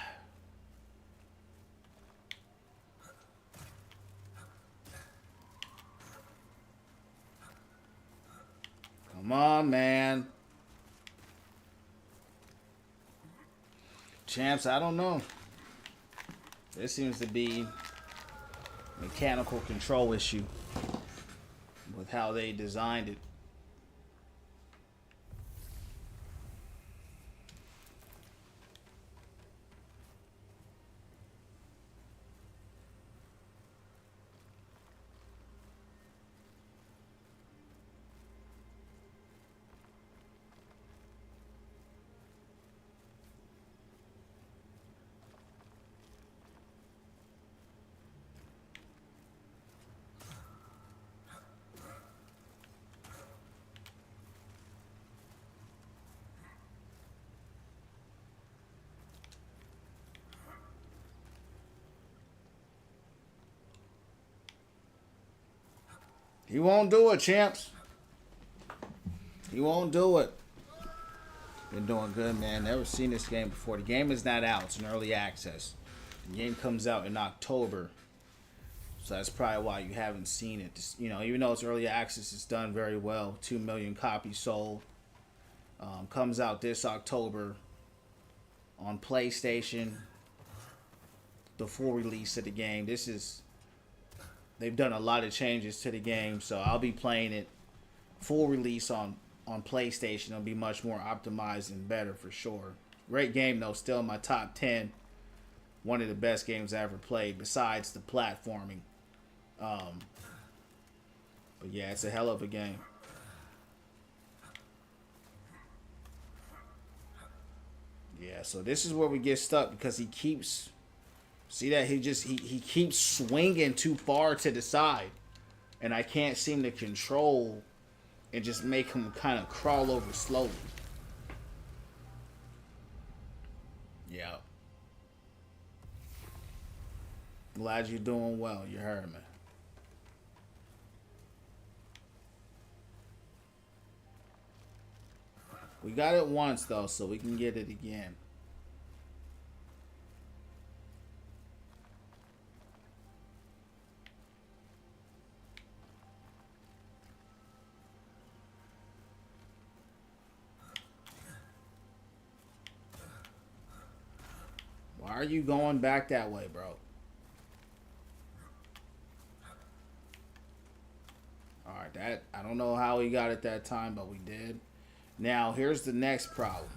Come on, man. Champs, I don't know. There seems to be a mechanical control issue with how they designed it. He won't do it, champs. He won't do it. Been doing good, man. Never seen this game before. The game is not out. It's in early access. The game comes out in October. So that's probably why you haven't seen it. Just, you know, even though it's early access, it's done very well. 2 million copies sold. Comes out this October on PlayStation. The full release of the game. They've done a lot of changes to the game, so I'll be playing it full release on PlayStation. It'll be much more optimized and better for sure. Great game though, still in my top 10. One of the best games I ever played besides the platforming. But yeah, it's a hell of a game. Yeah, so this is where we get stuck because he keeps, see that he keeps swinging too far to the side, and I can't seem to control and just make him kind of crawl over slowly. Yeah. Glad you're doing well. You heard me. We got it once though, so we can get it again. Why are you going back that way, bro? Alright, that I don't know how we got it that time, but we did. Now, here's the next problem.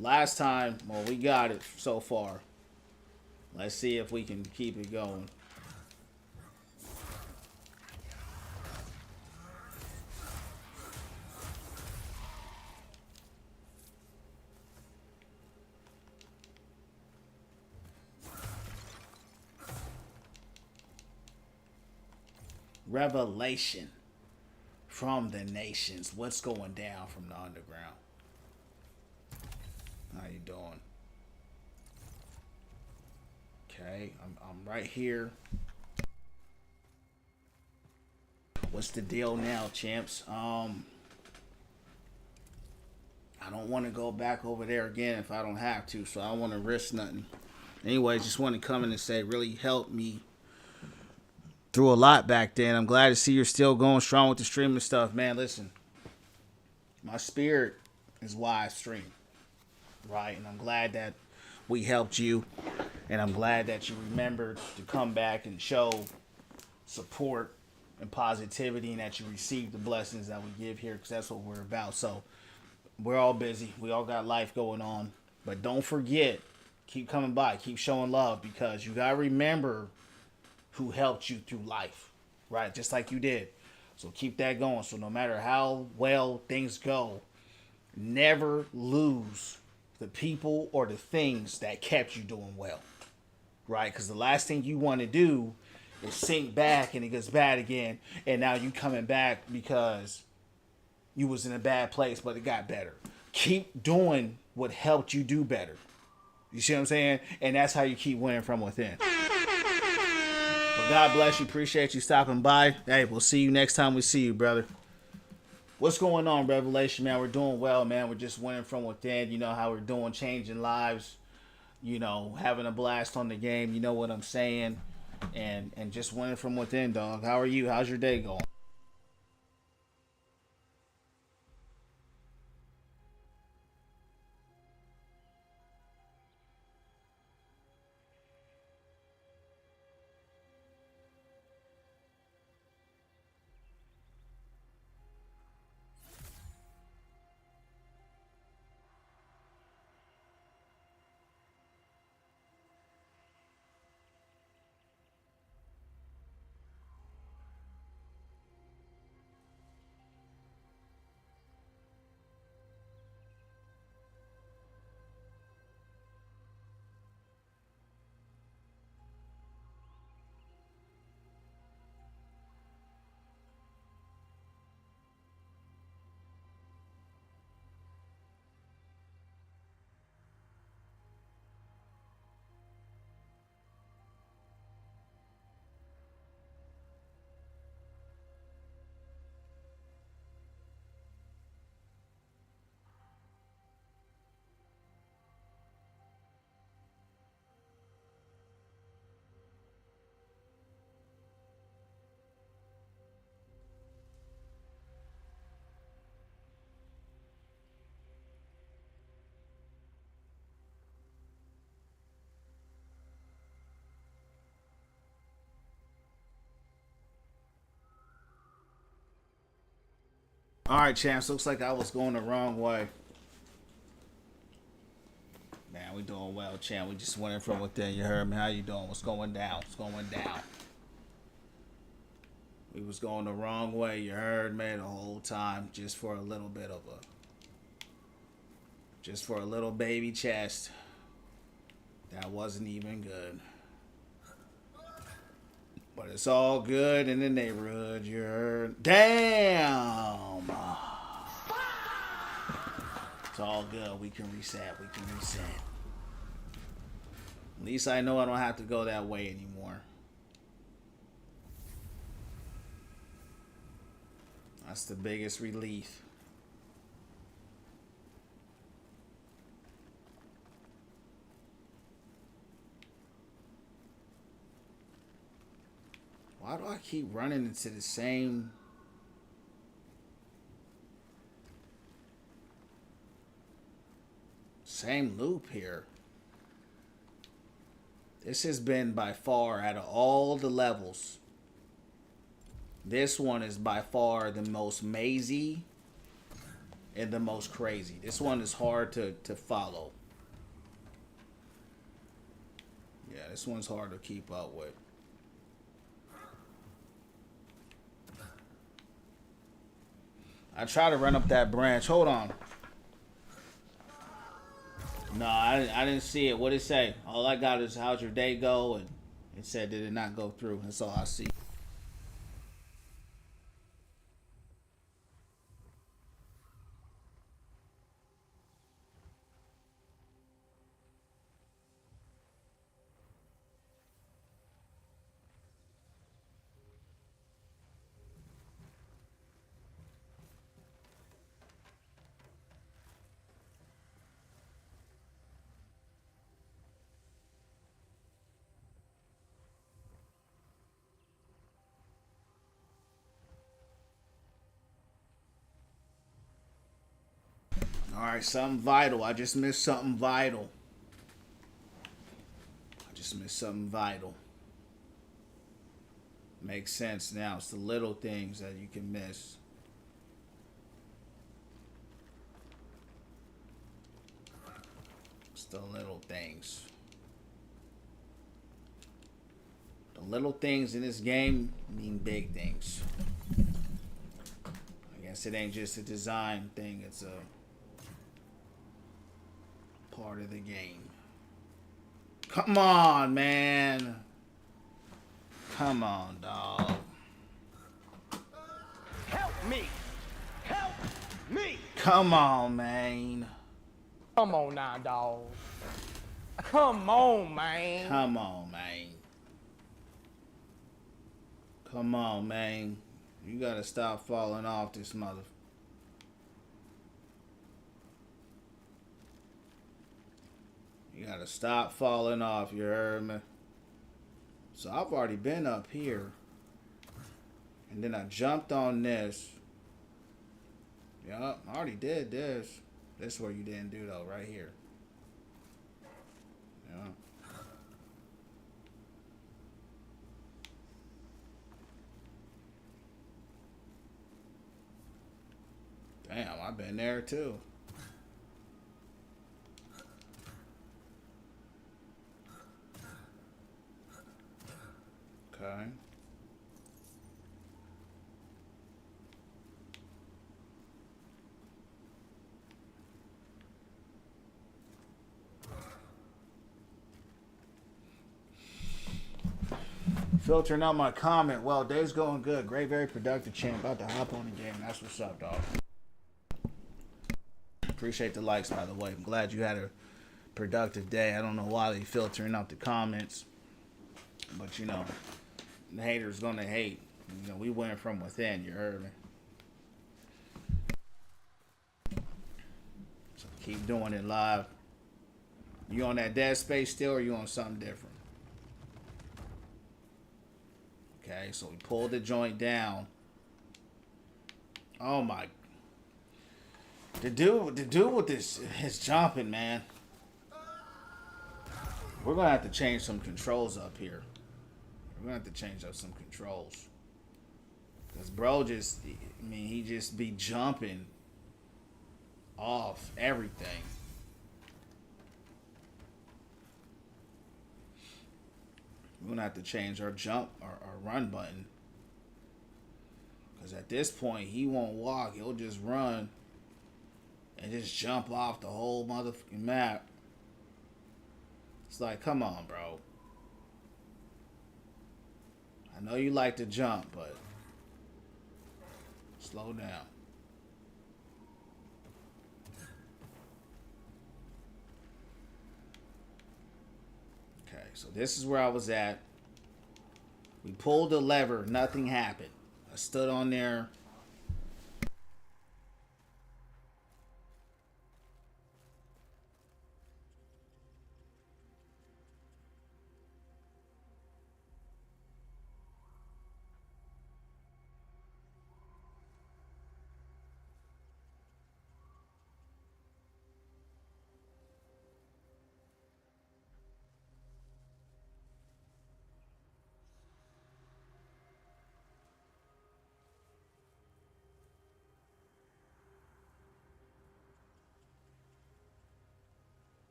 Last time, well, we got it so far. Let's see if we can keep it going. Revelation from the nations. What's going down from the underground? How you doing? Okay, I'm right here. What's the deal now, champs? I don't want to go back over there again if I don't have to, so I don't want to risk nothing. Anyway, just want to come in and say really helped me through a lot back then. I'm glad to see you're still going strong with the streaming stuff, man. Listen, my spirit is why I stream, right? And I'm glad that we helped you, and I'm glad that you remembered to come back and show support and positivity, and that you received the blessings that we give here, because that's what we're about. So we're all busy. We all got life going on, but don't forget, keep coming by, keep showing love, because you got to remember who helped you through life, right? Just like you did. So keep that going. So no matter how well things go, never lose the people or the things that kept you doing well, right? Because the last thing you want to do is sink back and it gets bad again, and now you coming back because you was in a bad place, but it got better. Keep doing what helped you do better. You see what I'm saying? And that's how you keep winning from within. But God bless you. Appreciate you stopping by. Hey, we'll see you next time we see you, brother. What's going on, Revelation, man? We're doing well, man. We're just winning from within. You know how we're doing, changing lives. You know, having a blast on the game. You know what I'm saying? And just winning from within, dog. How are you? How's your day going? Alright, champs. Looks like I was going the wrong way. Man, we doing well, champ. We just went in from within. You heard me? How you doing? What's going down? What's going down? We was going the wrong way. You heard me the whole time. Just for a little bit of a... Just for a little baby chest. That wasn't even good. But it's all good in the neighborhood, you heard? Damn! It's all good. We can reset. We can reset. At least I know I don't have to go that way anymore. That's the biggest relief. Why do I keep running into the same loop here? This has been by far, out of all the levels, this one is by far the most mazy and the most crazy. This one is hard to follow. Yeah, this one's hard to keep up with. I try to run up that branch. Hold on. No, I didn't see it. What did it say? All I got is how's your day go? And it said did it not go through. That's all I see. Alright, something vital. I just missed something vital. Makes sense now. It's the little things that you can miss. It's the little things. The little things in this game mean big things. I guess it ain't just a design thing. It's a part of the game. Come on, man. Come on, dog. Help me! Help me! Come on, man. Come on now, dog. Come on, man. Come on, man. Come on, man. You gotta stop falling off this mother. You gotta stop falling off, you heard me? So I've already been up here. And then I jumped on this. Yup, I already did this. This is where you didn't do though, right here. Yeah. Damn, I've been there too. Okay. Filtering out my comment. Well, day's going good. Great, very productive, champ. About to hop on the game. That's what's up, dog. Appreciate the likes, by the way. I'm glad you had a productive day. I don't know why they filtering out the comments. But, you know, the haters gonna hate. You know, we went from within. You heard me? So keep doing it live. You on that Dead Space still, or you on something different? Okay, so we pulled the joint down. Oh my! The dude with this is jumping, man. We're gonna have to change some controls up here. We're gonna have to change up some controls. Cause bro just, I mean, he just be jumping off everything. We're gonna have to change our jump, our run button. Cause at this point, he won't walk. He'll just run and just jump off the whole motherfucking map. It's like, come on, bro. I know you like to jump, but slow down. Okay, so this is where I was at. We pulled the lever, nothing happened. I stood on there.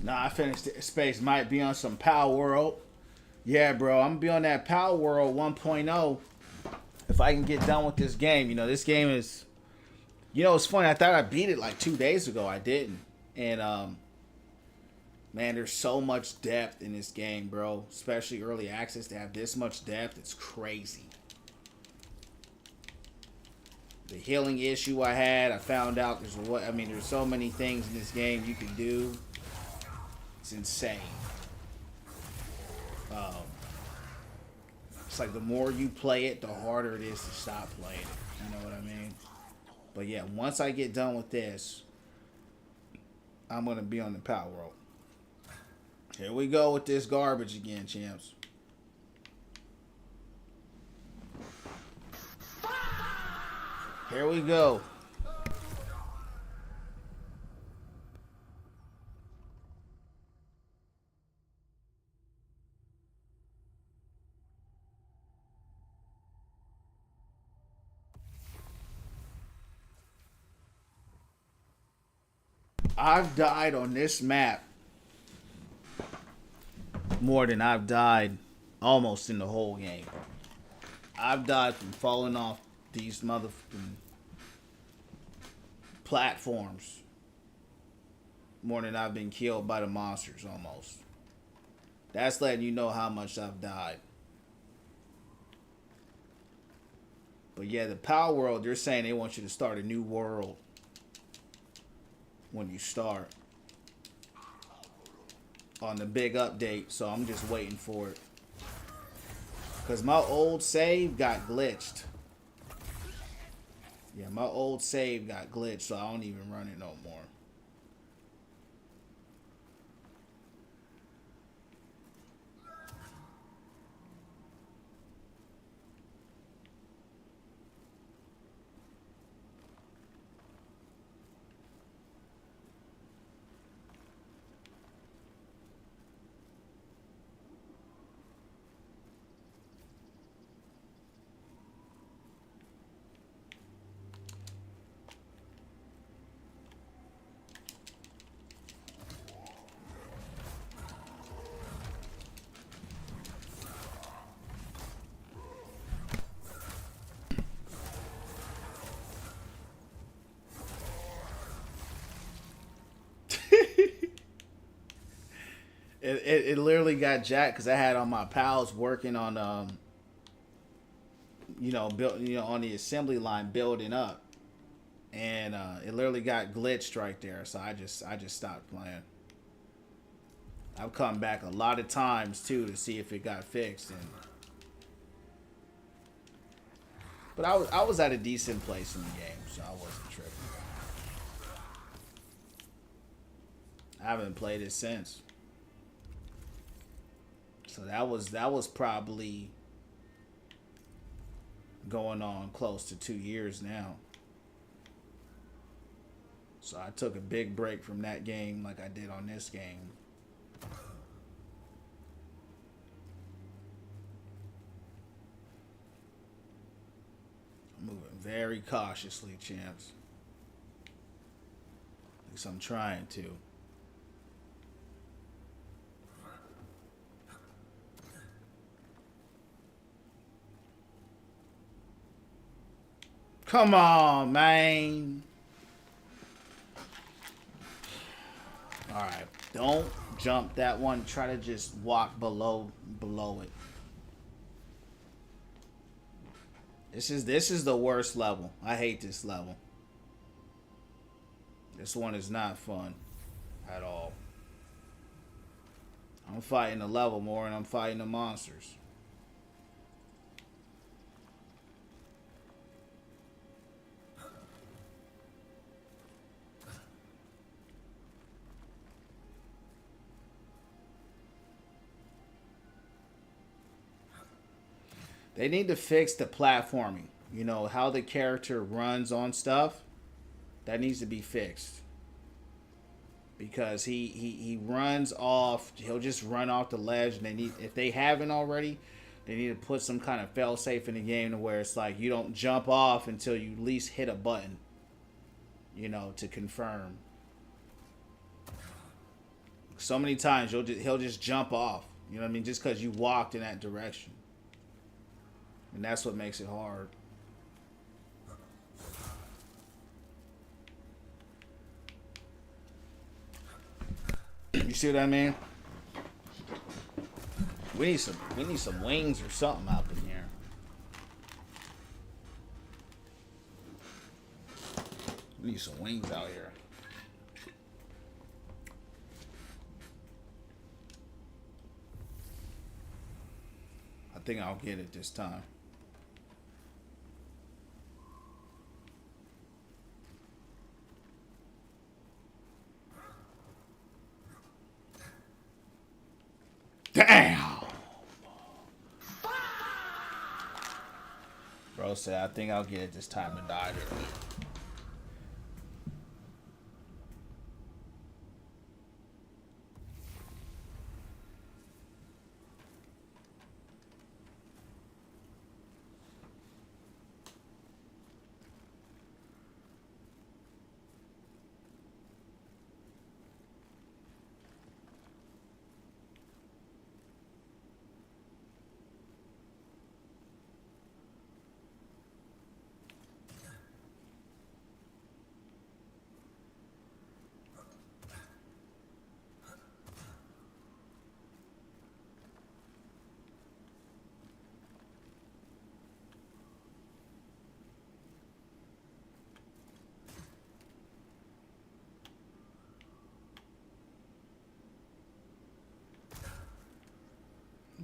Nah, I finished it. Space might be on some Power World. Yeah, bro, I'm gonna be on that Power World 1.0 if I can get done with this game. You know, this game is, you know, it's funny. I thought I beat it like 2 days ago. I didn't. And man, there's so much depth in this game, bro. Especially early access to have this much depth. It's crazy. The healing issue I had, I found out there's so many things in this game you can do. It's insane. It's like the more you play it, the harder it is to stop playing it. You know what I mean? But yeah, once I get done with this, I'm going to be on the Power World. Here we go with this garbage again, champs. Here we go. I've died on this map more than I've died almost in the whole game. I've died from falling off these motherfucking platforms more than I've been killed by the monsters almost. That's letting you know how much I've died. But yeah, the Power World, they're saying they want you to start a new world when you start on the big update, so I'm just waiting for it. Because my old save got glitched. Yeah, my old save got glitched, so I don't even run it no more. It literally got jacked because I had all my pals working on on the assembly line building up, and it literally got glitched right there. So I just stopped playing. I've come back a lot of times too to see if it got fixed, but I was at a decent place in the game, so I wasn't tripping. I haven't played it since. So that was probably going on close to 2 years now. So I took a big break from that game like I did on this game. I'm moving very cautiously, champs. At least I'm trying to. Come on, man. Alright. Don't jump that one. Try to just walk below it. This is the worst level. I hate this level. This one is not fun at all. I'm fighting the level more than I'm fighting the monsters. They need to fix the platforming. You know, how the character runs on stuff. That needs to be fixed. Because he runs off. He'll just run off the ledge. And they need, if they haven't already, they need to put some kind of fail-safe in the game to where it's like you don't jump off until you at least hit a button. You know, to confirm. So many times he'll just jump off. You know what I mean? Just because you walked in that direction. And that's what makes it hard. You see what I mean? We need some wings or something out in here. We need some wings out here. I think I'll get it this time. Damn! Bro said, I think I'll get it this time and died early.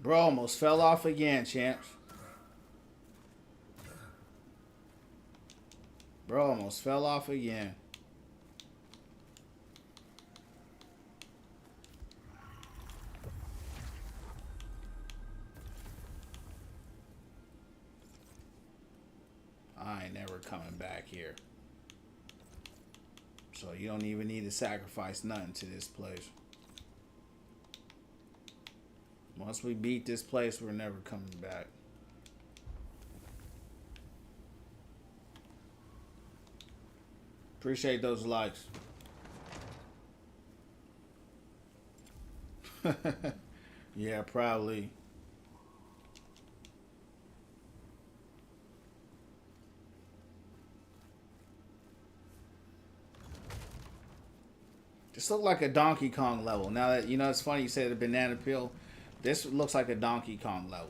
Bro almost fell off again, champs. Bro almost fell off again. I ain't never coming back here. So you don't even need to sacrifice nothing to this place. Once we beat this place, we're never coming back. Appreciate those likes. Yeah, probably. This looked like a Donkey Kong level. Now that, you know, it's funny you say the banana peel. This looks like a Donkey Kong level.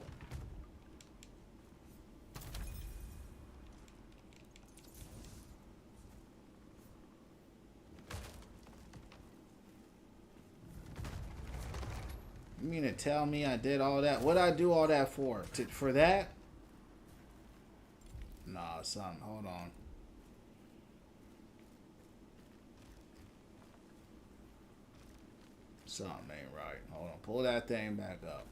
You mean to tell me I did all that? What did I do all that for? For that? Nah, son, hold on. Something ain't right. Hold on. Pull that thing back up.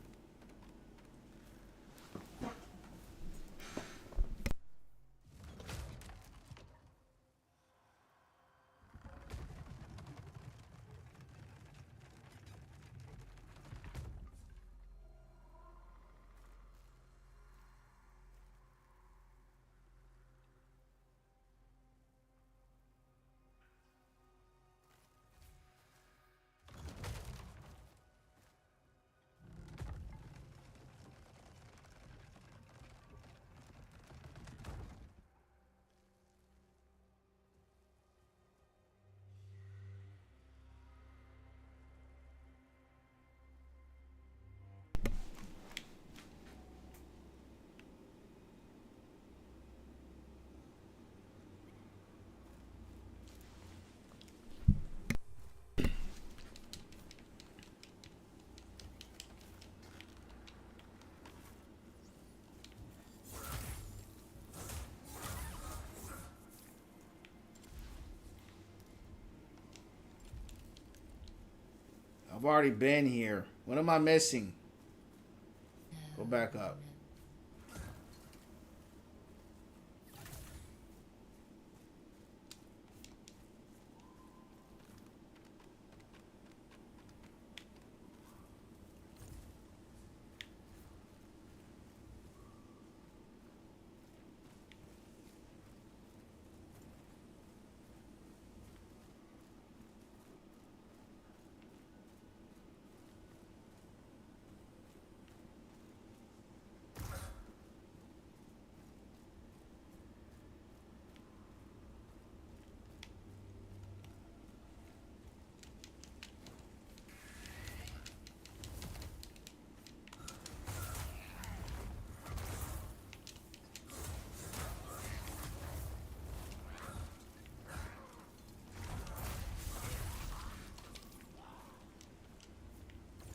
I've already been here. What am I missing? Go back up.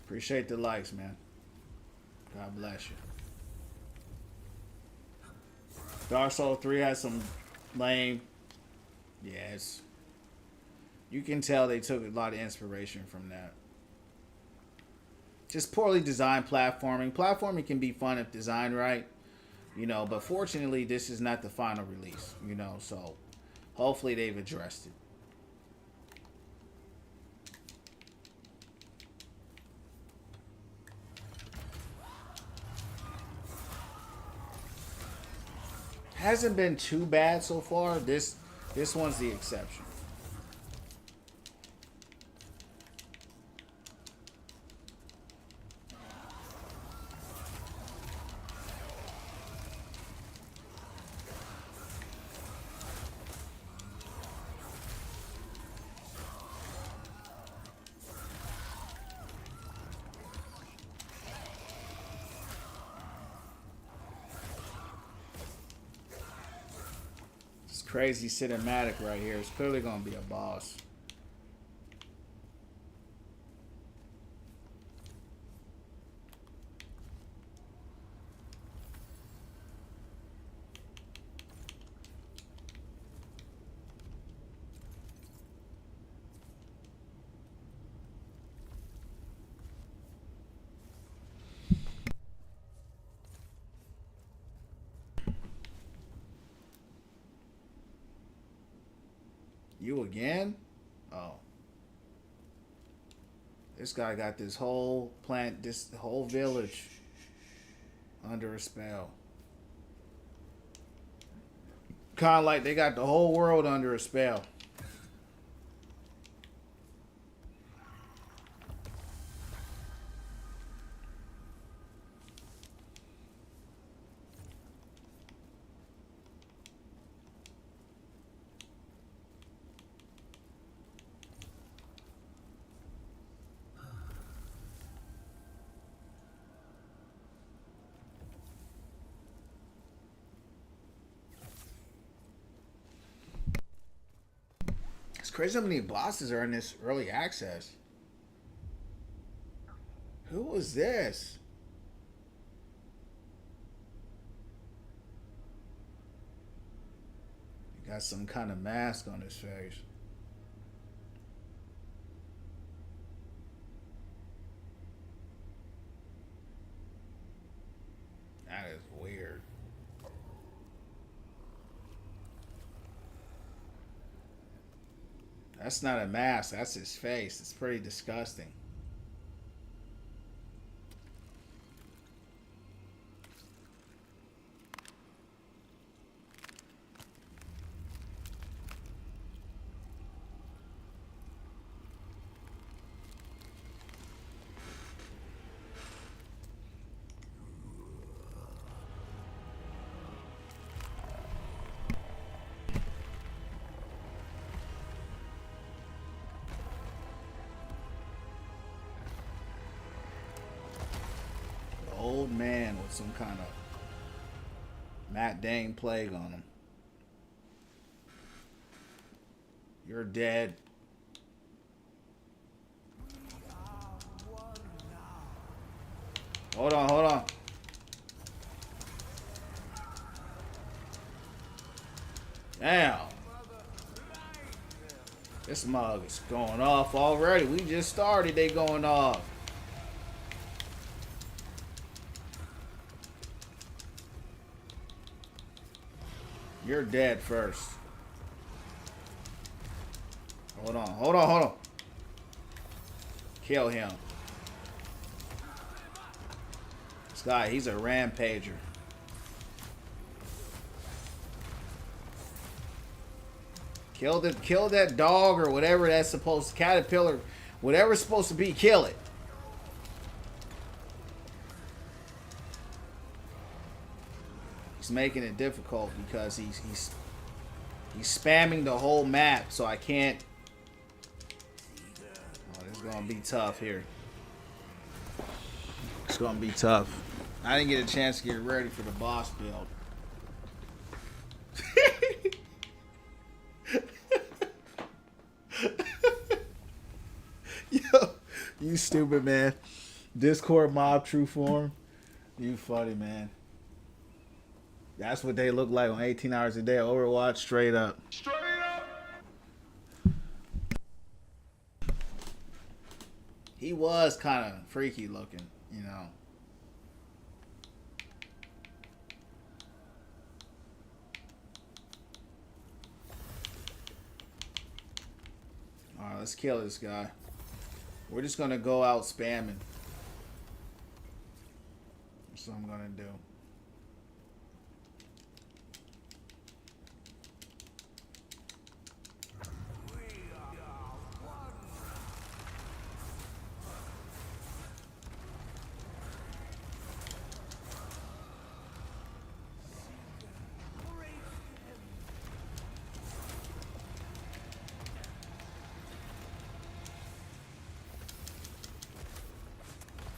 Appreciate the likes, man. God bless you. Dark Souls 3 has some lame. Yes. You can tell they took a lot of inspiration from that. Just poorly designed platforming. Platforming can be fun if designed right, you know, but fortunately this is not the final release, you know, so hopefully they've addressed it. Hasn't been too bad so far. This one's the exception. Crazy cinematic right here. It's clearly gonna be a boss. You again? Oh. This guy got this whole plant, this whole village under a spell. Kind of like they got the whole world under a spell. It's crazy how many bosses are in this early access. Who was this? He got some kind of mask on his face. That is weird. That's not a mask, that's his face. It's pretty disgusting. Old man with some kind of Matt Dane plague on him. You're dead. Hold on, hold on. Damn. This mug is going off already. We just started. They going off. You're dead first. Hold on. Hold on. Hold on. Kill him. This guy, he's a rampager. Kill that dog or whatever that's supposed to, caterpillar, whatever's supposed to be, kill it. He's making it difficult because he's spamming the whole map, so I can't. Oh, this is gonna be tough here. It's gonna be tough. I didn't get a chance to get ready for the boss build. Yo, you stupid, man. Discord mob true form. You funny, man. That's what they look like on 18 hours a day. Overwatch, straight up. Straight up. He was kind of freaky looking, you know. All right, let's kill this guy. We're just gonna go out spamming. That's what I'm gonna do.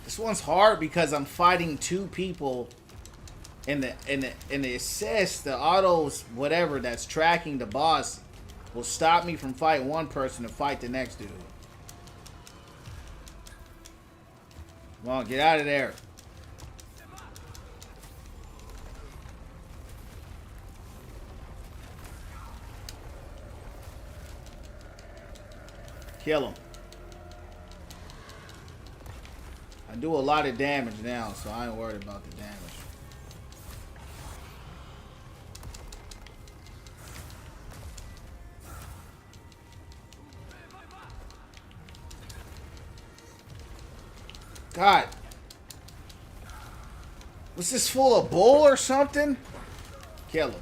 This one's hard because I'm fighting two people, and the assist, the autos, whatever that's tracking the boss, will stop me from fighting one person to fight the next dude. Come on, get out of there. Kill him. I do a lot of damage now, so I ain't worried about the damage. God. Was this full of bull or something? Kill him.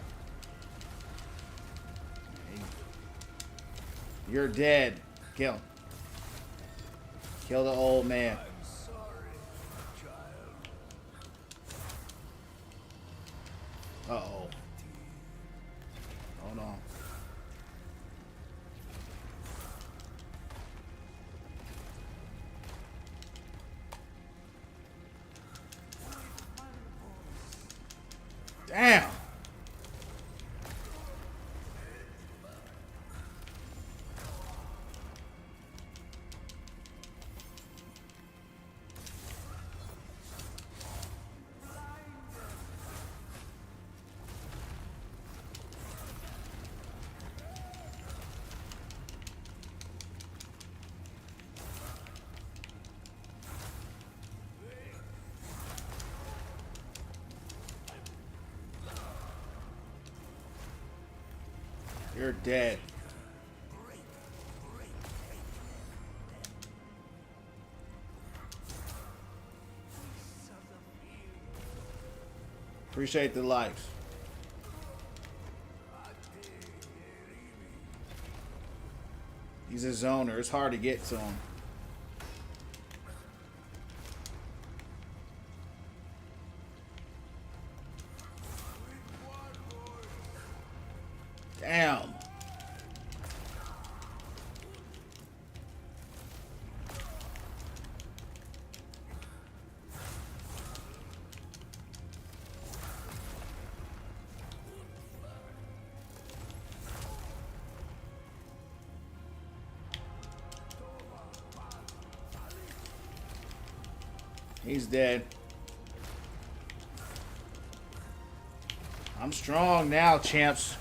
You're dead. Kill him. Kill the old man. Uh-oh. Hold on. Damn. You're dead. Appreciate the likes. He's a zoner. It's hard to get to him. Damn. He's dead. I'm strong now, champs.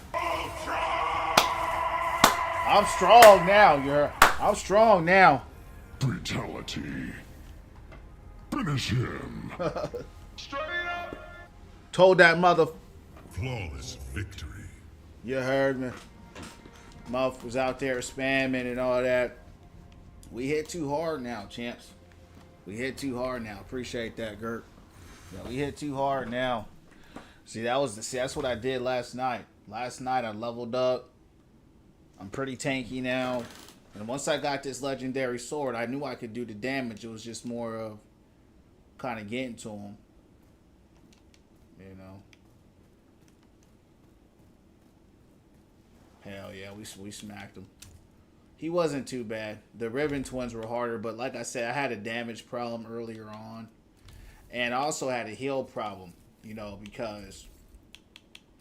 I'm strong now, I'm strong now. Brutality. Finish him. Told that mother. Flawless victory. You heard me. Muff was out there spamming and all that. We hit too hard now, champs. We hit too hard now. Appreciate that, Gert. Yeah, we hit too hard now. See, that's what I did last night. Last night I leveled up. I'm pretty tanky now. And once I got this legendary sword, I knew I could do the damage. It was just more of kind of getting to him. You know. Hell yeah, we smacked him. He wasn't too bad. The Riven twins were harder, but like I said, I had a damage problem earlier on. And I also had a heal problem, you know, because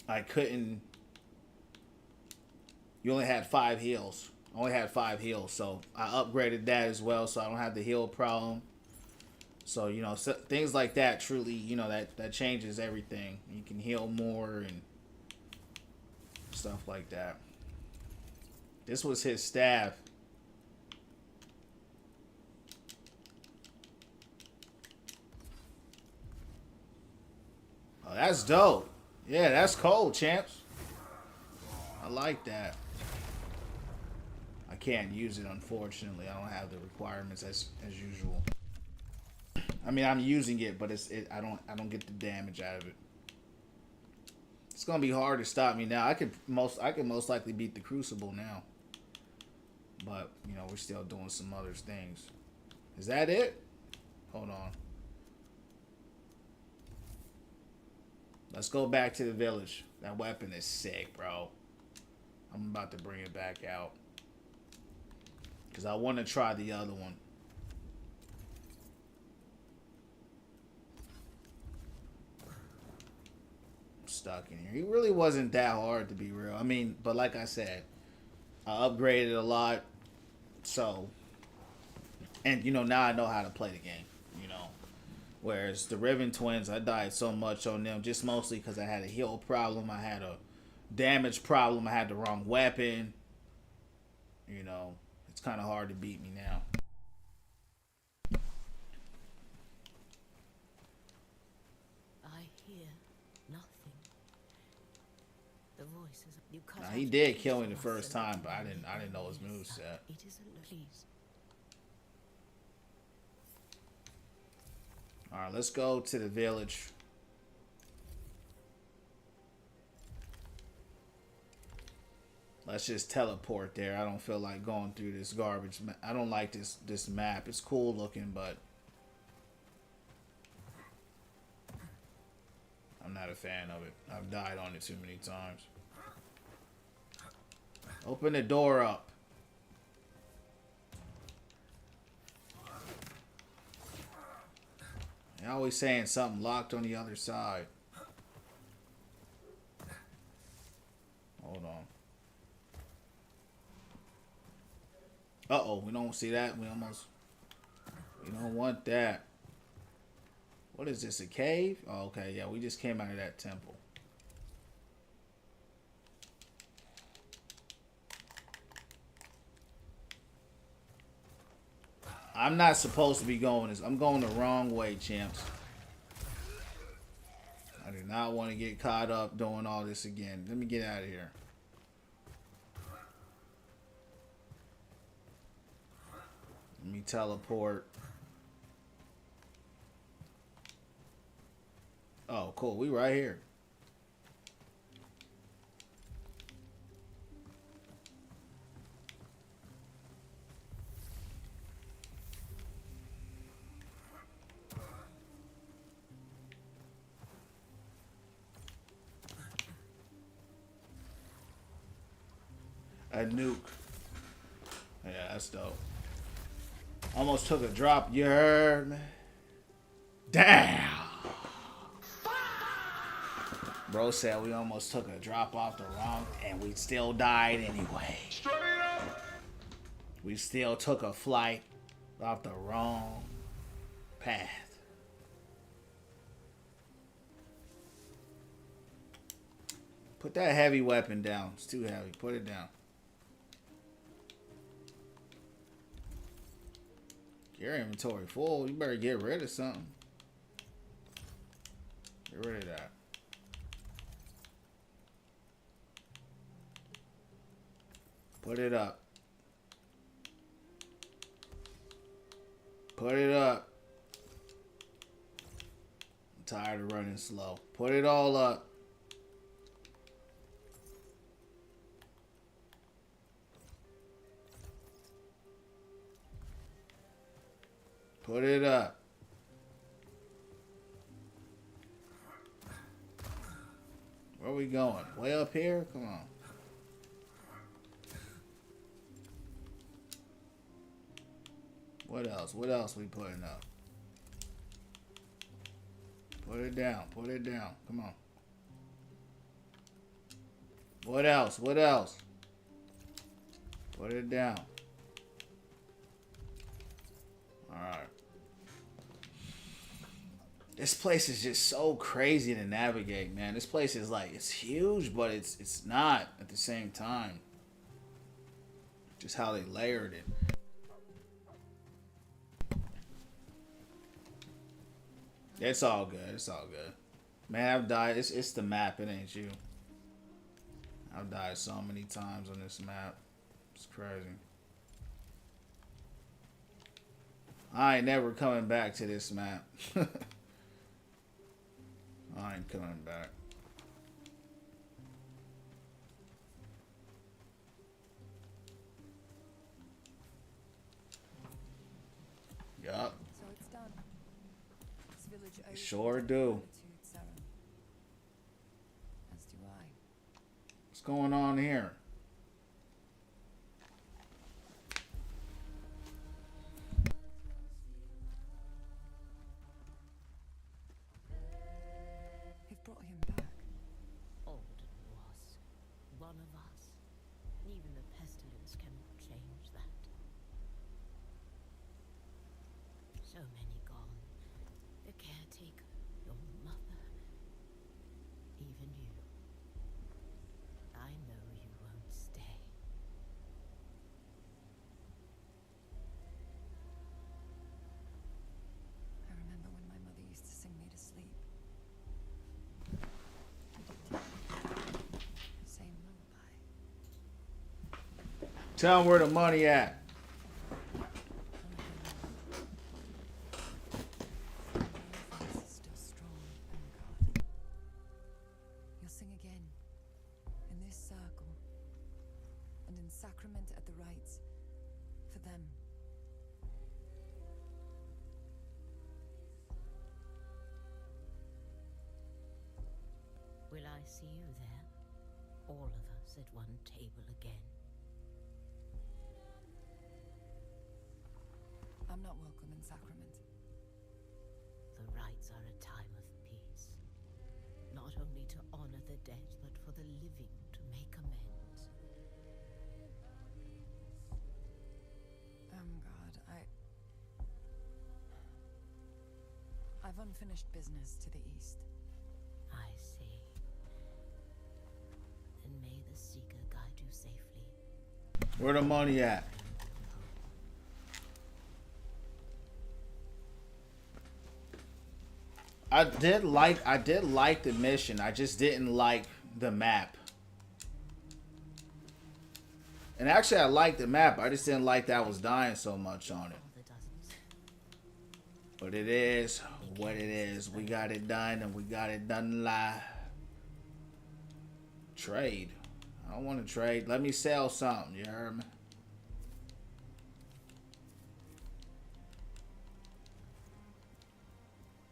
I couldn't... You only had 5 heals. I only had 5 heals, so I upgraded that as well, so I don't have the heal problem. So, you know, things like that truly, you know, that changes everything. You can heal more and stuff like that. This was his staff. Oh, that's dope. Yeah, that's cold, champs. I like that. I can't use it, unfortunately. I don't have the requirements as usual. I mean, I'm using it, but I don't get the damage out of it. It's gonna be hard to stop me now. I could most likely beat the Crucible now. But, you know, we're still doing some other things. Is that it? Hold on. Let's go back to the village. That weapon is sick, bro. I'm about to bring it back out. Because I want to try the other one. I'm stuck in here. He really wasn't that hard, to be real. I mean, but like I said, I upgraded a lot. So, and, you know, now I know how to play the game, you know. Whereas the Riven twins, I died so much on them, just mostly because I had a heal problem. I had a damage problem. I had the wrong weapon. You know, it's kind of hard to beat me now. I hear nothing. The voices you cut Now, out he did kill me the first time, but I didn't know his moveset. It isn't please. Alright, let's go to the village. Let's just teleport there. I don't feel like going through this garbage. I don't like this map. It's cool looking, but I'm not a fan of it. I've died on it too many times. Open the door up. You're always saying something locked on the other side. Hold on. Uh-oh, we don't see that. We don't want that. What is this, a cave? Oh, okay, yeah, we just came out of that temple. I'm not supposed to be going this. I'm going the wrong way, champs. I do not want to get caught up doing all this again. Let me get out of here. Let me teleport. Oh, cool. We right here. A nuke. Yeah, that's dope. Almost took a drop. You heard me? Damn. Bro said we almost took a drop off the wrong, and we still died anyway. We still took a flight off the wrong path. Put that heavy weapon down. It's too heavy. Put it down. Your inventory full. You better get rid of something. Get rid of that. Put it up. Put it up. I'm tired of running slow. Put it all up. Put it up. Where are we going? Way up here? Come on. What else? What else we putting up? Put it down. Put it down. Come on. What else? What else? Put it down. Alright. This place is just so crazy to navigate, man. This place is like, it's huge, but it's not at the same time. Just how they layered it. It's all good. It's all good. Man, I've died. It's the map. It ain't you. I've died so many times on this map. It's crazy. I ain't never coming back to this map. I ain't coming back. Yup. So it's done. This village owes Sure you do. gratitude, Saren. As do I. What's going on here? They've brought him back. Alden was one of us. Even the pestilence cannot change that. So many gone. The caretaker, your mother, even you. I know you won't stay. I remember when my mother used to sing me to sleep. Same lullaby. Tell them where the money at. Your voice is still strong, Ermengarde. You'll sing again, in this circle, and in sacrament at the rites, for them. Will I see you there? All of us at one table again. I'm not welcome in sacrament. The rites are a time of peace. Not only to honor the dead, but for the living to make amends. God, I've unfinished business to the east. I see. Then may the Seeker guide you safely. Where the money at? I did like the mission. I just didn't like the map. And actually I liked the map. I just didn't like that I was dying so much on it. All the dozens. But it is what it is. We got it done and we got it done live. Trade. I don't want to trade. Let me sell something, you heard me?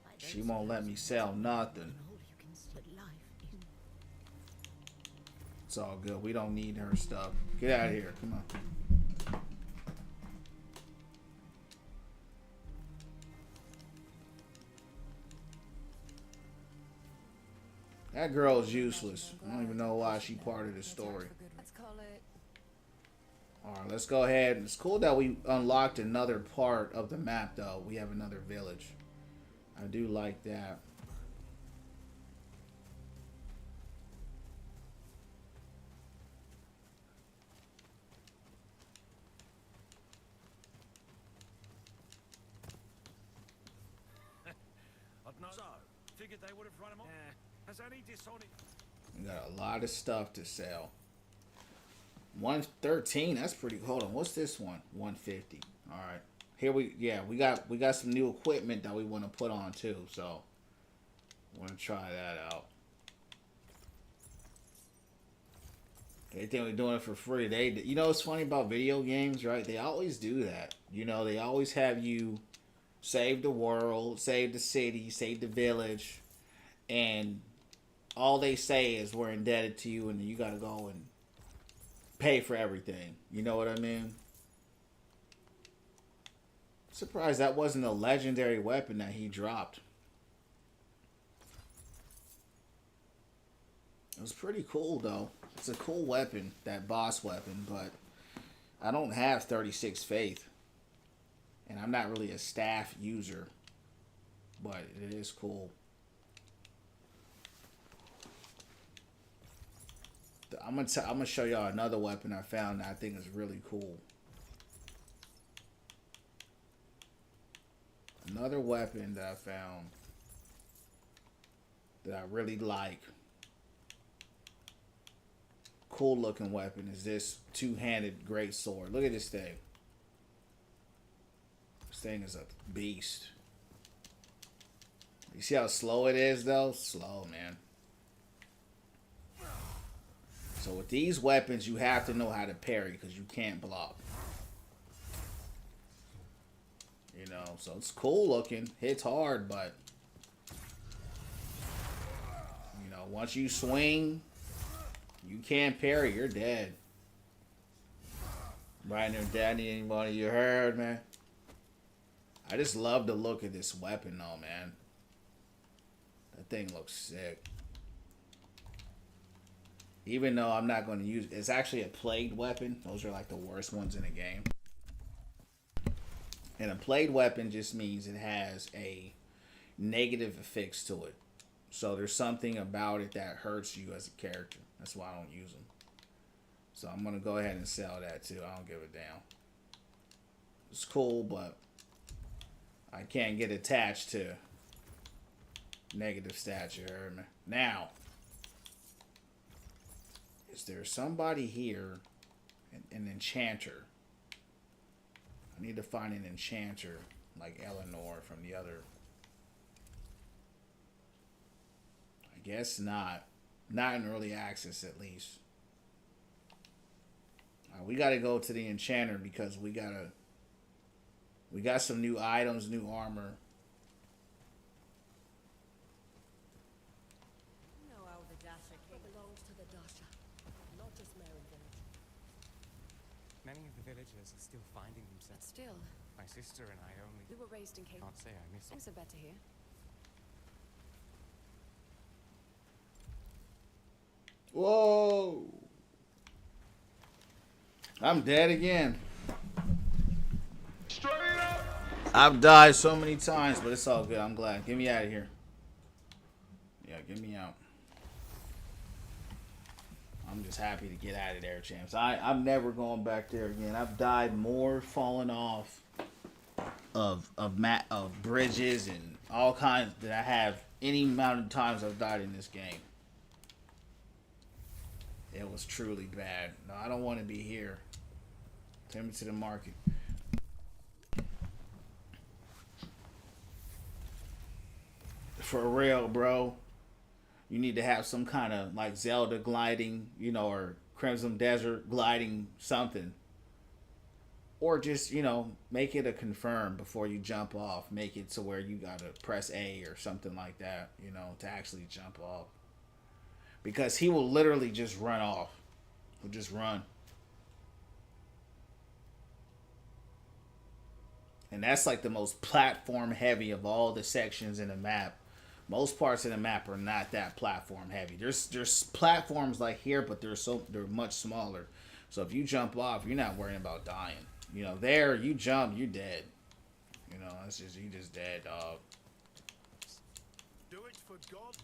By She those won't let me sell nothing. all you can see but life in. It's all good. We don't need her stuff. Get out of here. Come on. That girl's useless. I don't even know why she part of the story. Let's call it. Alright, let's go ahead. It's cool that we unlocked another part of the map, though. We have another village. I do like that. figured they would have run him off. Has any dishonest... We got a lot of stuff to sell. 113, that's pretty. Hold on, what's this one? 150. All right, here we got some new equipment that we want to put on too. So, want to try that out. They think we're doing it for free. You know what's funny about video games, right? They always do that. You know, they always have you save the world, save the city, save the village, and all they say is we're indebted to you, and you gotta go and pay for everything. You know what I mean? Surprised that wasn't a legendary weapon that he dropped. It was pretty cool though. It's a cool weapon, that boss weapon, but I don't have 36 faith. And I'm not really a staff user, but it is cool. I'm gonna show y'all another weapon I found that I think is really cool. Another weapon that I found that I really like. Cool looking weapon is this two-handed great sword. Look at this thing. This thing is a beast. You see how slow it is though? Slow, man. So with these weapons, you have to know how to parry because you can't block. You know, so it's cool looking. Hits hard, but you know, once you swing, you can't parry. You're dead. Right there, Daddy. Anybody you heard, man? I just love the look of this weapon, though, man. That thing looks sick. Even though I'm not going to use it. It's actually a plagued weapon. Those are like the worst ones in the game. And a plagued weapon just means it has a negative affix to it. So there's something about it that hurts you as a character. That's why I don't use them. So I'm going to go ahead and sell that too. I don't give a damn. It's cool, but I can't get attached to negative stats, you heard me? Now, is there somebody here, an enchanter? I need to find an enchanter like Eleanor from the other. I guess not. Not in early access, at least. We got to go to the enchanter because we got some new items, new armor. You know how the Dasha King belongs to the Dasha, not just Merrin Village. Many of the villagers are still finding But themselves. still, My sister and I only we were raised in Cape. can't say I miss Things are better here. Whoa! I'm dead again. Straight up! I've died so many times, but it's all good. I'm glad. Get me out of here. Yeah, get me out. I'm just happy to get out of there, champs. I'm never going back there again. I've died more falling off of bridges and all kinds that I have any amount of times I've died in this game. It was truly bad. No, I don't want to be here. Take me to the market. For real, bro. You need to have some kind of like Zelda gliding, you know, or Crimson Desert gliding something. Or just, you know, make it a confirm before you jump off. Make it to where you gotta press A or something like that, you know, to actually jump off. Because he will literally just run off. He'll just run. And that's like the most platform heavy of all the sections in the map. Most parts of the map are not that platform heavy. There's platforms like here, but they're much smaller. So if you jump off, you're not worrying about dying. You know, there you jump, you're dead. You know, you just dead, dog. Do it for God.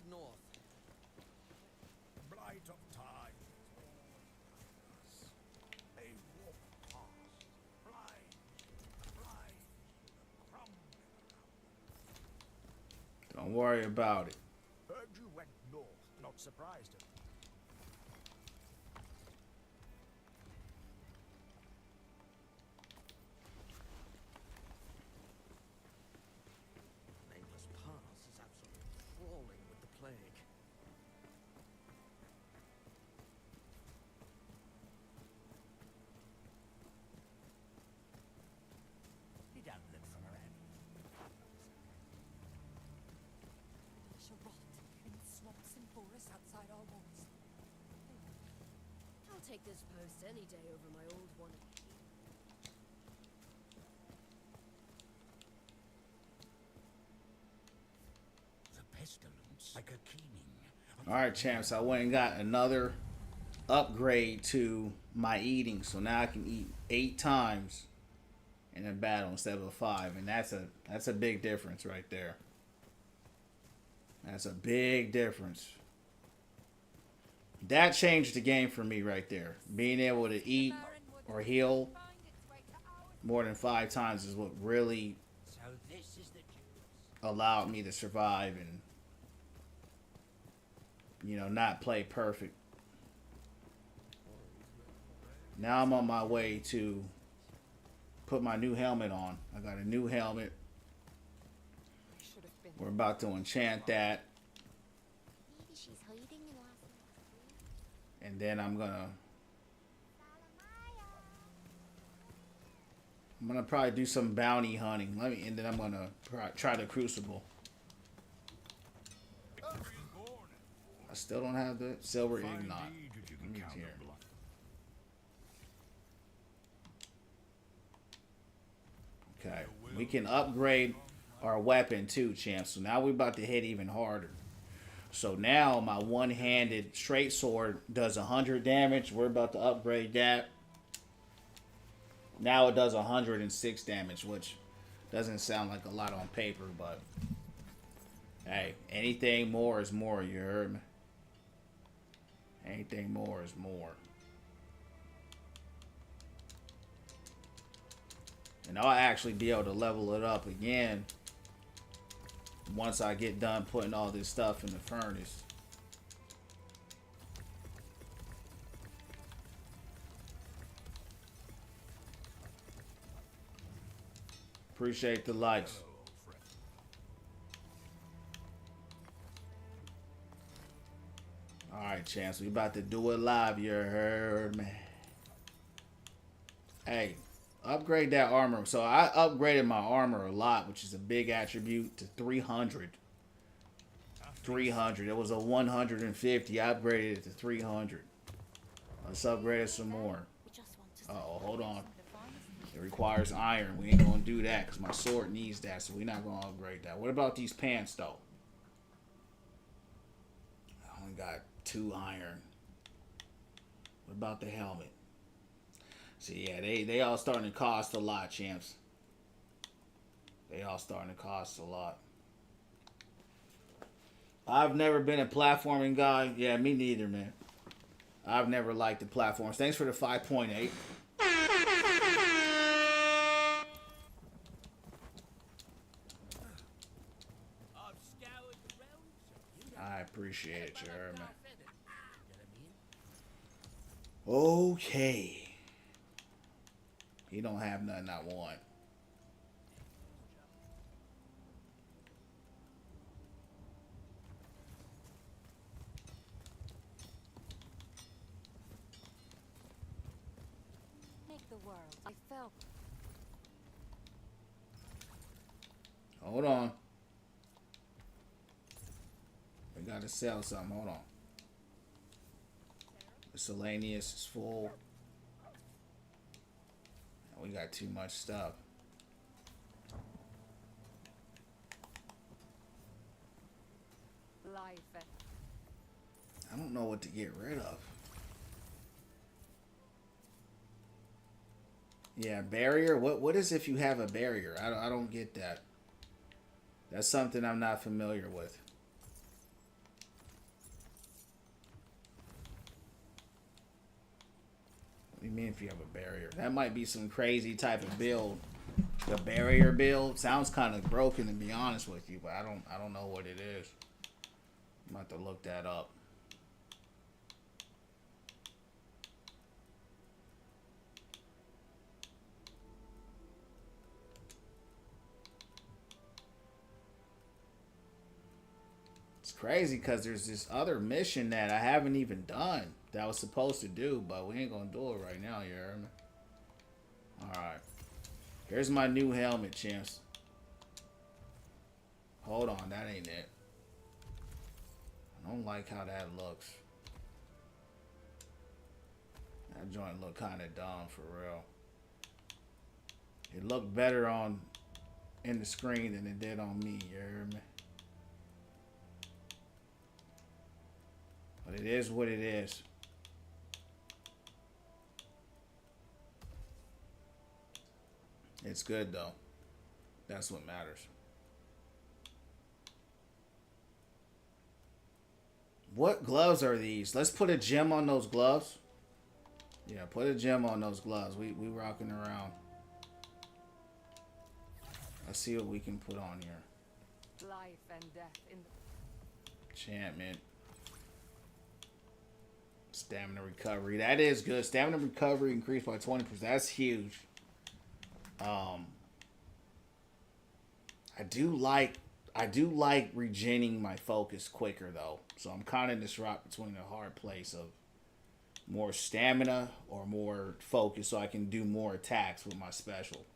head north. Blight of time. They walk past, blind, crumbling around. Don't worry about it. Heard you went north, not surprised at Nameless pass is absolutely crawling with the plague. He don't look from around. Shall rot in swamps and forests outside our walls. I'll take this post any day over my old one. The pestilence, like a keening. All right, champs. I went and got another upgrade to my eating, so now I can eat 8 times in a battle instead of 5, and that's a big difference right there. That's a big difference. That changed the game for me right there. Being able to eat or heal more than 5 times is what really So this is the juice. allowed me to survive and, you know, not play perfect. Now I'm on my way to put my new helmet on. I got a new helmet. I should have been. We're about to enchant that. Maybe she's hiding in last night's And then I'm gonna probably do some bounty hunting. And then I'm gonna try the Crucible. I still don't have the Silver Ignite. Let me here. Okay, we can upgrade our weapon too, champs. So now we're about to hit even harder. So now my one-handed straight sword does 100 damage. We're about to upgrade that. Now it does 106 damage, which doesn't sound like a lot on paper, but hey, anything more is more, you heard me? Anything more is more. And I'll actually be able to level it up again once I get done putting all this stuff in the furnace. Appreciate the likes. Alright, Chance, we about to do it live, you heard me. Hey, upgrade that armor. So I upgraded my armor a lot, which is a big attribute, to 300. 300. It was a 150. I upgraded it to 300. Let's upgrade it some more. Uh-oh, hold on. It requires iron. We ain't gonna do that because my sword needs that, so we're not gonna upgrade that. What about these pants, though? I only got 2 iron. What about the helmet? See, yeah, they all starting to cost a lot, champs. They all starting to cost a lot. I've never been a platforming guy. Yeah, me neither, man. I've never liked the platforms. Thanks for the 5.8. I appreciate it, you heard me. Okay. He don't have nothing I want. Make the world. I felt. Hold on. We gotta sell something. Hold on. Miscellaneous is full. We got too much stuff. Life. I don't know what to get rid of. Yeah, barrier. What is if you have a barrier? I don't get that. That's something I'm not familiar with. do you mean if you have a barrier? That might be some crazy type of build. The barrier build sounds kind of broken, to be honest with you, but I don't know what it is. I'm about to look that up. It's crazy because there's this other mission that I haven't even done that I was supposed to do, but we ain't gonna do it right now, you heard me? Alright. Here's my new helmet, champs. Hold on, that ain't it. I don't like how that looks. That joint look kind of dumb for real. It looked better on in the screen than it did on me, you heard me? But it is what it is. It's good though. That's what matters. What gloves are these? Let's put a gem on those gloves. Yeah, put a gem on those gloves. We rocking around. Let's see what we can put on here. Life and death in the Enchantment. Stamina recovery. That is good. Stamina recovery increased by 20%. That's huge. I do like regening my focus quicker though. So I'm kind of this rock between a hard place of more stamina or more focus so I can do more attacks with my special.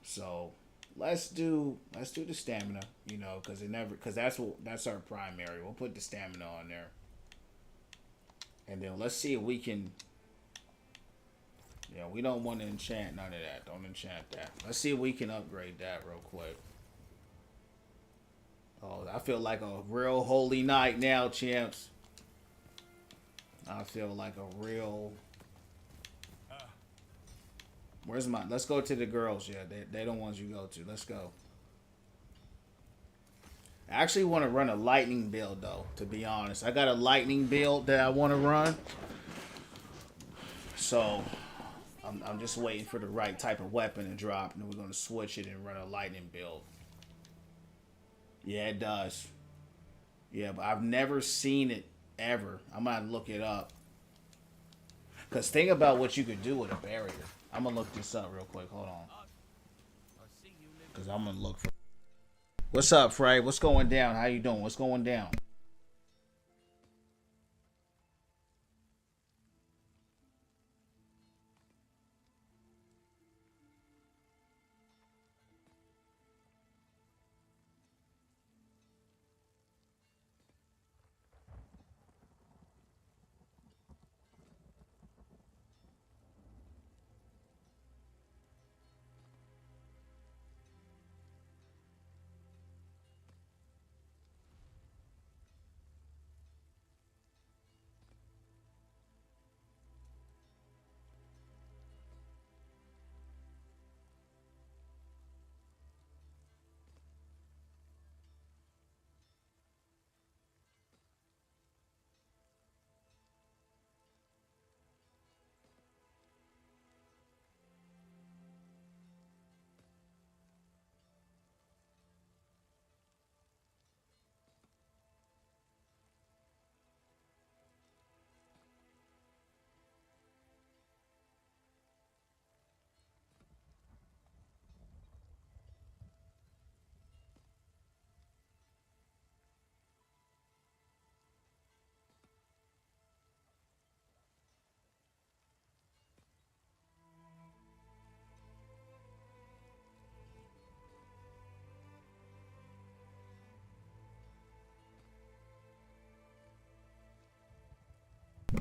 So let's do the stamina, you know, because that's our primary. We'll put the stamina on there. And then let's see if we can. Yeah, we don't want to enchant none of that. Don't enchant that. Let's see if we can upgrade that real quick. Oh, I feel like a real holy knight now, champs. I feel like a real. Where's my? Let's go to the girls. Yeah, they don't want you to go to. Let's go. I actually want to run a lightning build though, to be honest. I got a lightning build that I want to run. So I'm just waiting for the right type of weapon to drop, and then we're going to switch it and run a lightning build. Yeah, it does. Yeah, but I've never seen it ever. I'm going to look it up. Because think about what you could do with a barrier. I'm going to look this up real quick. Hold on. Because I'm going to look for... What's up, Frey? What's going down? How you doing? What's going down?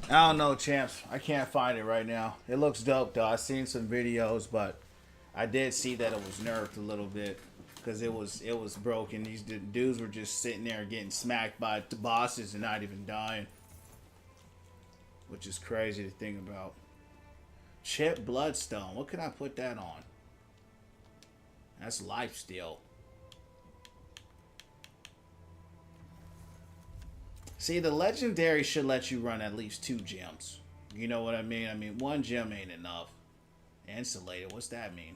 I don't know, champs. I can't find it right now. It looks dope, though. I've seen some videos, but I did see that it was nerfed a little bit because it was broken. These dudes were just sitting there getting smacked by the bosses and not even dying, which is crazy to think about. Chip Bloodstone. What can I put that on? That's lifesteal. See, the legendary should let you run at least 2 gems. You know what I mean? I mean, one gem ain't enough. Insulated, what's that mean?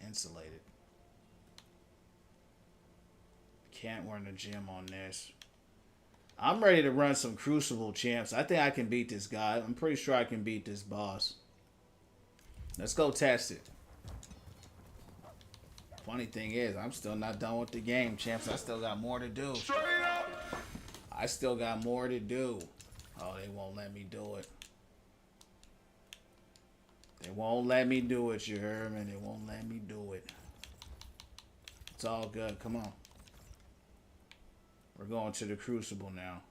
Insulated. Can't run a gem on this. I'm ready to run some Crucible, champs. I think I can beat this guy. I'm pretty sure I can beat this boss. Let's go test it. Funny thing is, I'm still not done with the game, champs. I still got more to do. I still got more to do. Oh, they won't let me do it. They won't let me do it, you heard me? They won't let me do it. It's all good. Come on. We're going to the Crucible now.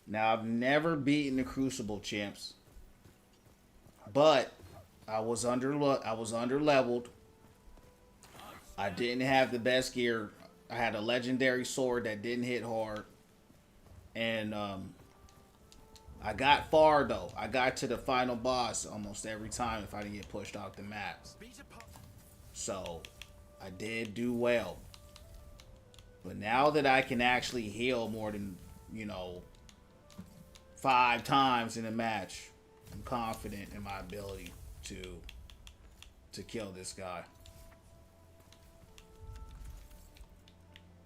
Now, I've never beaten the Crucible, champs. But I was under-leveled. I didn't have the best gear. I had a legendary sword that didn't hit hard. And I got far, though. I got to the final boss almost every time if I didn't get pushed off the maps. So, I did do well. But now that I can actually heal more than, 5 times in a match, I'm confident in my ability to kill this guy.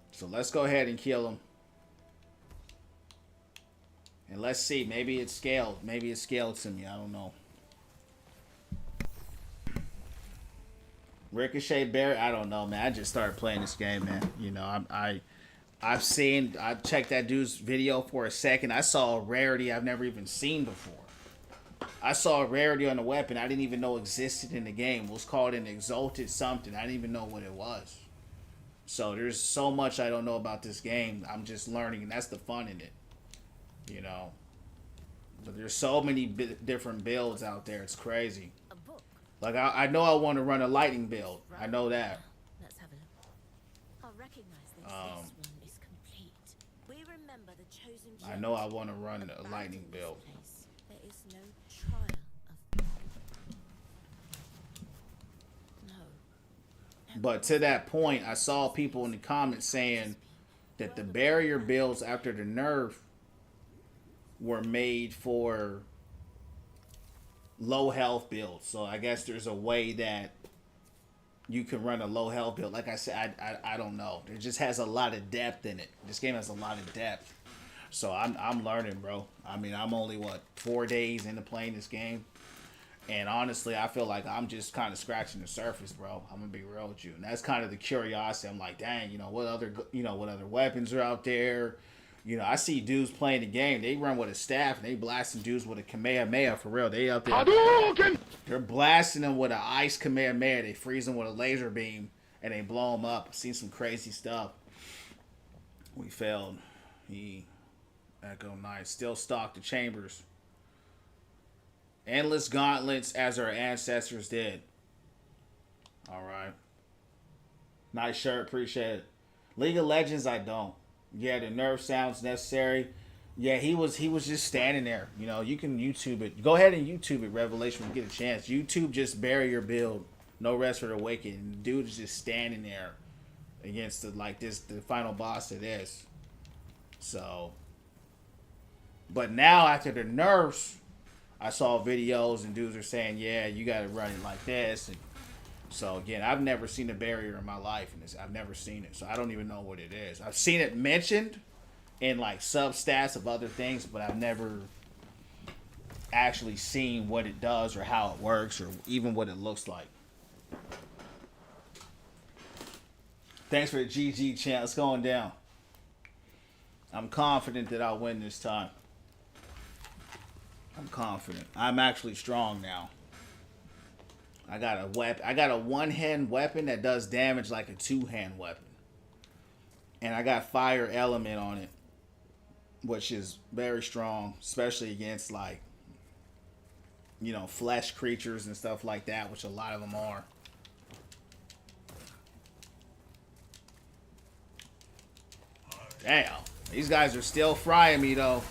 So let's go ahead and kill him. And let's see. Maybe it's scaled. Maybe it's scaled to me. I don't know. Ricochet Bear. I don't know, man. I just started playing this game, man. I've checked that dude's video for a second. I saw a rarity I've never even seen before. I saw a rarity on the weapon I didn't even know existed in the game. It was called an exalted something. I didn't even know what it was. So there's so much I don't know about this game. I'm just learning, and that's the fun in it. But there's so many different builds out there. It's crazy. Like, I know I want to run a lightning build. I know that. Let's have a look. I'll recognize this. This one is complete. We remember the chosen. I know I want to run a lightning build. There is no trial of. No. But to that point, I saw people in the comments saying that the barrier builds after the nerf were made for low health builds. So I guess there's a way that you can run a low health build. Like I said, I don't know. It just has a lot of depth in it. This game has a lot of depth. So I'm learning, bro. I mean, I'm only 4 days into playing this game. And honestly, I feel like I'm just kind of scratching the surface, bro. I'm gonna be real with you. And that's kind of the curiosity. I'm like, dang, what other weapons are out there? I see dudes playing the game. They run with a staff and they blasting dudes with a Kamehameha for real. They out there. They're blasting them with an ice Kamehameha. They freeze them with a laser beam and they blow them up. I've seen some crazy stuff. We failed. Echo Knight still stocked the chambers. Endless gauntlets as our ancestors did. All right. Nice shirt. Appreciate it. League of Legends, I don't. Yeah, the nerf sounds necessary. Yeah, he was just standing there. You can YouTube it. Go ahead and YouTube it, Revelation, when you get a chance. YouTube just barrier build. No rest for the wicked. And the dude is just standing there against the final boss of this. So, but now after the nerfs, I saw videos and dudes are saying, yeah, you got to run it like this. And so again, I've never seen a barrier in my life, and I've never seen it, so I don't even know what it is. I've seen it mentioned in substats of other things, but I've never actually seen what it does or how it works or even what it looks like. Thanks for the GG chant. It's going down. I'm confident that I'll win this time. I'm confident. I'm actually strong now. I got a weapon. I got a one-hand weapon that does damage like a two-hand weapon. And I got fire element on it, which is very strong, especially against flesh creatures and stuff like that, which a lot of them are. Damn. These guys are still frying me, though.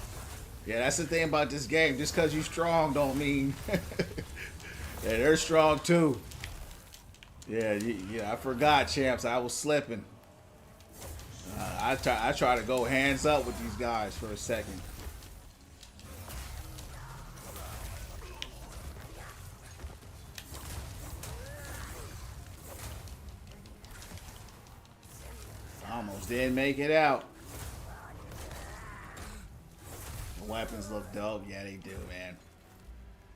Yeah, that's the thing about this game. Just because you're strong don't mean... Yeah, they're strong too. Yeah, I forgot, champs. I was slipping. I try to go hands up with these guys for a second. Almost didn't make it out. The weapons look dope. Yeah, they do, man.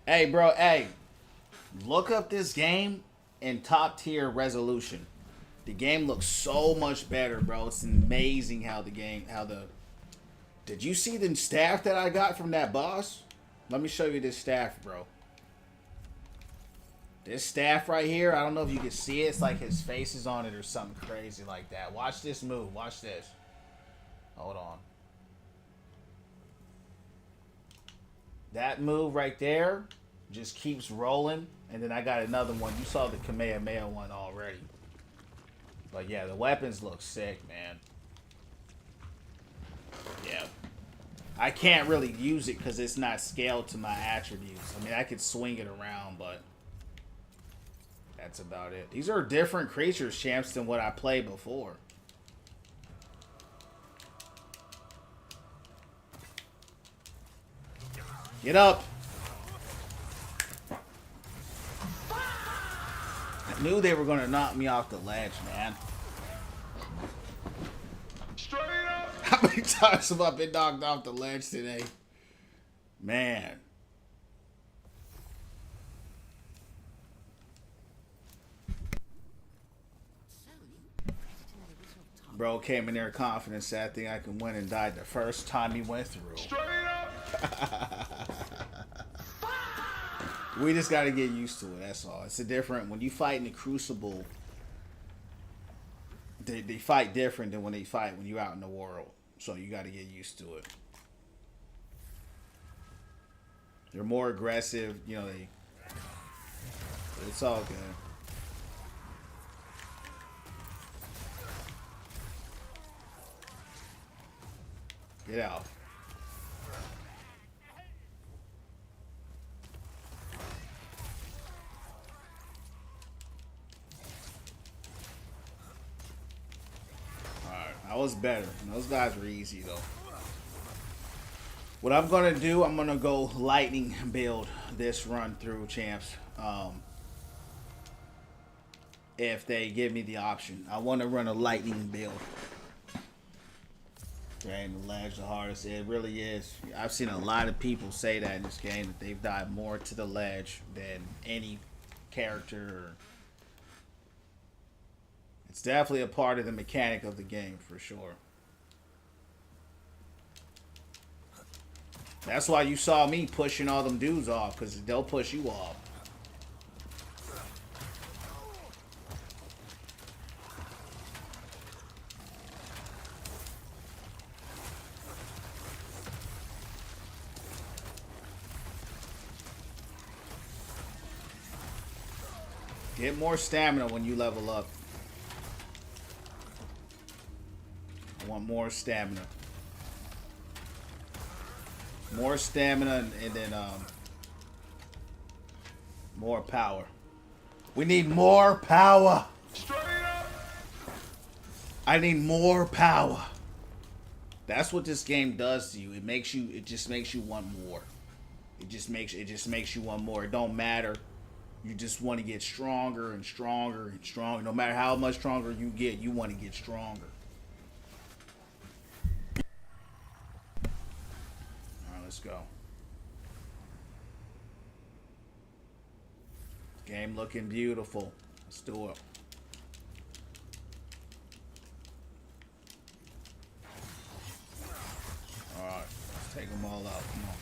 Hey, bro. Hey, look up this game in top tier resolution. The game looks so much better, bro. It's amazing how the game, Did you see the staff that I got from that boss? Let me show you this staff, bro. This staff right here, I don't know if you can see it. It's like his face is on it or something crazy like that. Watch this move. Watch this. Hold on. That move right there just keeps rolling. And then I got another one. You saw the Kamehameha one already. But yeah, the weapons look sick, man. Yeah. I can't really use it because it's not scaled to my attributes. I mean, I could swing it around, but that's about it. These are different creatures, champs, than what I played before. Get up. I knew they were going to knock me off the ledge, man. Straight up! How many times have I been knocked off the ledge today? Man. Bro came in there confident, said I think I can win, and died the first time he went through. Straight up! We just got to get used to it, that's all. It's a different, when you fight in the Crucible, they fight different than when they fight when you're out in the world. So you got to get used to it. They're more aggressive, you know, it's all good. Get out. Alright, that was better. Those guys were easy though. What I'm gonna do, I'm gonna go lightning build this run through, champs. If they give me the option, I want to run a lightning build. And the ledge the hardest. It really is. I've seen a lot of people say that in this game, that they've died more to the ledge than any character. It's definitely a part of the mechanic of the game for sure. That's why you saw me pushing all them dudes off, because they'll push you off. Get more stamina when you level up. I want more stamina. More stamina and then more power. We need more power. Straight up! I need more power. That's what this game does to you. It just makes you want more. It just makes you want more. It don't matter. You just want to get stronger and stronger and stronger. No matter how much stronger you get, you want to get stronger. Alright, let's go. Game looking beautiful. Let's do it. Alright, let's take them all out. Come on.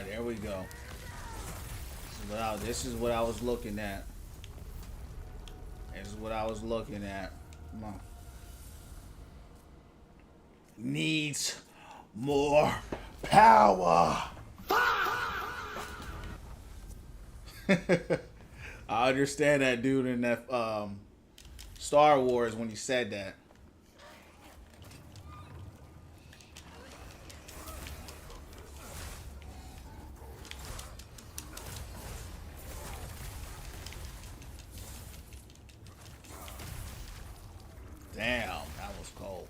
There we go. Wow, this is what I was looking at. This is what I was looking at. Come on. Needs More power. I understand that dude in that Star Wars when he said that. Damn, that was cold.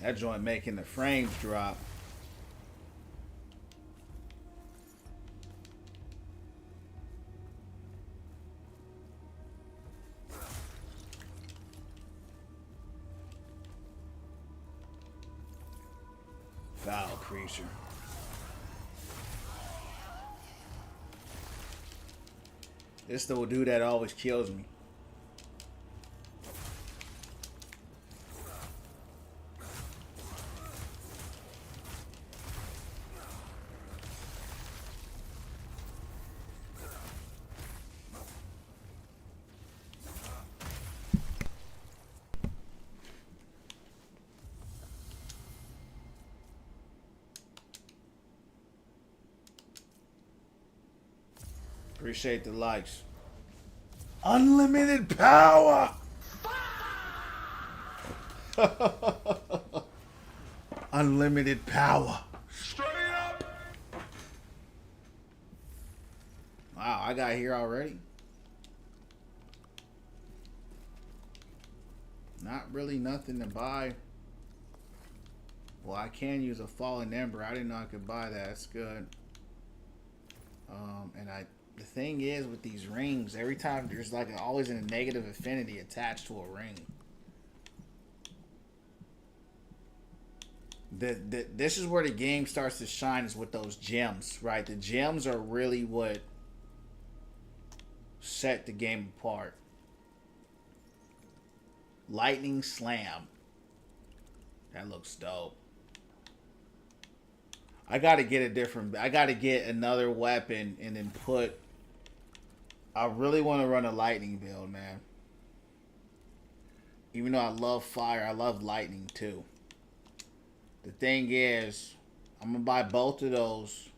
That joint making the frames drop. Foul creature. This the dude that always kills me. Appreciate the likes. Unlimited power. Unlimited power. Straight up. Wow, I got here already. Not really nothing to buy. Well, I can use a fallen ember. I didn't know I could buy that. That's good. And the thing is with these rings, every time there's like always a negative affinity attached to a ring. This is where the game starts to shine, is with those gems, right? The gems are really what set the game apart. Lightning Slam. That looks dope. I gotta get another weapon and then put... I really want to run a lightning build, man. Even though I love fire, I love lightning too. The thing is, I'm gonna buy both of those.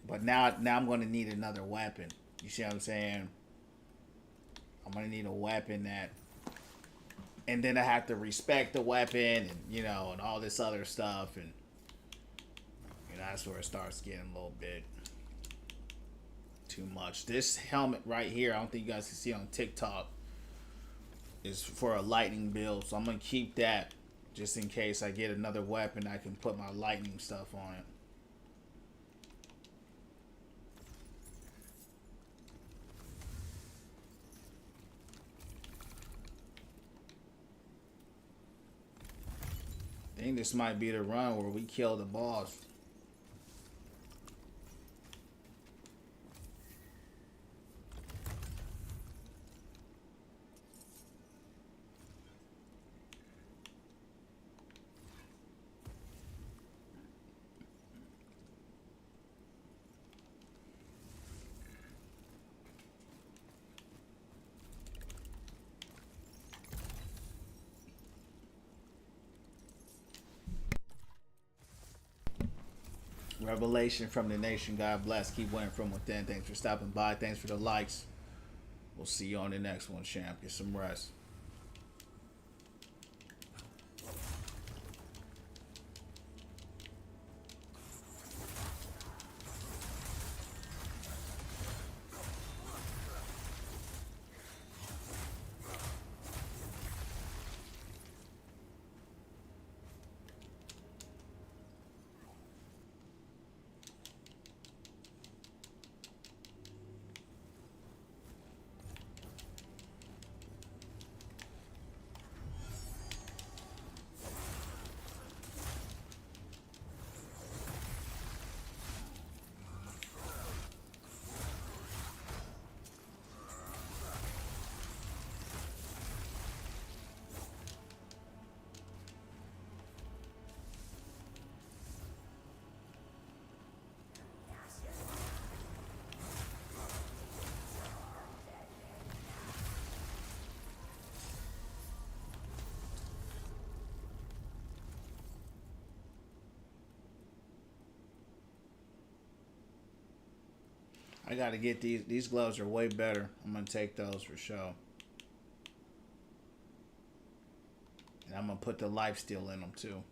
But now I'm gonna need another weapon. You see what I'm saying? I'm gonna need a weapon that, and then I have to respect the weapon, and and all this other stuff, and that's where it starts getting a little bit too much. This helmet right here, I don't think you guys can see on TikTok, is for a lightning build, so I'm gonna keep that just in case I get another weapon. I can put my lightning stuff on it. I think this might be the run where we kill the boss. Revelation from the nation. God bless. Keep winning from within. Thanks for stopping by. Thanks for the likes. We'll see you on the next one, champ. Get some rest. I gotta get these. These gloves are way better. I'm gonna take those for sure. And I'm gonna put the lifesteal in them too.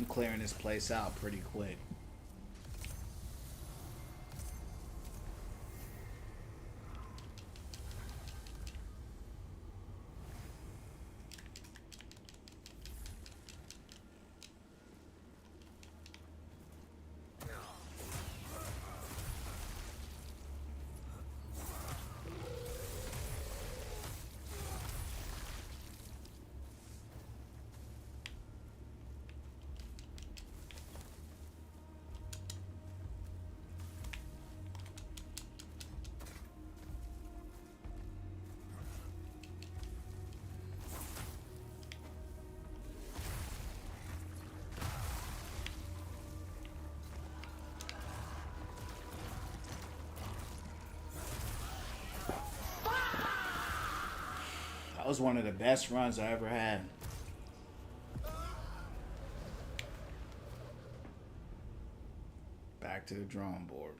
I'm clearing this place out pretty quick. That was one of the best runs I ever had. back to the drawing board.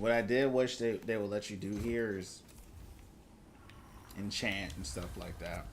What I did wish they would let you do here is enchant and stuff like that.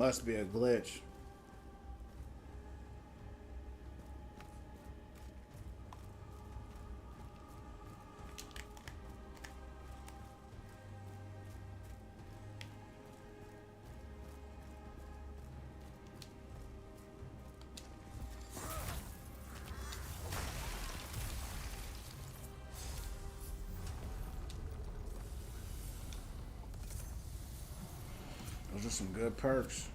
Must be a glitch. Those are some good perks.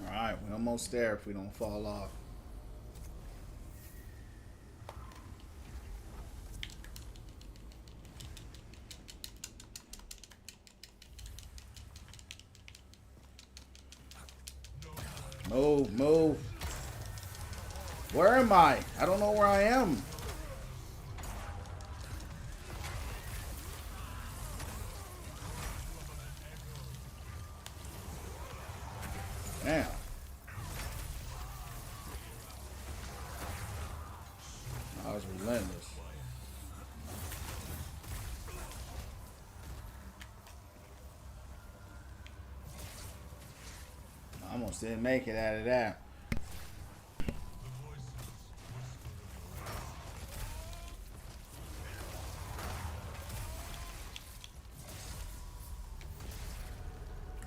Alright, we're almost there if we don't fall off. Move, move. Where am I? I don't know where I am. Damn. I was relentless. I almost didn't make it out of that.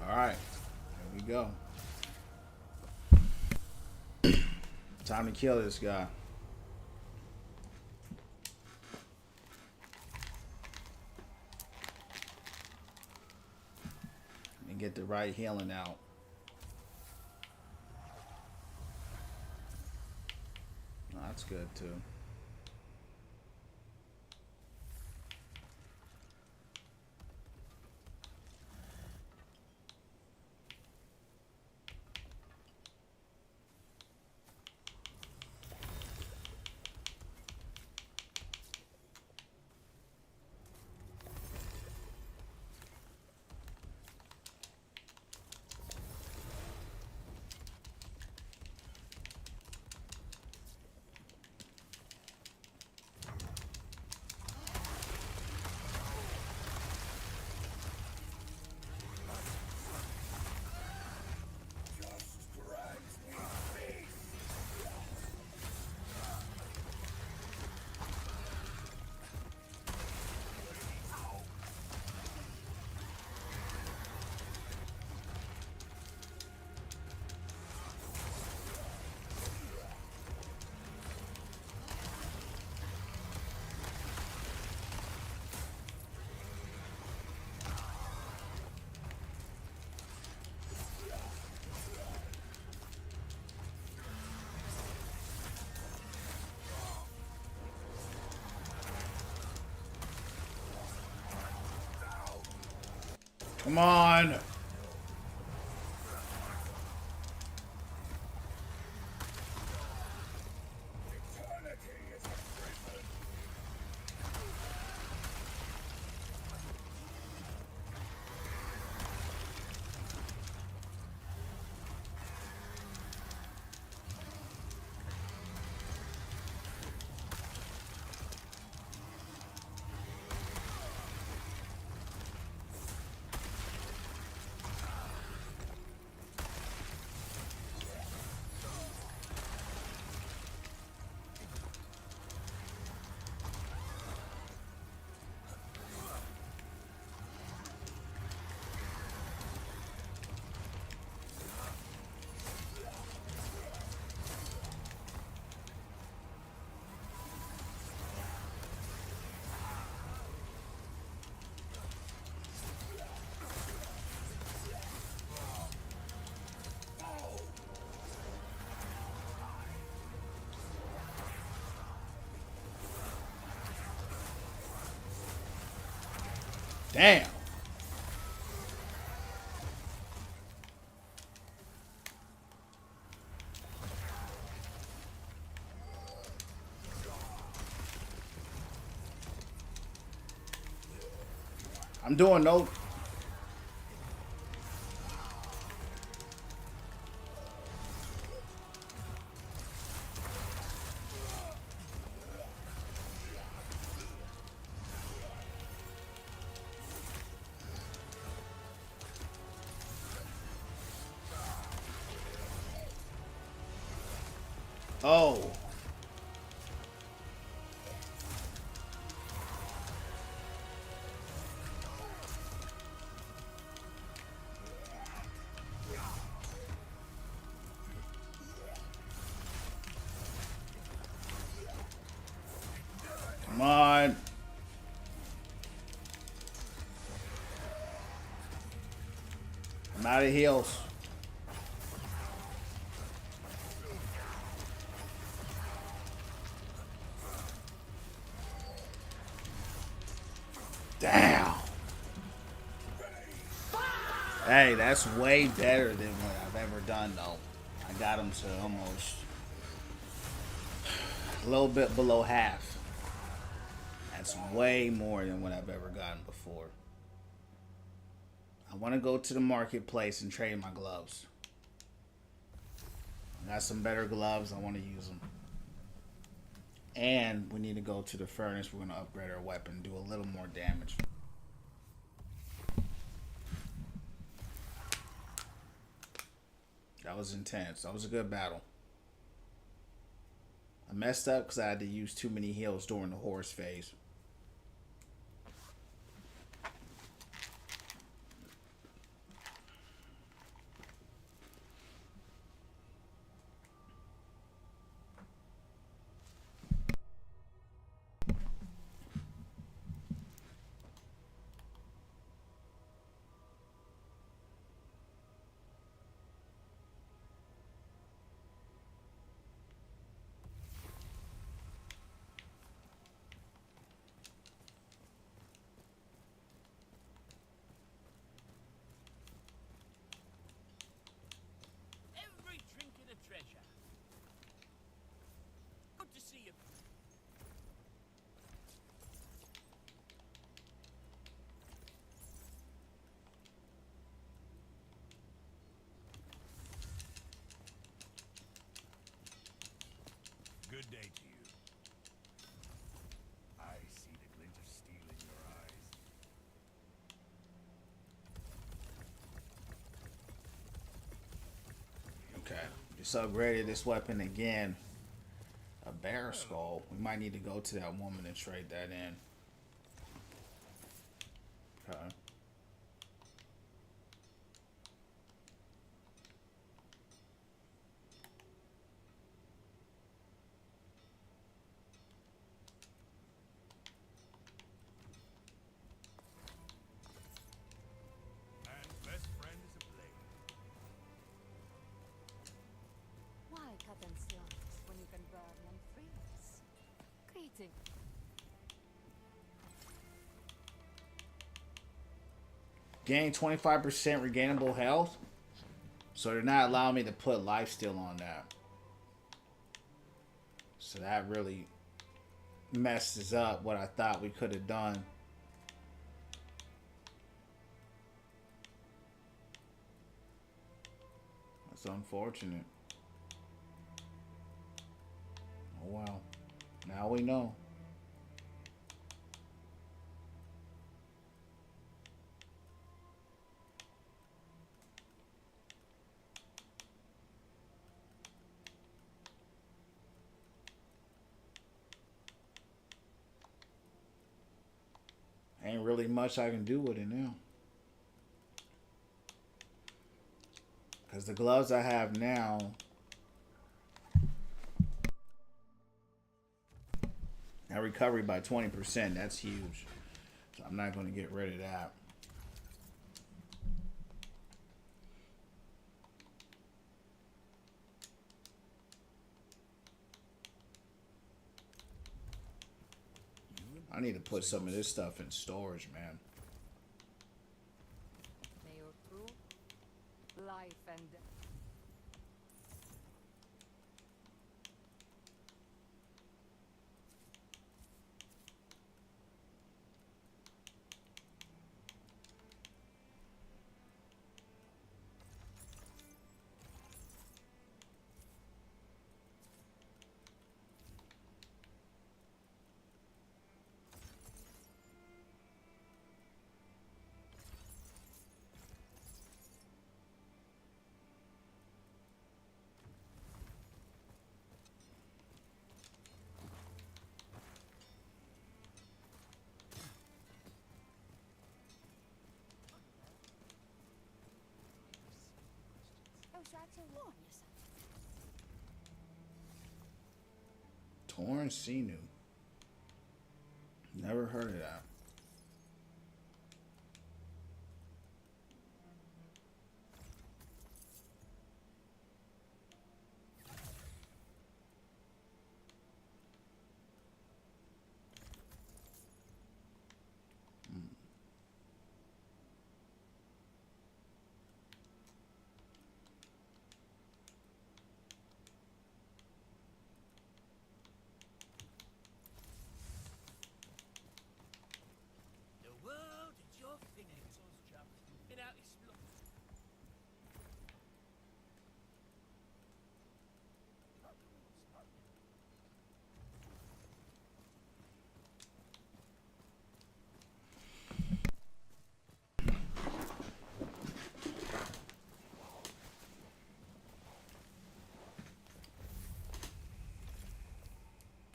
All right, here we go. Time to kill this guy. And get the right healing out. Oh, that's good too. Come on. Damn. I'm doing no. Oh. Come on. I'm out of heals. Damn. Hey, that's way better than what I've ever done, though. I got him to almost a little bit below half. That's way more than what I've ever gotten before. I want to go to the marketplace and trade my gloves. I got some better gloves. I want to use them. And we need to go to the furnace. We're going to upgrade our weapon, do a little more damage. That was intense. That was a good battle. I messed up because I had to use too many heals during the horse phase. Every trinket a treasure. Good to see you. Good day to you. I see the glint of steel in your eyes. Okay. Just upgraded this weapon again. A bear skull. We might need to go to that woman and trade that in. Okay. Man's best friend is a blade. Why cut and slice when you can burn and freeze? Greeting. Gain 25% regainable health. So they're not allowing me to put life steal on that. So that really messes up what I thought we could have done. That's unfortunate. Oh well. Now we know. Ain't really much I can do with it now. Because the gloves I have now have recovery by 20%. That's huge. So I'm not going to get rid of that. I need to put some of this stuff in storage, man. life and Torn Sinew. Never heard of that. The world at your fingertips, chap. Get out, explore.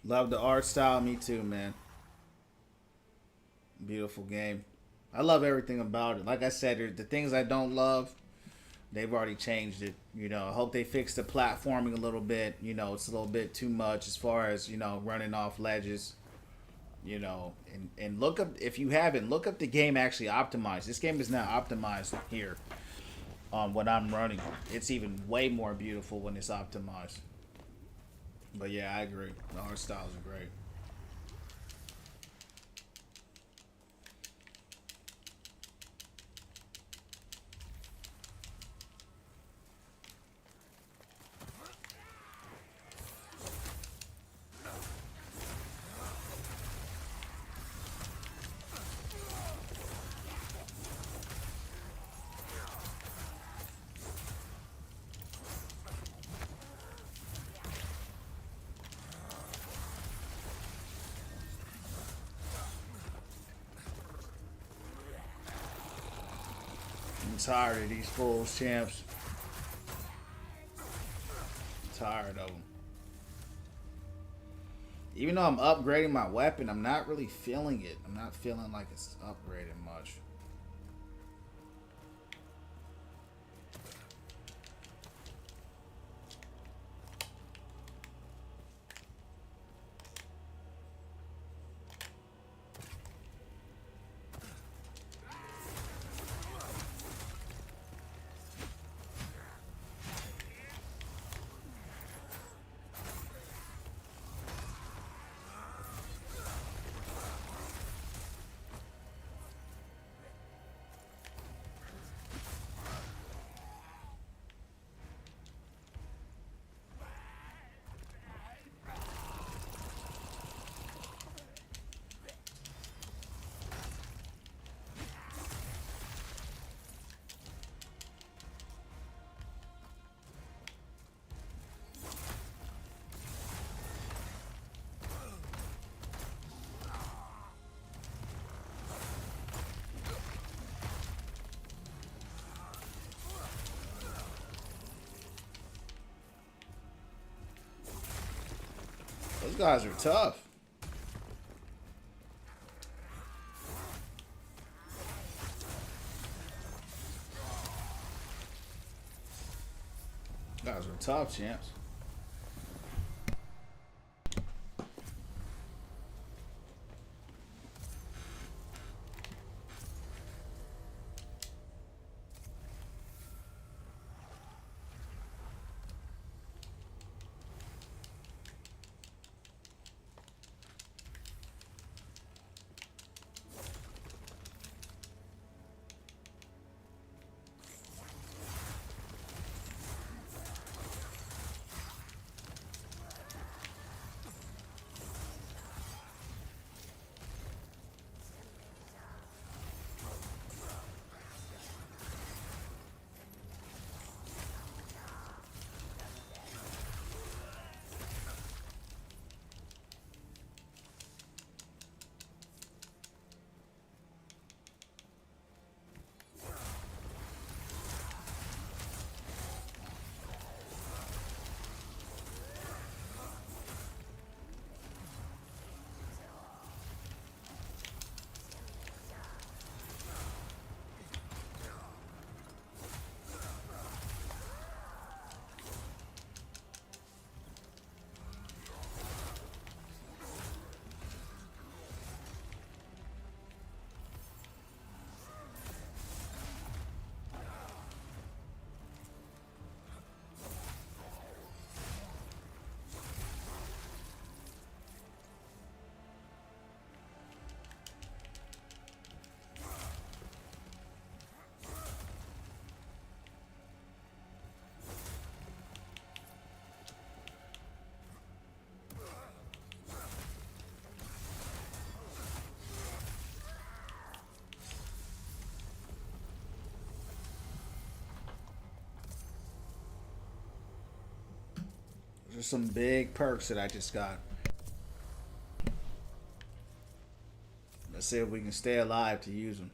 Love the art style. Me too, man. Beautiful game. I love everything about it. Like I said, the things I don't love, they've already changed it. You know, I hope they fix the platforming a little bit. You know, it's a little bit too much as far as, you know, running off ledges. You know, and look up, if you haven't, look up the game actually optimized. This game is now optimized here on what I'm running. It's even way more beautiful when it's optimized. But yeah, I agree. The art styles are great. I'm tired of these fools, champs. Tired of them. Even though I'm upgrading my weapon, I'm not really feeling it. I'm not feeling like it's upgraded much. Those guys are tough. Guys are tough, champs. There's some big perks that I just got. Let's see if we can stay alive to use them.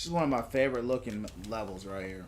This is one of my favorite looking levels right here.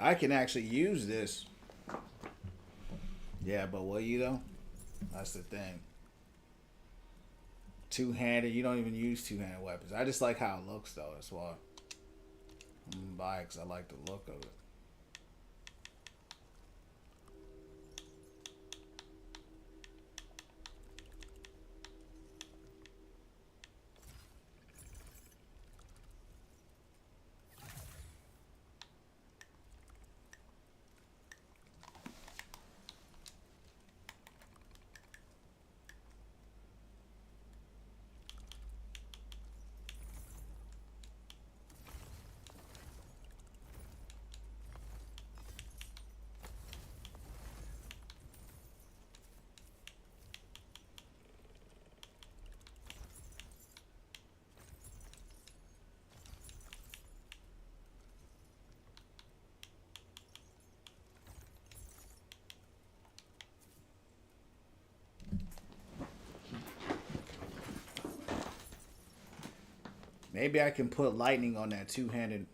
I can actually use this. Yeah, but will you though? That's the thing. Two-handed, you don't even use two-handed weapons. I just like how it looks though, that's why. I'm gonna buy it because I like the look of it. Maybe I can put lightning on that two-handed,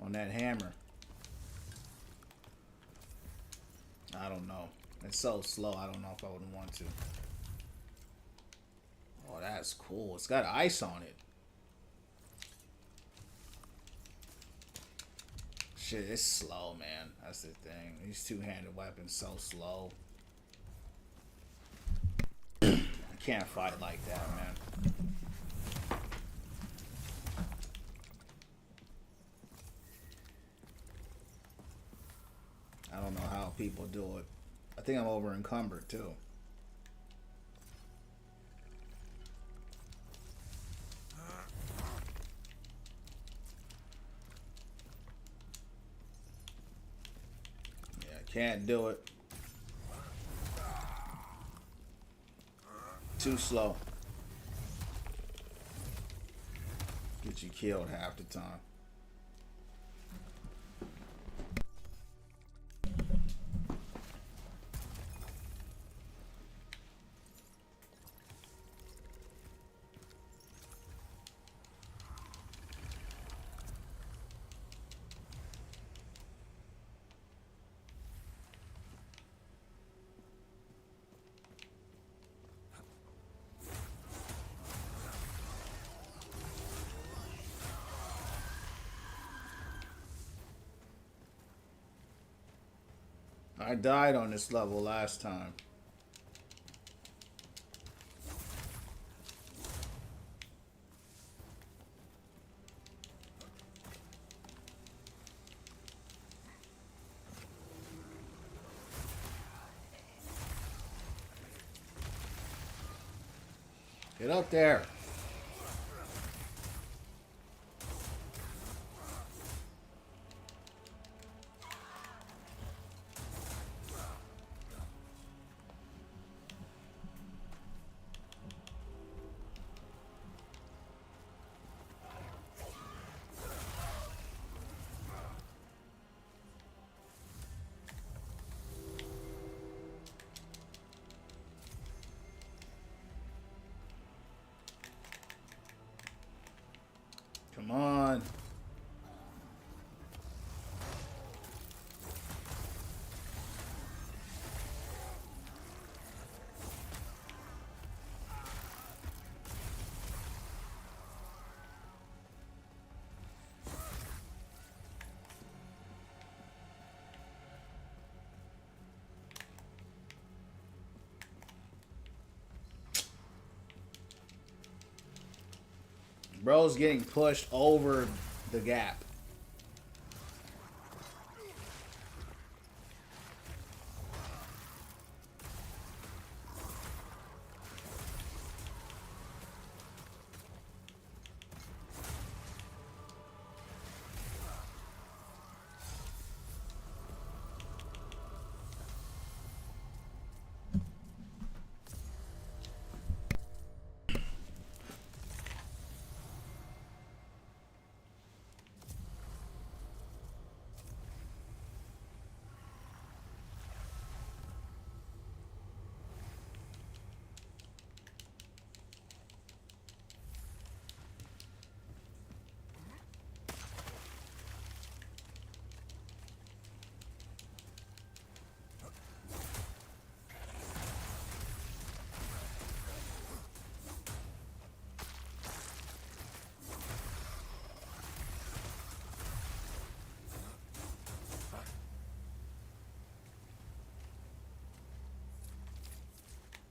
on that hammer. I don't know. It's so slow. I don't know if I would want to. Oh, that's cool. It's got ice on it. Shit, it's slow, man. That's the thing. These two-handed weapons so slow. I can't fight like that, man. I don't know how people do it. I think I'm over encumbered too. Yeah, I can't do it. Too slow. Get you killed half the time. I died on this level last time. Get up there. Come on. Bro's getting pushed over the gap.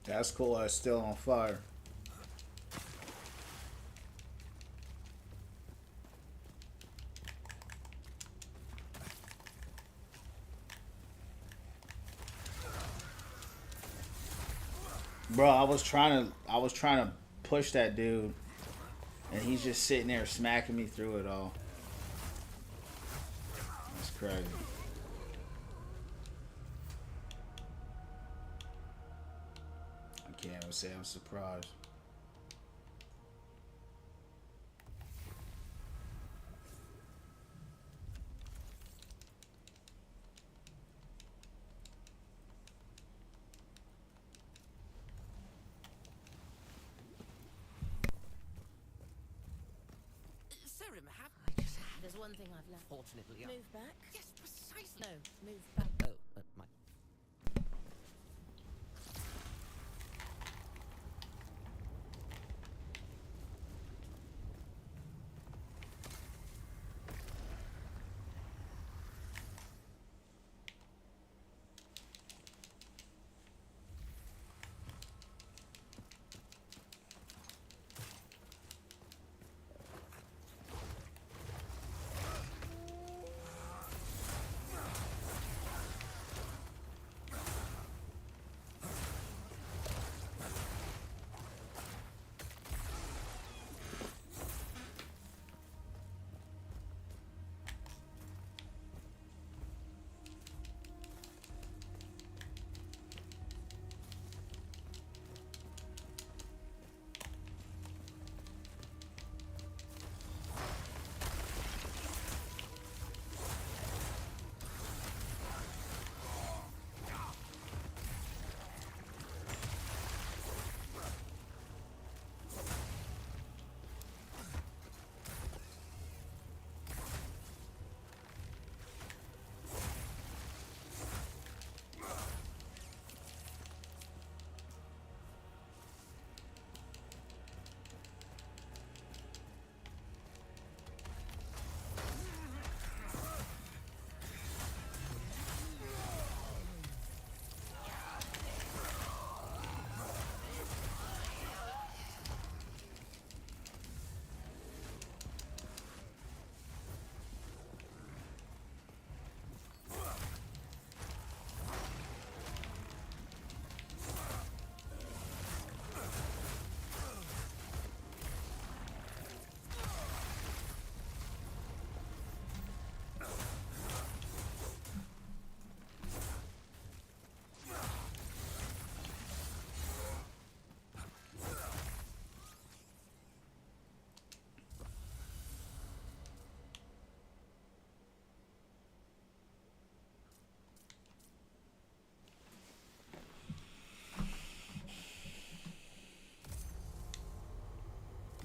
That's cool. It's still on fire. Bro, I was trying to push that dude, and he's just sitting there smacking me through it all. That's crazy. I can't even say I'm surprised. him, have There's one thing I've learned. Fortunately, Move back. yes, precisely. No, move back. Oh, my.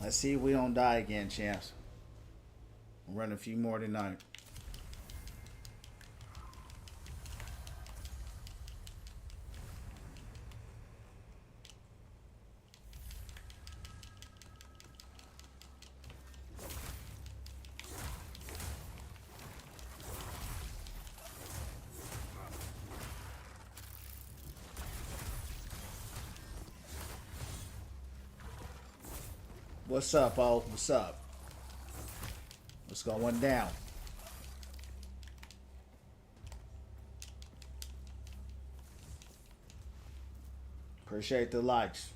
Let's see if we don't die again, champs. We'll run a few more tonight. What's up, O? What's up? What's going down? Appreciate the likes.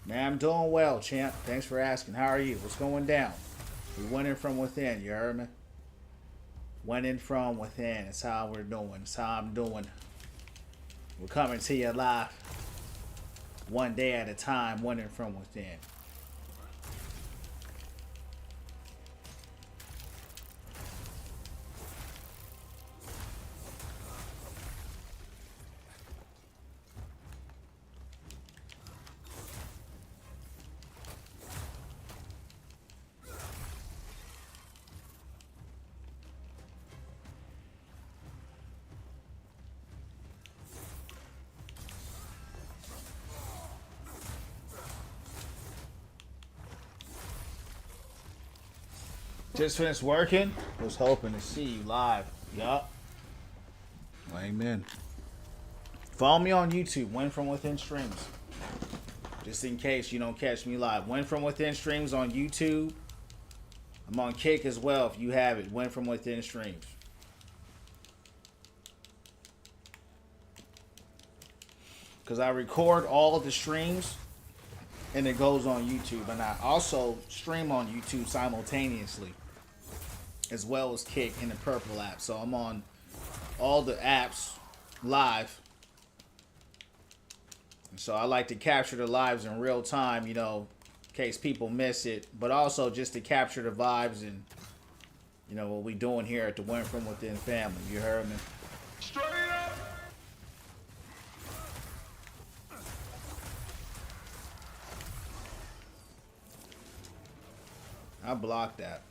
Man, I'm doing well, champ. Thanks for asking. How are you? What's going down? We went in from within, you heard me? Went in from within. That's how we're doing. That's how I'm doing. We're coming to you live. One day at a time, went in from within. Just finished working. Was hoping to see you live. Yup. Amen. Follow me on YouTube. Win from Within streams. Just in case you don't catch me live. Win from Within streams on YouTube. I'm on Kick as well if you have it. Win from Within streams. Because I record all of the streams and it goes on YouTube. And I also stream on YouTube simultaneously, as well as Kick in the Purple app. So I'm on all the apps live. And so I like to capture the lives in real time, you know, in case people miss it, but also just to capture the vibes and, you know, what we doing here at the Win From Within family. You heard me? Straight up! I blocked that.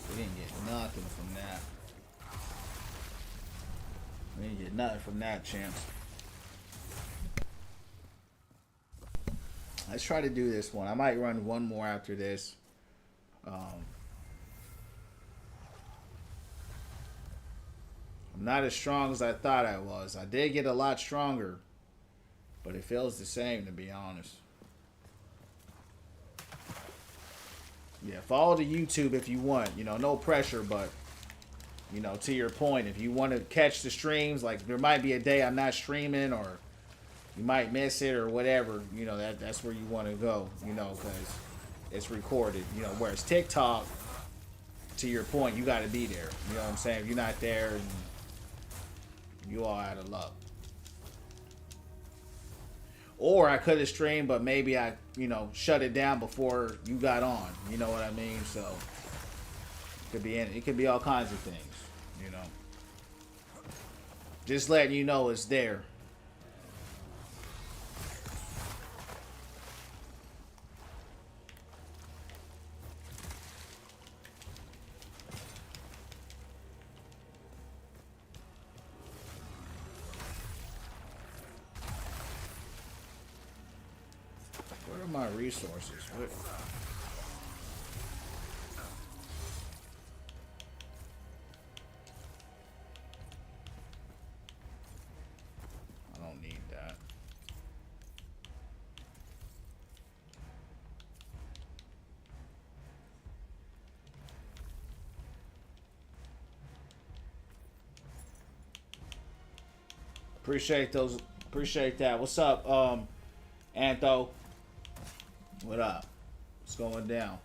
We didn't get nothing from that. We didn't get nothing from that, champs. Let's try to do this one. I might run one more after this. I'm not as strong as I thought I was. I did get a lot stronger, but it feels the same, to be honest. Yeah, follow the YouTube if you want. You know, no pressure, but, you know, to your point, if you want to catch the streams, like there might be a day I'm not streaming or you might miss it or whatever, you know, that's where you want to go, you know, because it's recorded. You know, whereas TikTok, to your point, you got to be there. You know what I'm saying? If you're not there, you all out of luck. Or I could have streamed, but maybe I, you know, shut it down before you got on. You know what I mean? So it could be all kinds of things, you know. Just letting you know it's there. What are my resources? What? I don't need that. Appreciate those. Appreciate that. What's up, Antho? What up? What's going down?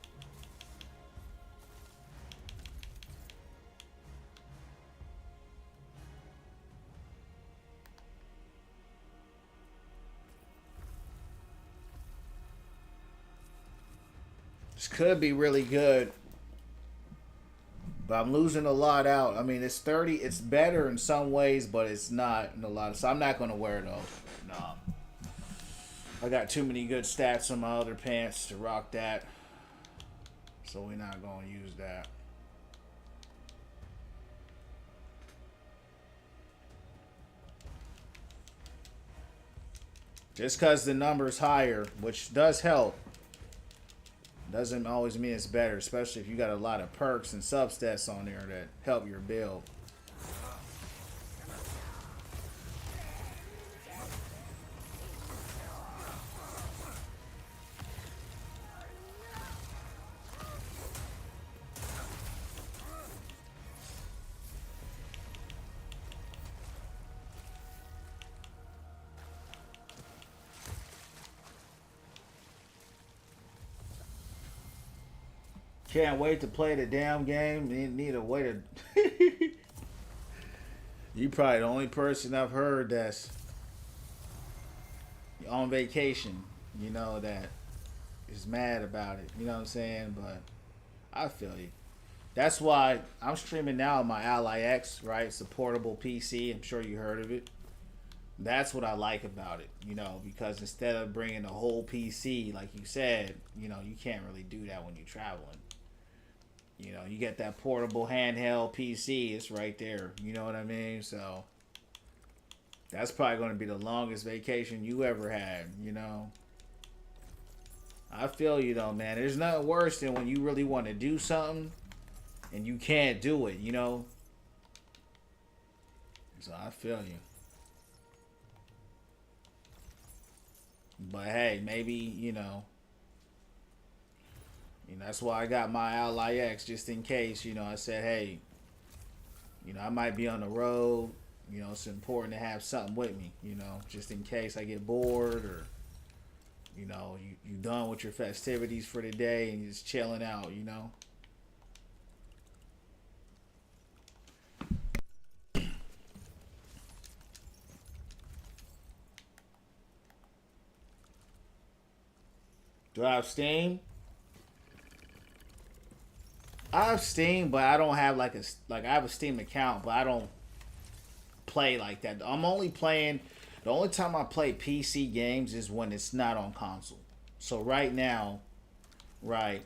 This could be really good, but I'm losing a lot out. I mean, it's 30. It's better in some ways, but it's not in a lot of. So I'm not gonna wear those. No. I got too many good stats on my other pants to rock that. So we're not going to use that. Just because the number's higher, which does help, doesn't always mean it's better, especially if you got a lot of perks and substats on there that help your build. Can't wait to play the damn game. Need a way to. You probably the only person I've heard that's on vacation, you know, that is mad about it. You know what I'm saying? But I feel you. That's why I'm streaming now on my Ally X, right? It's a portable PC. I'm sure you heard of it. That's what I like about it, you know, because instead of bringing the whole PC, like you said, you know, you can't really do that when you're traveling. You know, you get that portable handheld PC, it's right there. You know what I mean? So that's probably going to be the longest vacation you ever had, you know. I feel you though, man. There's nothing worse than when you really want to do something and you can't do it, you know. So I feel you. But hey, maybe, you know, that's why I got my Ally X, just in case, you know. I said, hey, you know, I might be on the road. You know, it's important to have something with me, you know, just in case I get bored or You know, you done with your festivities for the day and you're just chilling out, you know. Do I have Steam? I have Steam, but I don't have like I have a Steam account, but I don't play like that. I'm only playing, the only time I play PC games is when it's not on console. So right now, right,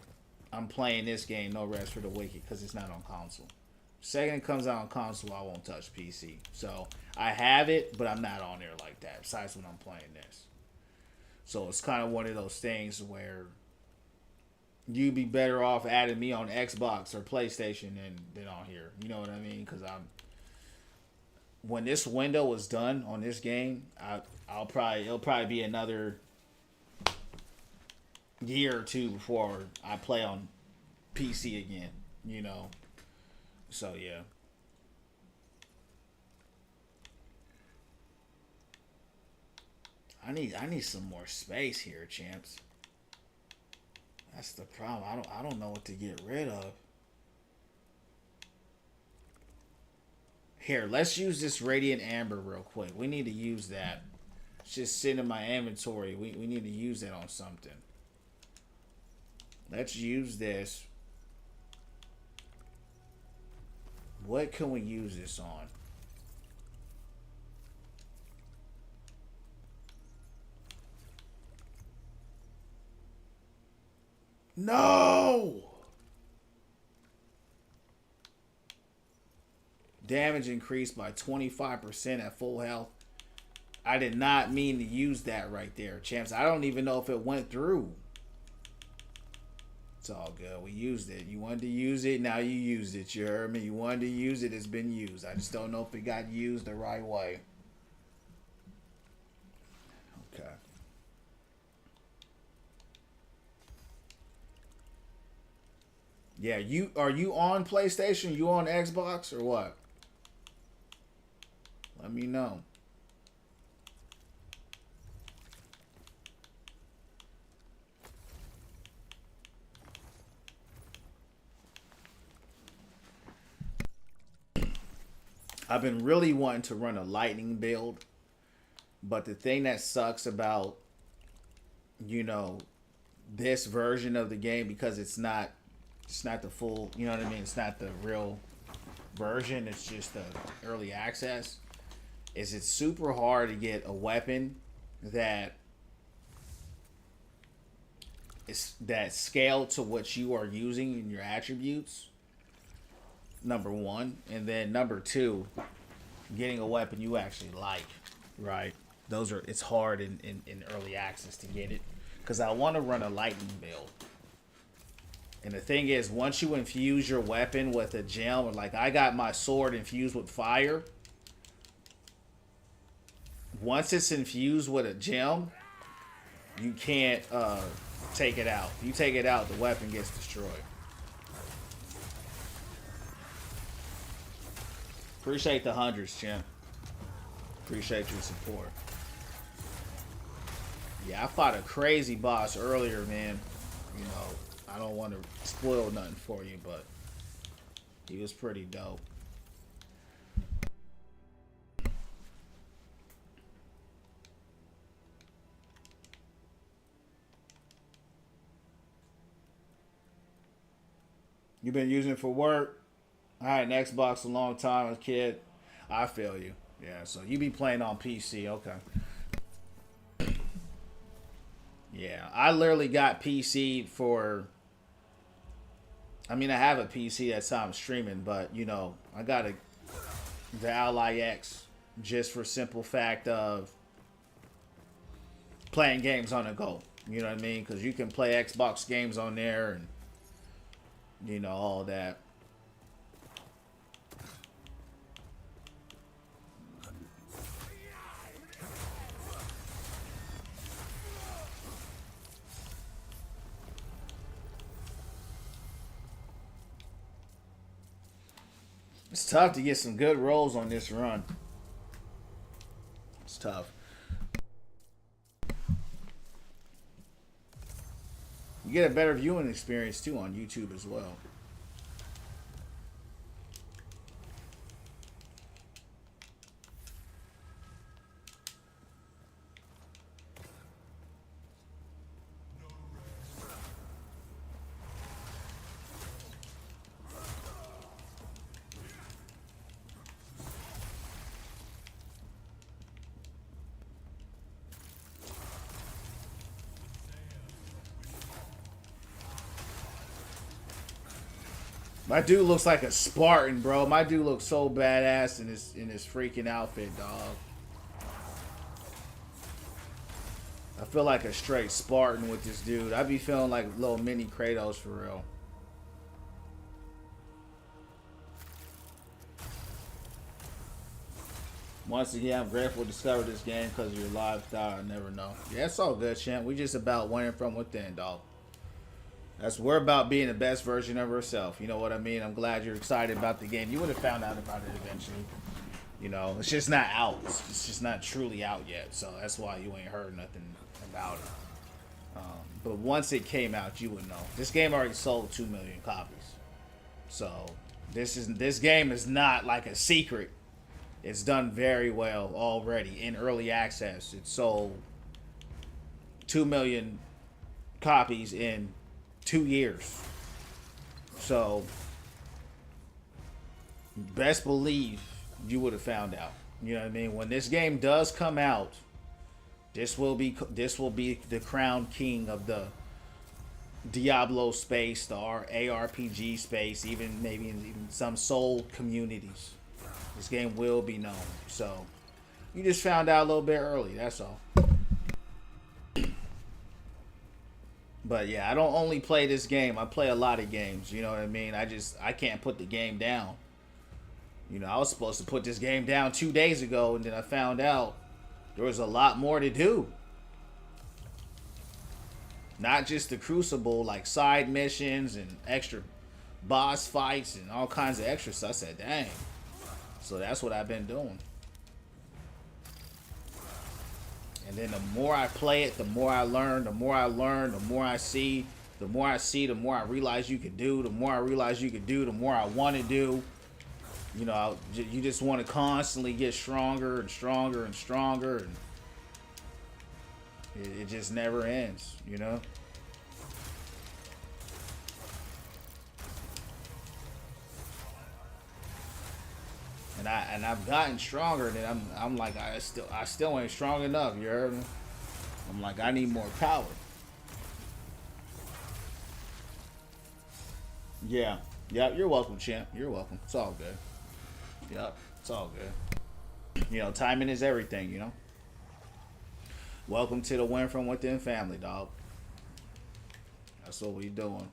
I'm playing this game, No Rest for the Wicked, because it's not on console. Second it comes out on console, I won't touch PC. So I have it, but I'm not on there like that, besides when I'm playing this. So it's kind of one of those things where you'd be better off adding me on Xbox or PlayStation than on here. You know what I mean? Because when this window is done on this game, it'll probably be another year or two before I play on PC again. You know, so yeah. I need some more space here, champs. That's the problem. I don't know what to get rid of. Here, let's use this Radiant Amber real quick. We need to use that. It's just sitting in my inventory. We need to use that on something. Let's use this. What can we use this on? No! Damage increased by 25% at full health. I did not mean to use that right there, champs. I don't even know if it went through. It's all good. We used it. You wanted to use it, now you used it. You heard me? You wanted to use it, it's been used. I just don't know if it got used the right way. Okay. Yeah, are you on PlayStation? You on Xbox or what? Let me know. I've been really wanting to run a lightning build, but the thing that sucks about, you know, this version of the game, because it's not the full, you know what I mean? It's not the real version. It's just the early access. Is it's super hard to get a weapon that is scaled to what you are using in your attributes. Number one, and then number two, getting a weapon you actually like. Right? It's hard in early access to get it, because I want to run a lightning build. And the thing is, once you infuse your weapon with a gem, like I got my sword infused with fire. Once it's infused with a gem, you can't take it out. If you take it out, the weapon gets destroyed. Appreciate the hundreds, champ. Appreciate your support. Yeah, I fought a crazy boss earlier, man. You know, I don't want to spoil nothing for you, but he was pretty dope. You been using it for work? I had an Xbox a long time as a kid. I feel you. Yeah, so you be playing on PC, okay. Yeah, I literally got PC for... I mean, I have a PC that's how I'm streaming, but, you know, I got the Ally X just for simple fact of playing games on the go. You know what I mean? Because you can play Xbox games on there and, you know, all that. It's tough to get some good rolls on this run. It's tough. You get a better viewing experience too on YouTube as well. My dude looks like a Spartan, bro. My dude looks so badass in his freaking outfit, dog. I feel like a straight Spartan with this dude. I be feeling like little mini Kratos for real. Once again, I'm grateful to discover this game because of your live thought. I never know. Yeah, it's all good, champ. We just about winning from within, dog. We're about being the best version of ourselves. You know what I mean? I'm glad you're excited about the game. You would have found out about it eventually. You know, it's just not out. It's just not truly out yet. So that's why you ain't heard nothing about it. But once it came out, you would know. This game already sold 2 million copies. So this game is not like a secret. It's done very well already in early access. It sold 2 million copies in 2 years. So best believe you would have found out. You know what I mean? When this game does come out, this will be the crown king of the Diablo space, the ARPG space, even maybe in some Soul communities. This game will be known. So you just found out a little bit early, that's all. But yeah, I don't only play this game. I play a lot of games. You know what I mean? I can't put the game down. You know, I was supposed to put this game down 2 days ago, and then I found out there was a lot more to do. Not just the Crucible, like side missions and extra boss fights and all kinds of extra stuff. I said, dang. So that's what I've been doing. And then the more I play it, the more I learn, the more I learn, the more I see, the more I see, the more I realize you could do, the more I realize you could do, the more I want to do. You know, you just want to constantly get stronger and stronger and stronger, and it just never ends, you know? And I've gotten stronger, and I'm like, I still ain't strong enough, you heard me? I'm like, I need more power. Yeah. Yep, you're welcome, champ. You're welcome. It's all good. Yep, it's all good. You know, timing is everything, you know? Welcome to the Win From Within family, dog. That's what we doing.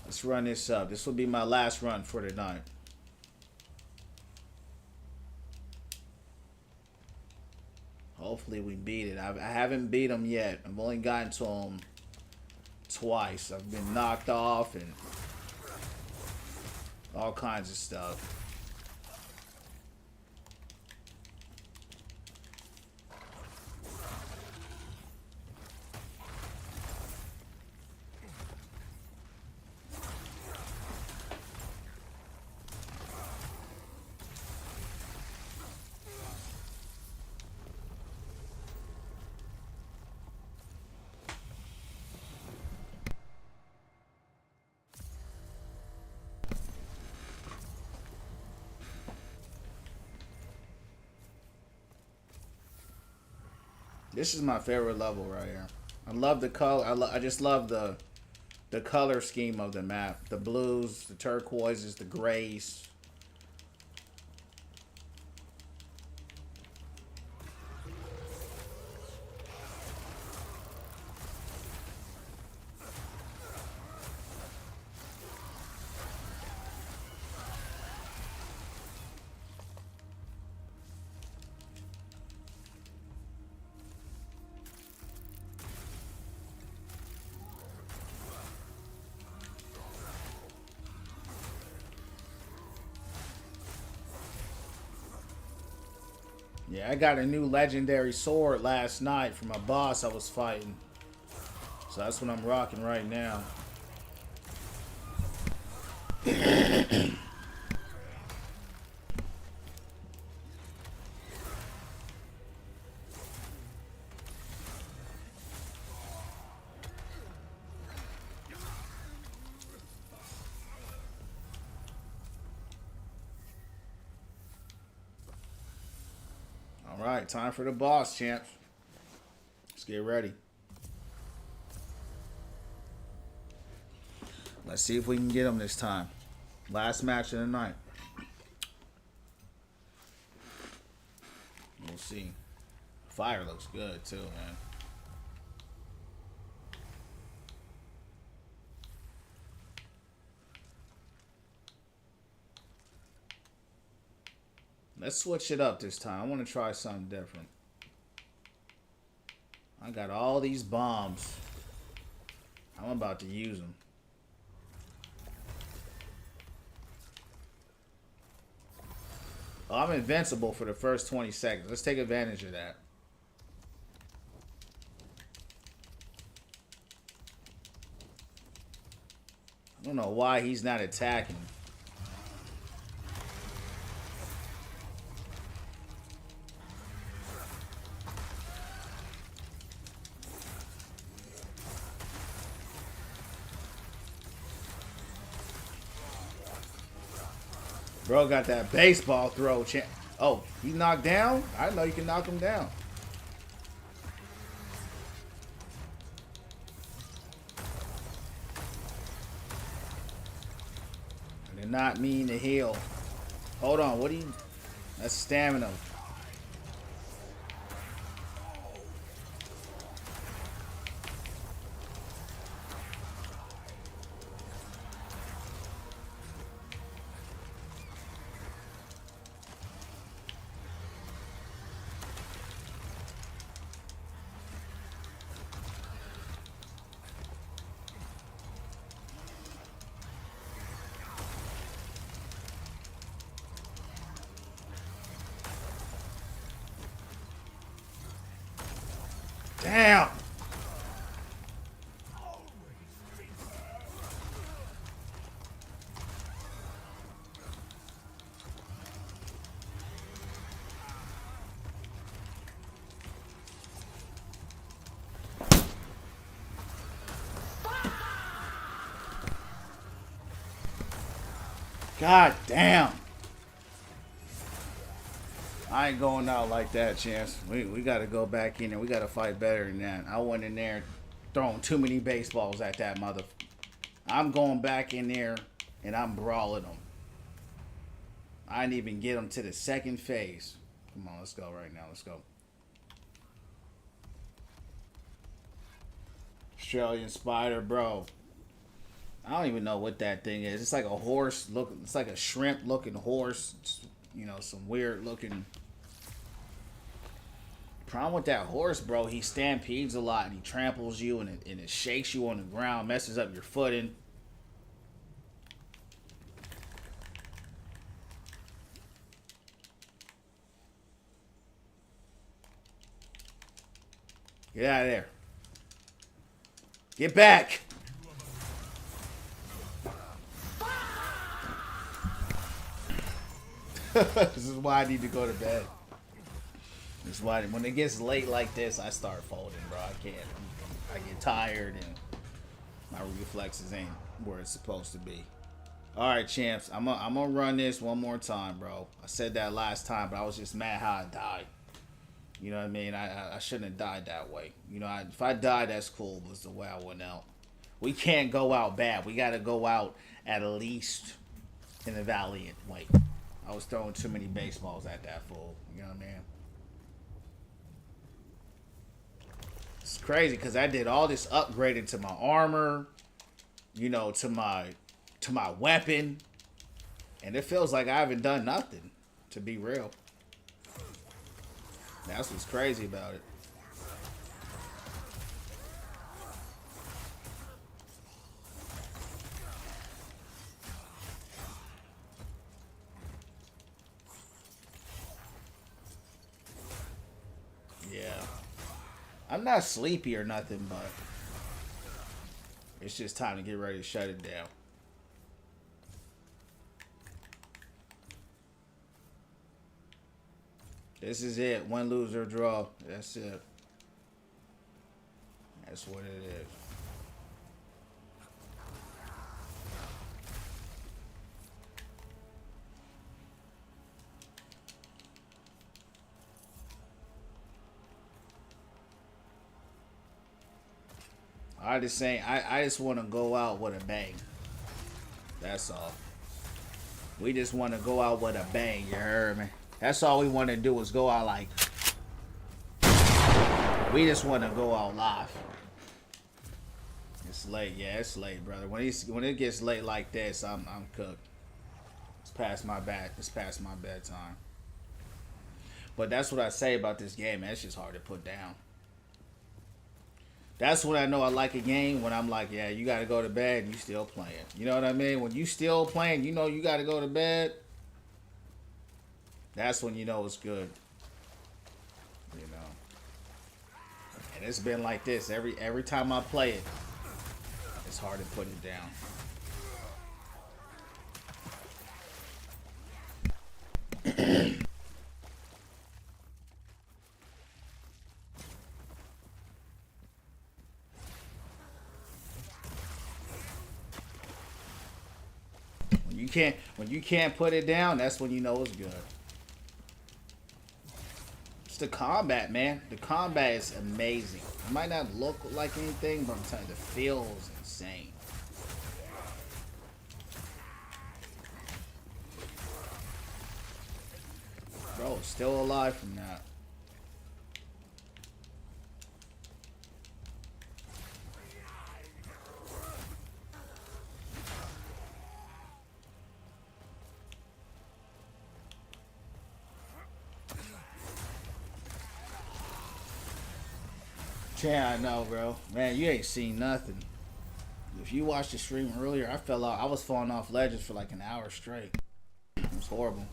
Let's run this up. This will be my last run for the night. Hopefully we beat it. I haven't beat him yet. I've only gotten to him twice. I've been knocked off and all kinds of stuff. This is my favorite level right here. I love the color. I just love the color scheme of the map. The blues, the turquoises, the grays. Yeah, I got a new legendary sword last night from a boss I was fighting. So that's what I'm rocking right now. All right, time for the boss, champs. Let's get ready. Let's see if we can get him this time. Last match of the night. We'll see. Fire looks good too, man. Let's switch it up this time. I want to try something different. I got all these bombs. I'm about to use them. Oh, I'm invincible for the first 20 seconds. Let's take advantage of that. I don't know why he's not attacking. Bro got that baseball throw. Oh, he knocked down? I didn't know you can knock him down. I did not mean to heal. Hold on, what do you... That's stamina. Damn! God damn! I ain't going out like that, Chance. We got to go back in there. We got to fight better than that. I went in there throwing too many baseballs at that mother. I'm going back in there and I'm brawling them. I didn't even get them to the second phase. Come on, let's go right now. Let's go. Australian spider, bro. I don't even know what that thing is. It's like a horse look. It's like a shrimp looking horse. It's, you know, some weird looking. Problem with that horse, bro, he stampedes a lot and he tramples you and it shakes you on the ground, messes up your footing. Get out of there. Get back. This is why I need to go to bed. This is why when it gets late like this, I start folding, bro. I can't. I get tired and my reflexes ain't where it's supposed to be. All right, champs. I'm gonna run this one more time, bro. I said that last time, but I was just mad how I died. You know what I mean? I shouldn't have died that way. You know, if I died, that's cool. Was the way I went out. We can't go out bad. We got to go out at least in a valiant way. I was throwing too many baseballs at that fool. You know what I mean? It's crazy because I did all this upgrading to my armor, you know, to my weapon, and it feels like I haven't done nothing, to be real. That's what's crazy about it. I'm not sleepy or nothing, but it's just time to get ready to shut it down. This is it. Win, lose, or draw. That's it. That's what it is. I just want to go out with a bang. That's all. We just want to go out with a bang, you heard me? That's all we want to do is go out like... We just want to go out live. It's late, yeah, it's late, brother. When it gets late like this, I'm cooked. It's past my bedtime. But that's what I say about this game, man. It's just hard to put down. That's when I know I like a game, when I'm like, yeah, you gotta go to bed and you still playing. You know what I mean? When you still playing, you know you gotta go to bed. That's when you know it's good. You know. And it's been like this every time I play it. It's hard to put it down. When you can't put it down, that's when you know it's good. It's the combat, man. The combat is amazing. It might not look like anything, but I'm telling you, the feel is insane. Bro, still alive from that. Yeah, I know, bro. Man, you ain't seen nothing. If you watched the stream earlier, I fell out. I was falling off ledges for like an hour straight. It was horrible.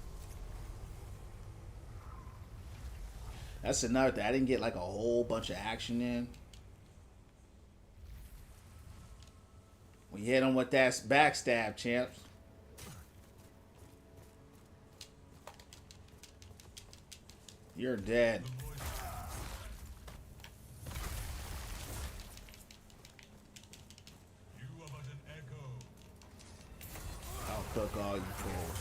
That's another thing. I didn't get like a whole bunch of action in. We hit him with that backstab, champs. You're dead. I'll cook all you fools.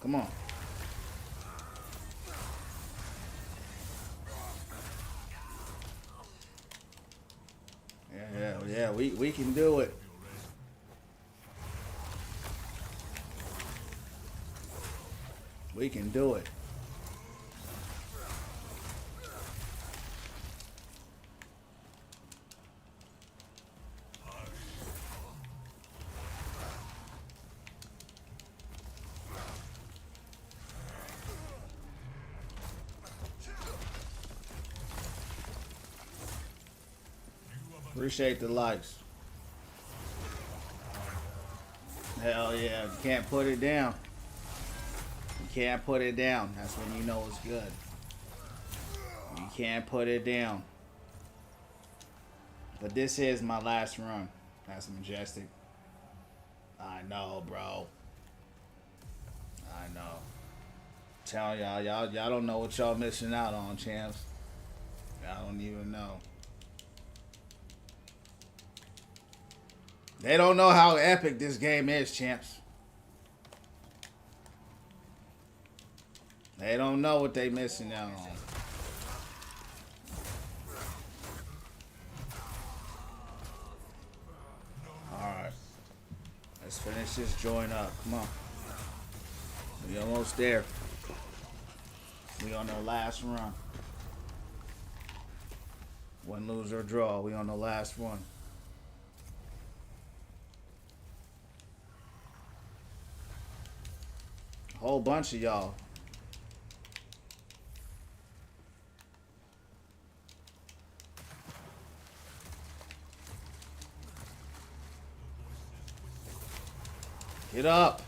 Come on. Yeah, we can do it. We can do it. Appreciate the likes. Hell yeah, you can't put it down. You can't put it down. That's when you know it's good. You can't put it down. But this is my last run. That's majestic. I know, bro. I know. Tell y'all don't know what y'all missing out on, champs. Y'all don't even know. They don't know how epic this game is, champs. They don't know what they missing out on. Alright. Let's finish this joint up. Come on. We almost there. We on the last run. Win, lose, or draw. We on the last one. Whole bunch of y'all. Get up.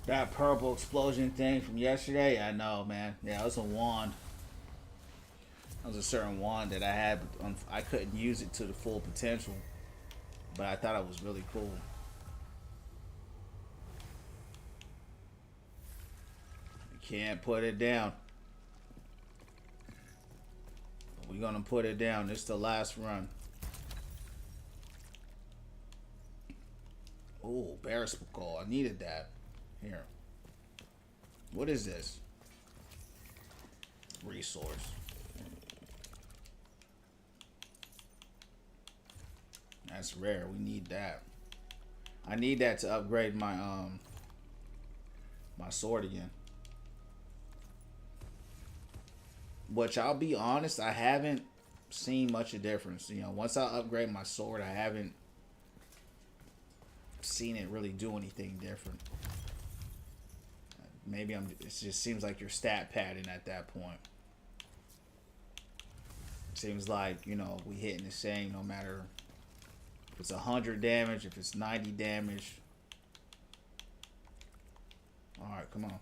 That purple explosion thing from yesterday, I know, man. Yeah, it was a wand. It was a certain wand that I had, but I couldn't use it to the full potential. But I thought it was really cool. You can't put it down. But we're gonna put it down. This is the last run. Oh, bear skull. I needed that. Here. What is this? Resource. That's rare. We need that. I need that to upgrade my my sword again. Which I'll be honest, I haven't seen much of difference. You know, once I upgrade my sword, I haven't seen it really do anything different. Maybe it just seems like your stat padding at that point. Seems like, you know, we hitting the same no matter if it's 100 damage, if it's 90 damage. Alright, come on.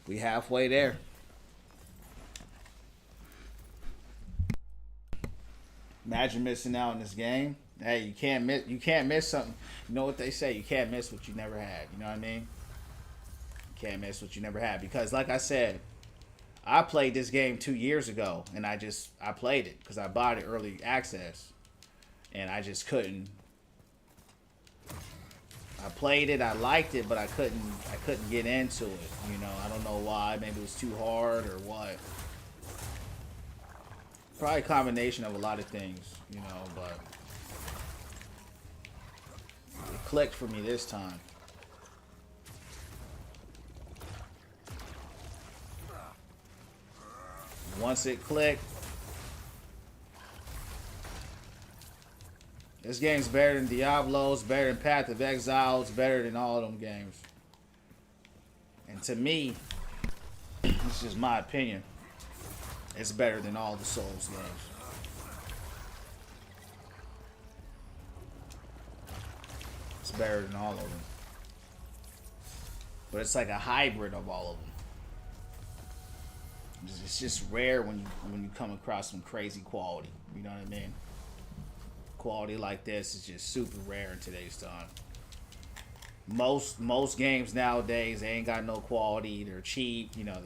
We halfway there. Imagine missing out on this game. Hey, you can't miss something. You know what they say, you can't miss what you never had. You know what I mean? You can't miss what you never had. Because like I said, I played this game 2 years ago, and I played it because I bought it early access, and I just couldn't. I played it, I liked it, but I couldn't get into it. You know, I don't know why. Maybe it was too hard or what. Probably a combination of a lot of things, you know, but it clicked for me this time. Once it clicked, this game's better than Diablo, it's better than Path of Exile, it's better than all of them games. And to me, this is my opinion, it's better than all the Souls games. It's better than all of them. But it's like a hybrid of all of them. It's just rare when you come across some crazy quality. You know what I mean? Quality like this is just super rare in today's time. Most games nowadays, they ain't got no quality. They're cheap. You know,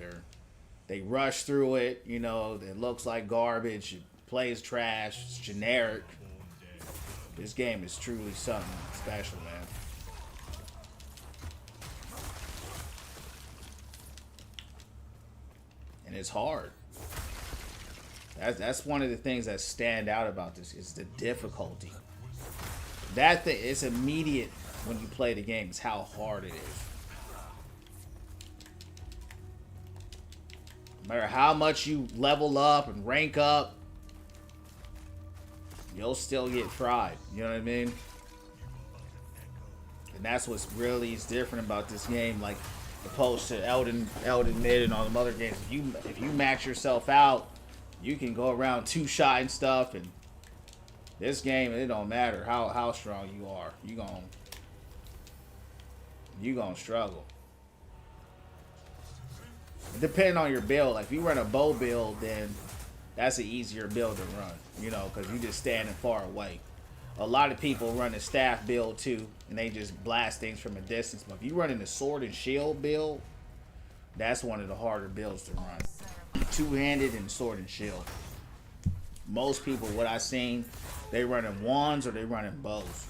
they rush through it. You know, it looks like garbage. It plays trash. It's generic. This game is truly something special, man. And it's hard. That's one of the things that stand out about this is the difficulty. That thing, it's immediate when you play the game. It's how hard it is. No matter how much you level up and rank up, you'll still get fried. You know what I mean? And that's what's really different about this game, like opposed to Elden Mid and all them other games. If you max yourself out, you can go around two-shot and stuff, and this game, it don't matter how strong you are. You gonna struggle. Depending on your build, like if you run a bow build, then that's an easier build to run, you know, because you just standing far away. A lot of people run a staff build too, and they just blast things from a distance. But if you run in a sword and shield build, that's one of the harder builds to run. Two-handed and sword and shield. Most people, what I've seen, they running wands or they running bows.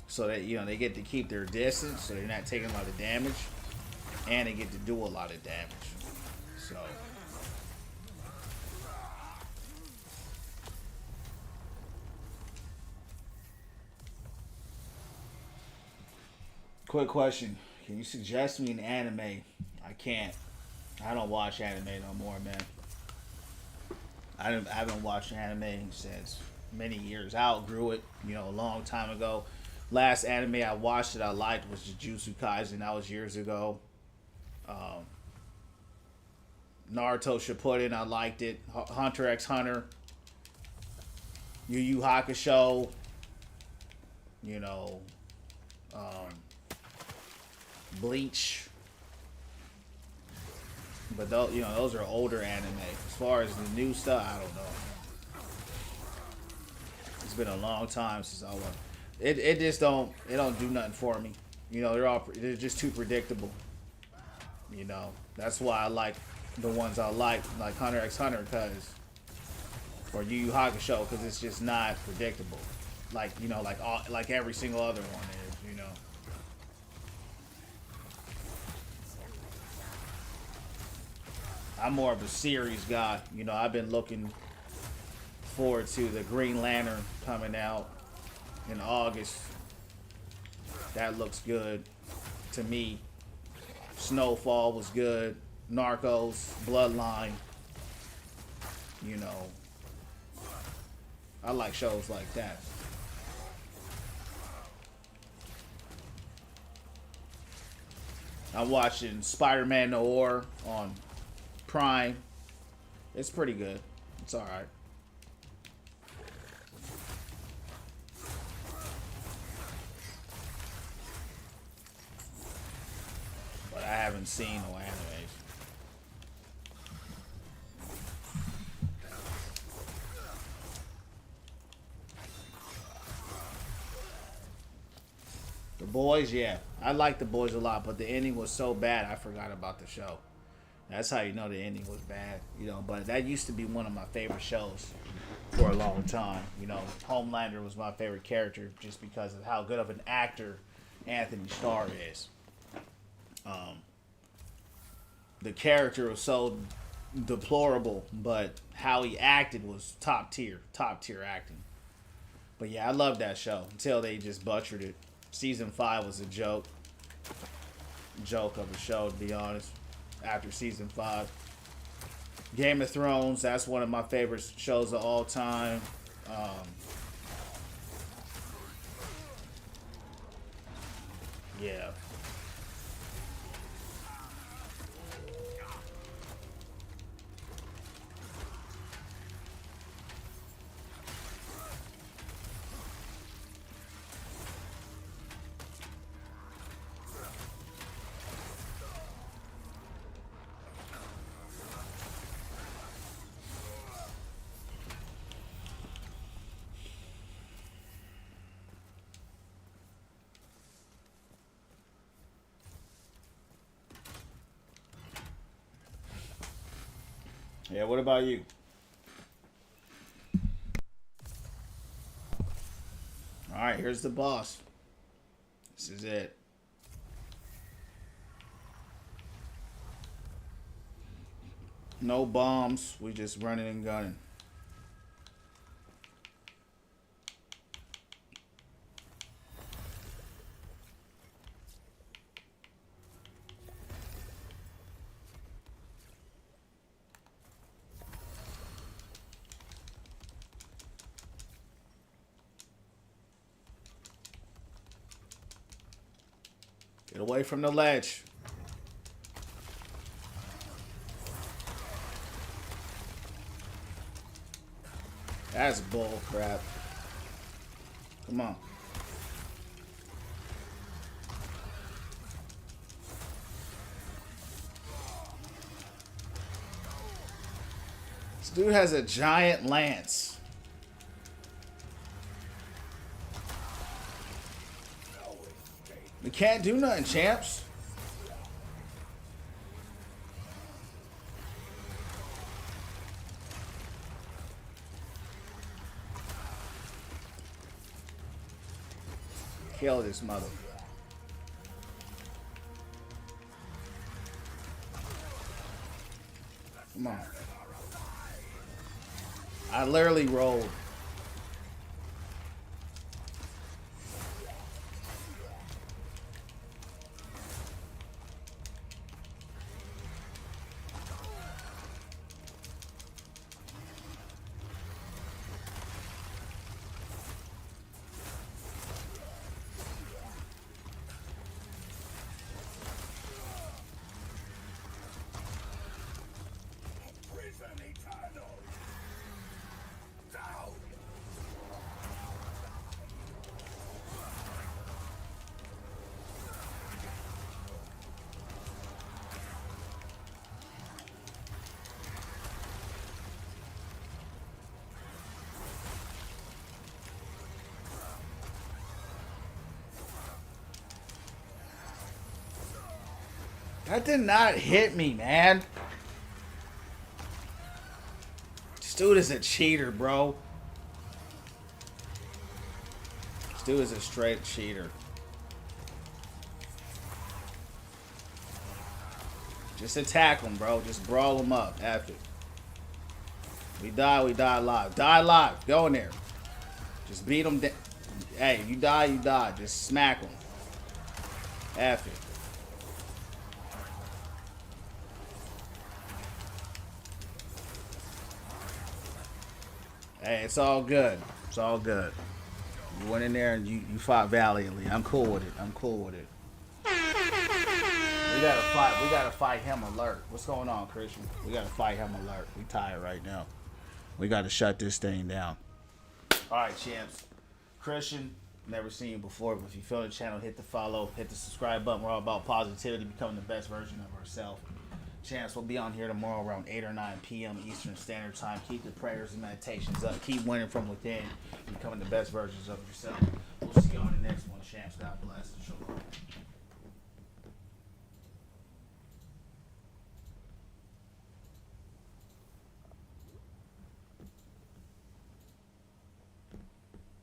So that, you know, they get to keep their distance, so they're not taking a lot of damage, and they get to do a lot of damage. So quick question. Can you suggest me an anime? I can't. I don't watch anime no more, man. I haven't watched anime since many years. I outgrew it, you know, a long time ago. Last anime I watched that I liked was Jujutsu Kaisen. That was years ago. Naruto Shippuden, I liked it. Hunter x Hunter. Yu Yu Hakusho. You know, Bleach. But those, you know, those are older anime. As far as the new stuff, I don't know. It's been a long time since I watched. It just don't do nothing for me. You know, they're just too predictable. You know, that's why I like the ones I like Hunter x Hunter, or Yu Yu Hakusho, because it's just not predictable. Like, you know, like every single other one is. You know. I'm more of a series guy. You know, I've been looking forward to the Green Lantern coming out in August. That looks good to me. Snowfall was good. Narcos, Bloodline. You know, I like shows like that. I'm watching Spider-Man Noir on Prime. It's pretty good. It's alright. But I haven't seen no anime. The Boys, yeah. I like The Boys a lot, but the ending was so bad I forgot about the show. That's how you know the ending was bad, you know. But that used to be one of my favorite shows for a long time. You know, Homelander was my favorite character just because of how good of an actor Anthony Starr is. The character was so deplorable, but how he acted was top tier acting. But yeah, I love that show until they just butchered it. Season 5 was a joke of a show, to be honest. After season 5, Game of Thrones, that's one of my favorite shows of all time. Yeah. Yeah, what about you? Alright, here's the boss. This is it. No bombs, we just running and gunning. Get away from the ledge. That's bull crap. Come on. This dude has a giant lance. We can't do nothing, champs. Kill this mother. Come on. I literally rolled. That did not hit me, man. This dude is a cheater, bro. This dude is a straight cheater. Just attack him, bro. Just brawl him up after. We die live. Die live. Go in there. Just beat him. Hey, you die. Just smack him. After. Hey, it's all good. It's all good. You went in there and you fought valiantly. I'm cool with it. I'm cool with it. We gotta fight him alert. What's going on, Christian? We gotta fight him alert. We tired right now. We gotta shut this thing down. Alright, champs. Christian, never seen you before, but if you feel the channel, hit the follow, hit the subscribe button. We're all about positivity, becoming the best version of ourselves. Champs, we'll be on here tomorrow around 8 or 9 p.m. Eastern Standard Time. Keep the prayers and meditations up. Keep winning from within, becoming the best versions of yourself. We'll see you on the next one, champs. God bless. Shalom.